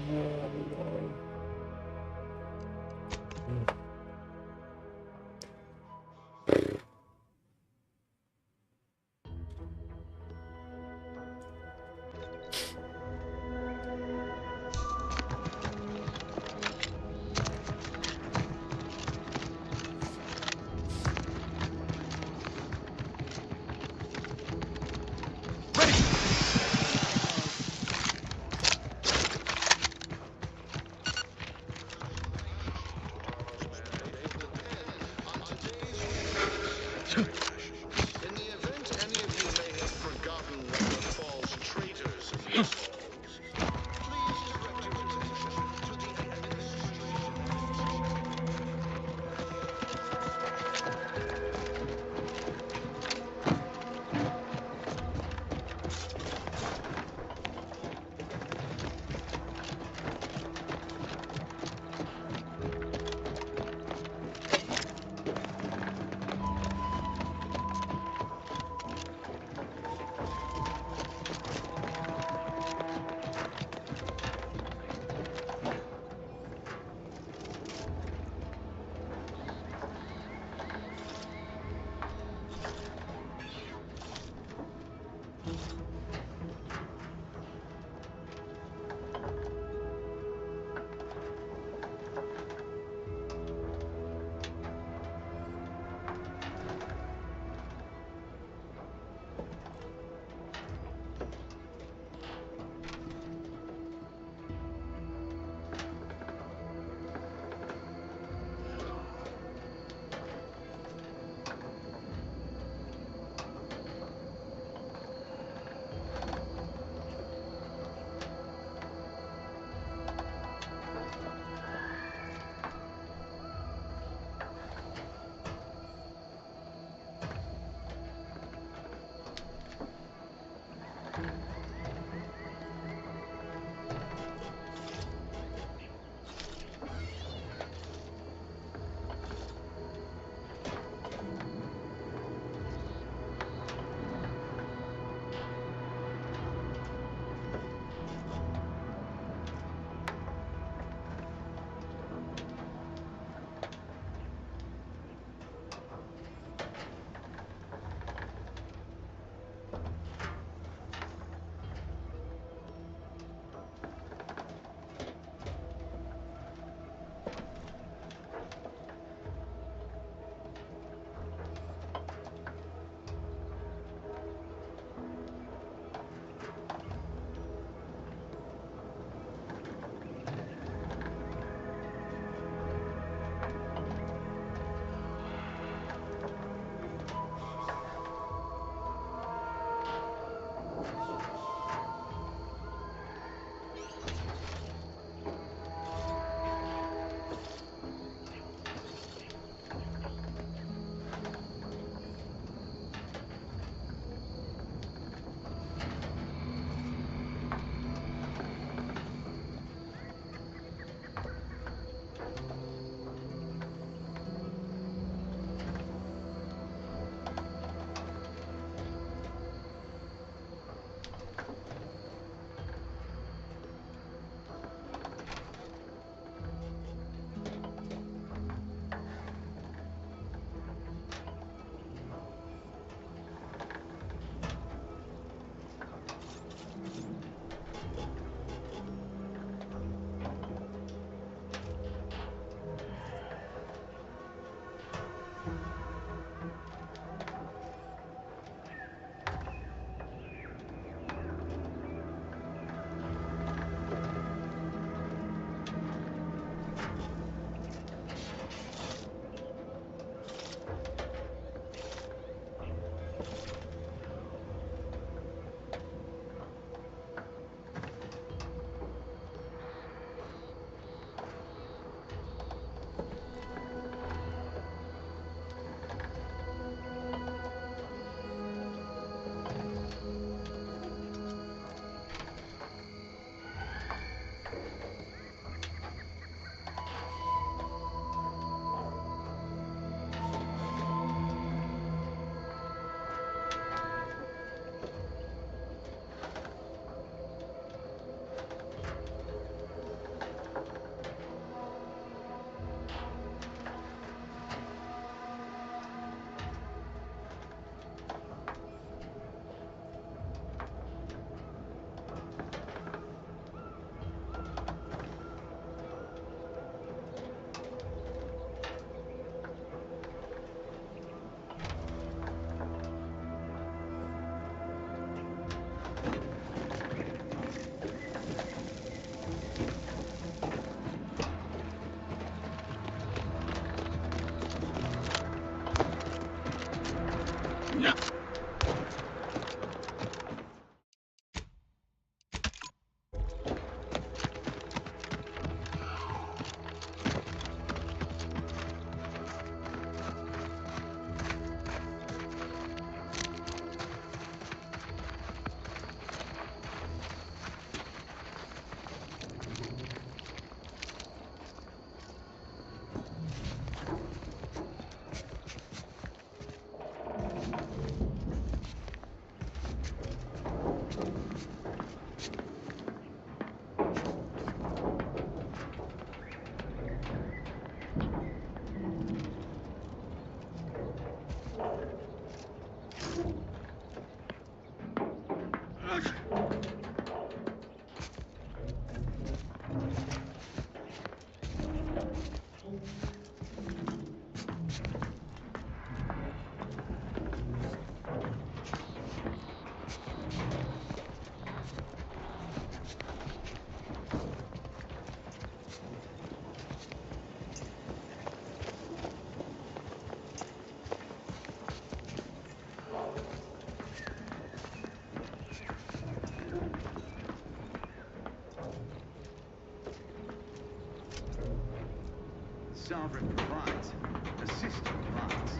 Sovereign provides, the system provides.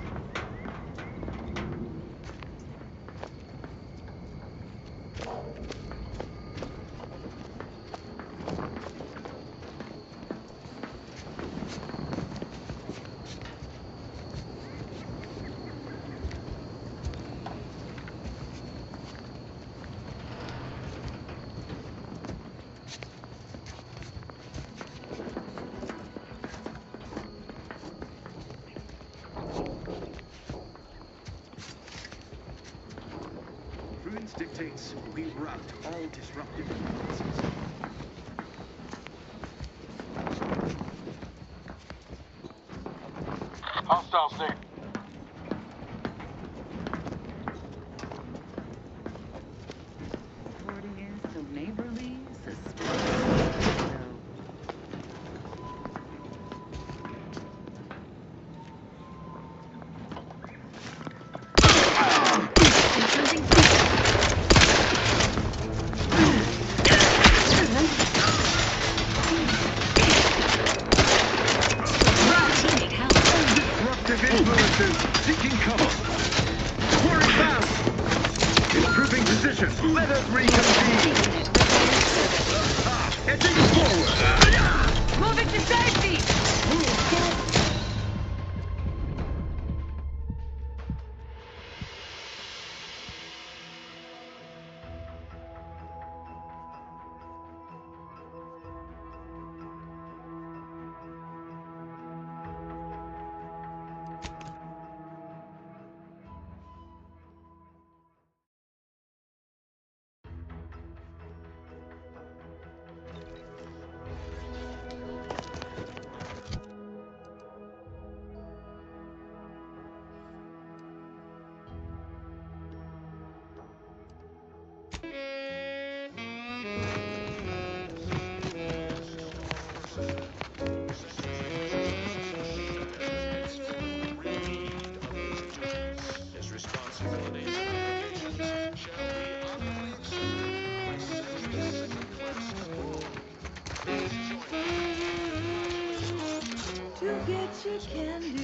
Dictates we rout all disruptive influences. Hostile state. Reporting is so neighborly, suspicious. Seeking cover. Quarry found. Improving position. Let us reconvene. Edging forward. Moving to safety!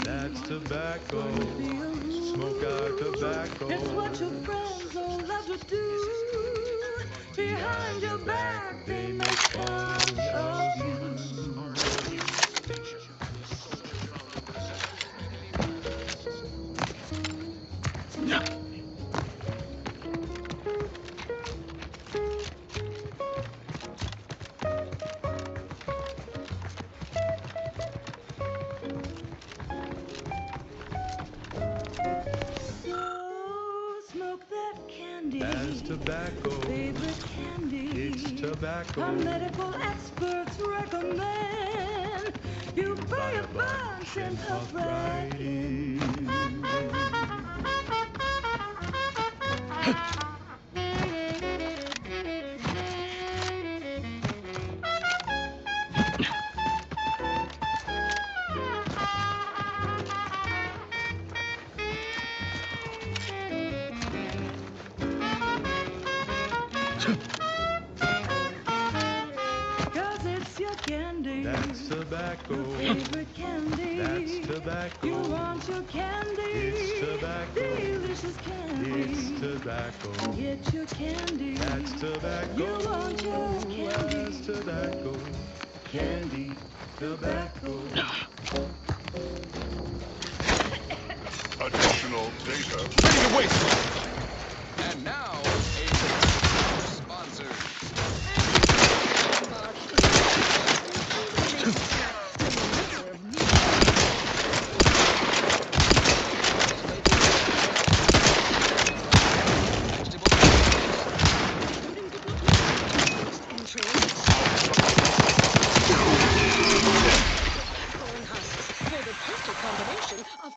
That's tobacco. Smoke our tobacco. It's what your friends all love to do. Behind your back, they make fun of you. That's tobacco. Favorite candy. It's tobacco. Our medical experts recommend you buy a bunch and puff right in. Cause it's your candy. That's tobacco. Your favorite candy. That's tobacco. You want your candy. It's tobacco. Delicious candy. It's tobacco. Get your candy. That's tobacco. You want your candy. That's tobacco. Candy. Tobacco. Additional data. Ready to waste. And now, a sponsor.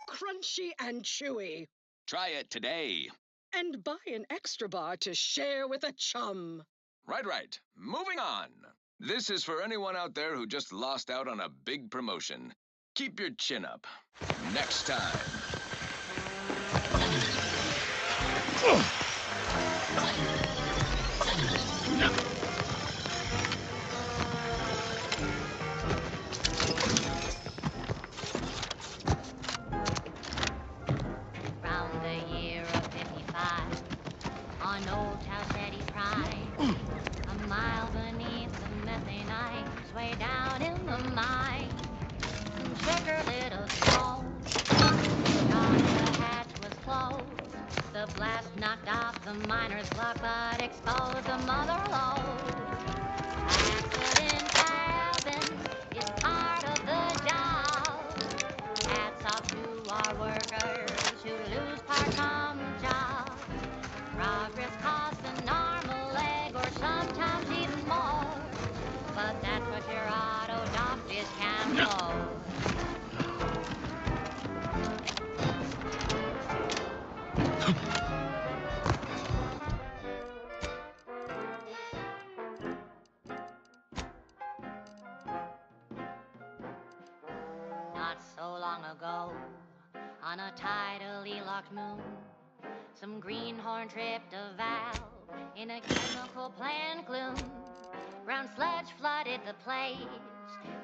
Crunchy and chewy. Try it today. And buy an extra bar to share with a chum. Right. Moving on. This is for anyone out there who just lost out on a big promotion. Keep your chin up. Next time. Round the year of 55, on Old Towsetti Prime, a mile beneath the methane ice, way down in the mine, some sugar little stones. John, the hatch was closed. The blast knocked off the miner's luck, but exposed the mother lode. Accidents happen, it's part of the job. Hats off to our workers who lose parts on the job. Progress costs an arm, a leg, or sometimes even more. But that's what your auto doctors can afford. Not so long ago, on a tidally locked moon, some greenhorn tripped a valve in a chemical plant gloom. Brown sludge flooded the place.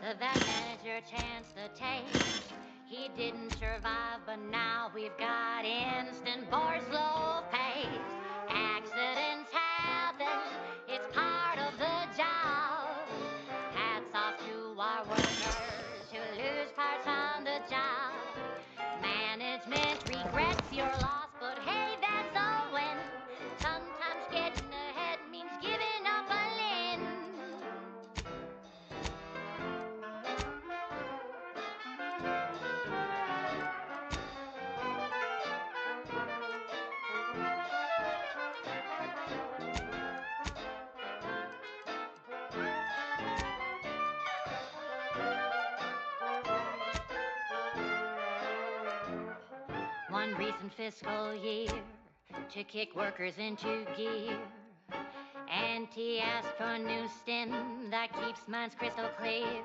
The vet manager chanced the taste. He didn't survive, but now we've got instant bore slow pace. Accidents happen, it's part of the job. Hats off to our workers who lose parts on the job. Management regrets your loss, but hey, that's a win. Sometimes getting ahead means giving up a limb. One recent fiscal year to kick workers into gear. Auntie asked for new stim that keeps minds crystal clear.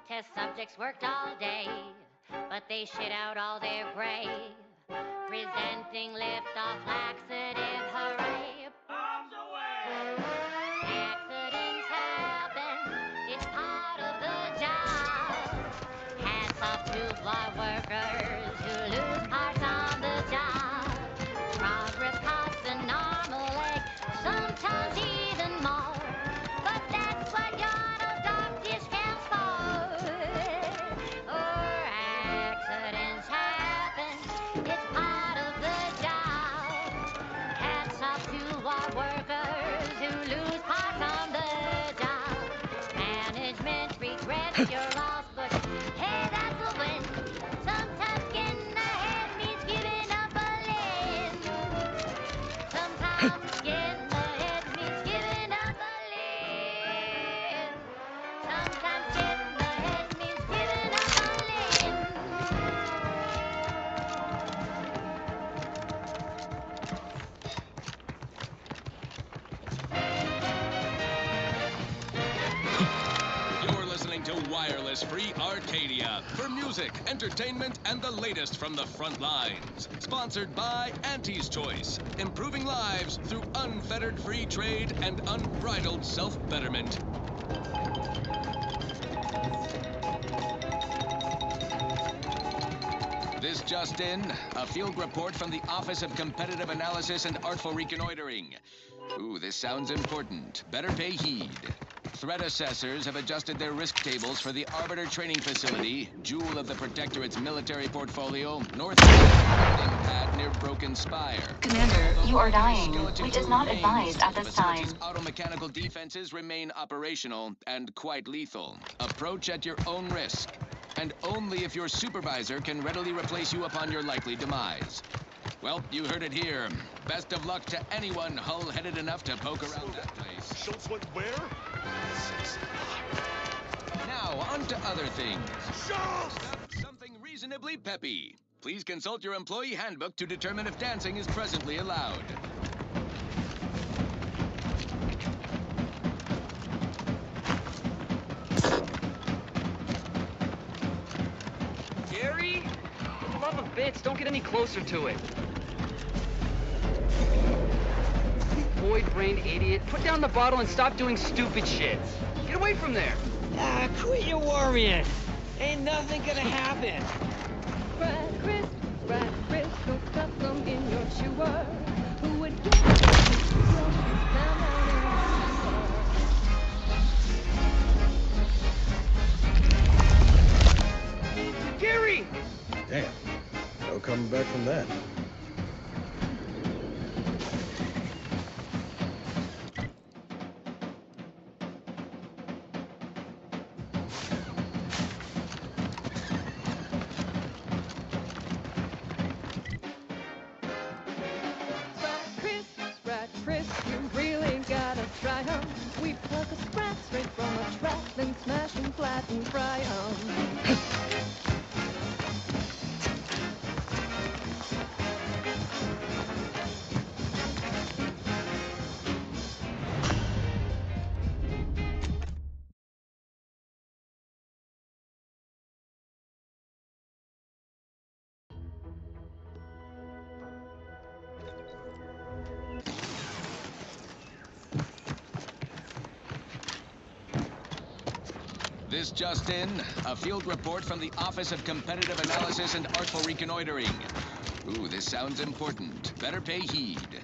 Test subjects worked all day, but they shit out all their gray. Presenting lift-off laxative, hooray! Bombs away! Accidents happen, it's part of the job. Hats off to our workers who lose parts on the job. Progress costs an arm, a leg, sometimes even more. But that's what your auto doctor stands for. Accidents happen, it's part of the job. Hats off to our workers who lose parts on the job. Management regrets your loss, but hey, that's a win. Sometimes getting ahead means giving up a limb. Sometimes getting ahead means giving up a limb. Sometimes getting ahead means giving up a limb. You're listening to Wireless Free Arcadia for music, entertainment, and the latest from the front lines. Sponsored by Auntie's Choice, improving lives through unfettered free trade and unbridled self-betterment. This just in, a field report from the Office of Competitive Analysis and Artful Reconnoitering. Ooh, this sounds important. Better pay heed. Threat assessors have adjusted their risk tables for the Arbiter Training Facility, jewel of the Protectorate's military portfolio, northeast of the landing pad near Broken Spire. Commander, you are dying. Fleet is not advised at this time. Automechanical defenses remain operational and quite lethal. Approach at your own risk, and only if your supervisor can readily replace you upon your likely demise. Well, you heard it here. Best of luck to anyone hull-headed enough to poke around that place. Schultz went where? Now, on to other things. Something reasonably peppy. Please consult your employee handbook to determine if dancing is presently allowed. Gary? For the love of bits, don't get any closer to it. Void-brained idiot. Put down the bottle and stop doing stupid shit. Get away from there. Ah, quit your worrying. Ain't nothing gonna happen. Brad Chris, don't stuff them in your chewer. Who would get Gary! Damn. No coming back from that. Brad Chris, you really gotta try 'em. We pluck a sprat straight from a trap, then smash 'em flat and fry 'em. This just in, a field report from the Office of Competitive Analysis and Artful Reconnoitering. Ooh, this sounds important. Better pay heed.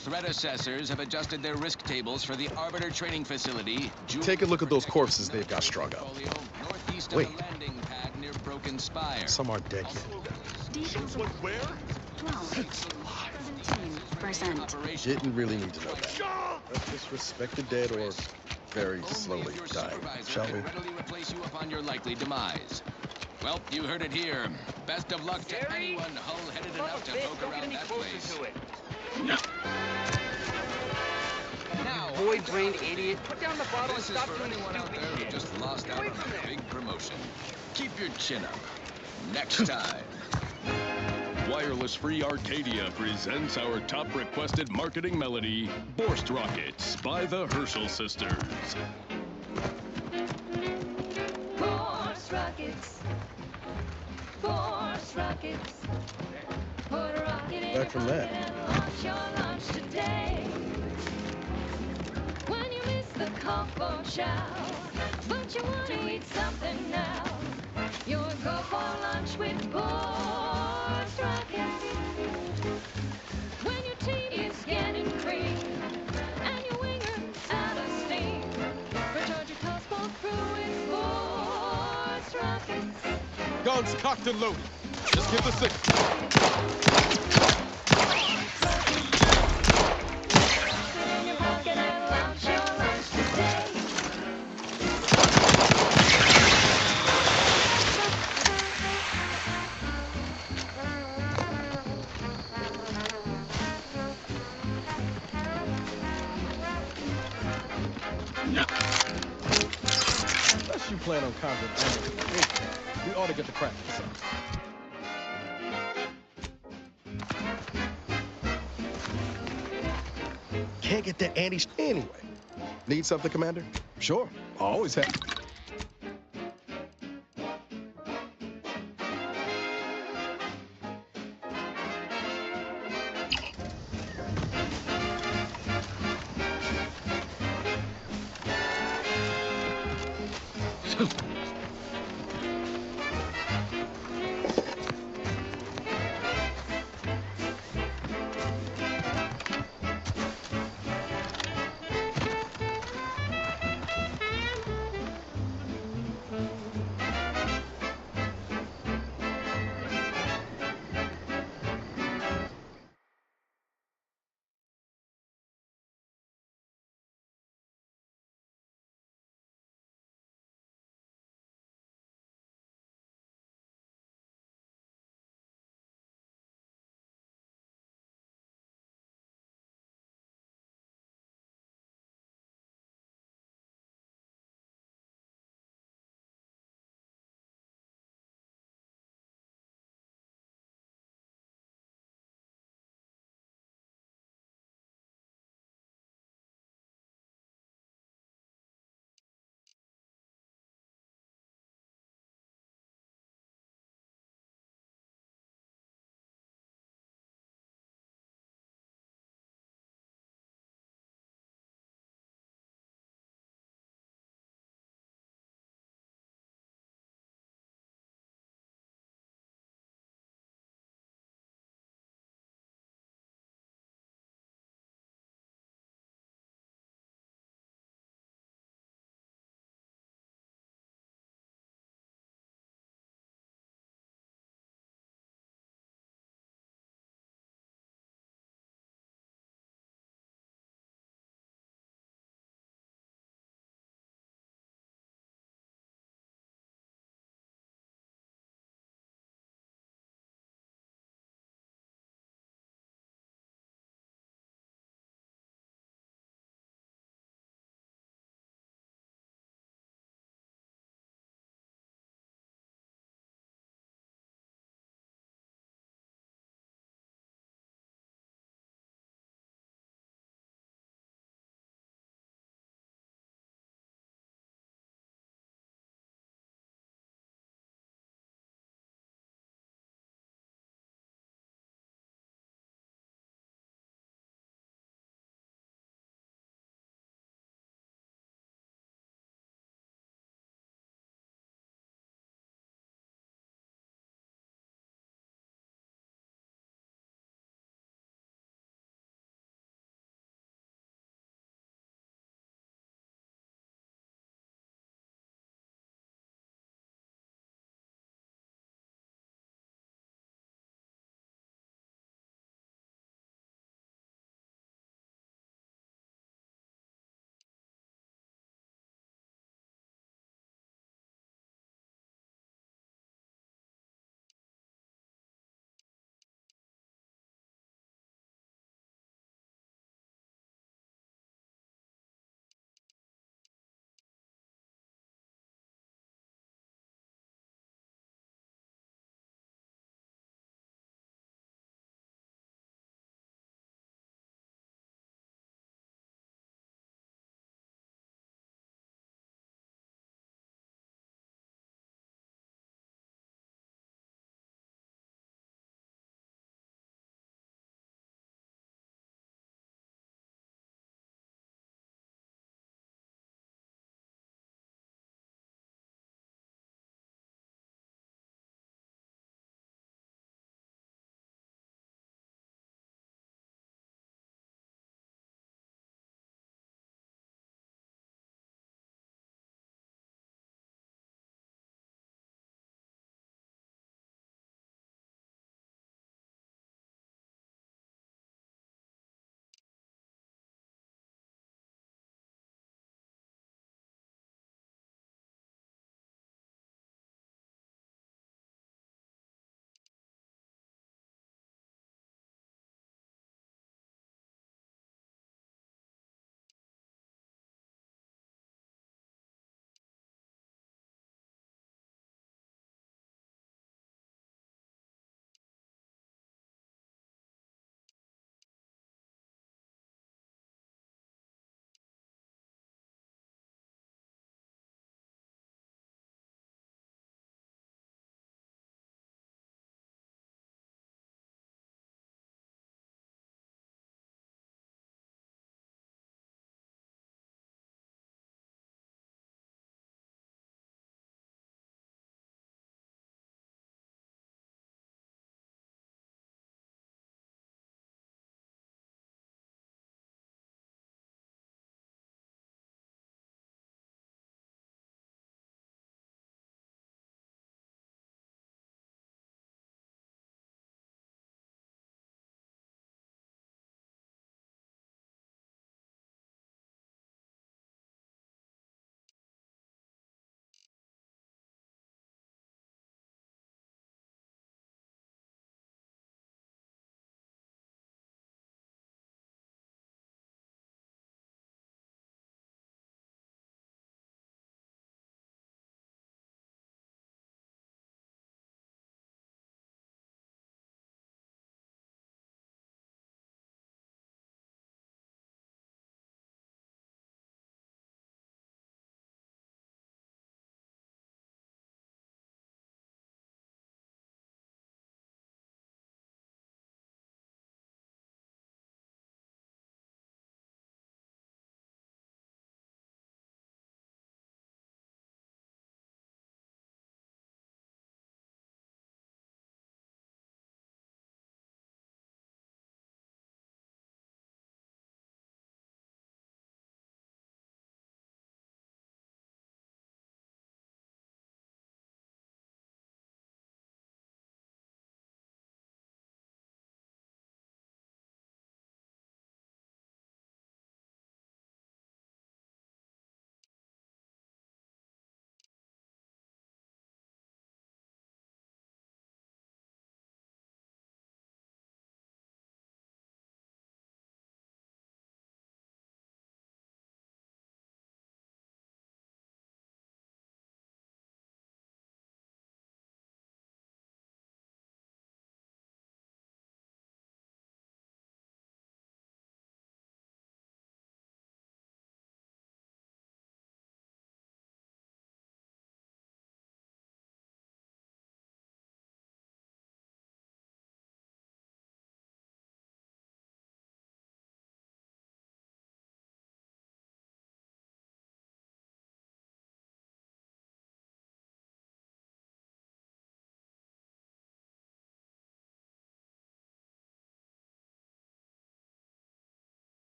Threat assessors have adjusted their risk tables for the Arbiter Training Facility. Take a look at those corpses they've got strung up. Northeast Wait. of the landing pad near Broken Spire. Some aren't dead yet. Schultz went where? 17%. Didn't really need to know that. Let's just respect the dead or very slowly dying, shall we? Readily replace you upon your likely demise. Well, you heard it here. Best of luck to anyone hull-headed enough to poke around that place. Now, Void-brained idiot. Put down the bottle and this is stop for doing anyone out stupid there who shit. just lost Get out away on from a there. big promotion. Keep your chin up. Next time. Wireless Free Arcadia presents our top requested marketing melody, Borst Rockets by the Herschel Sisters. Force rockets. Force rockets. Put a rocket in Back from your that. pocket and launch your lunch today. When you miss the call for chow, but you want to eat something now, you'll go for lunch with Force rockets. When your tea is getting cream and your winger's out of steam, recharge your passport through with Force rockets. Guns cocked and loaded. Just give the signal. In your pocket and launch your lunch today. Unless you plan on conquering, we ought to get the crap this out. Can't get that anti anyway. Need something, Commander? Sure. Always have.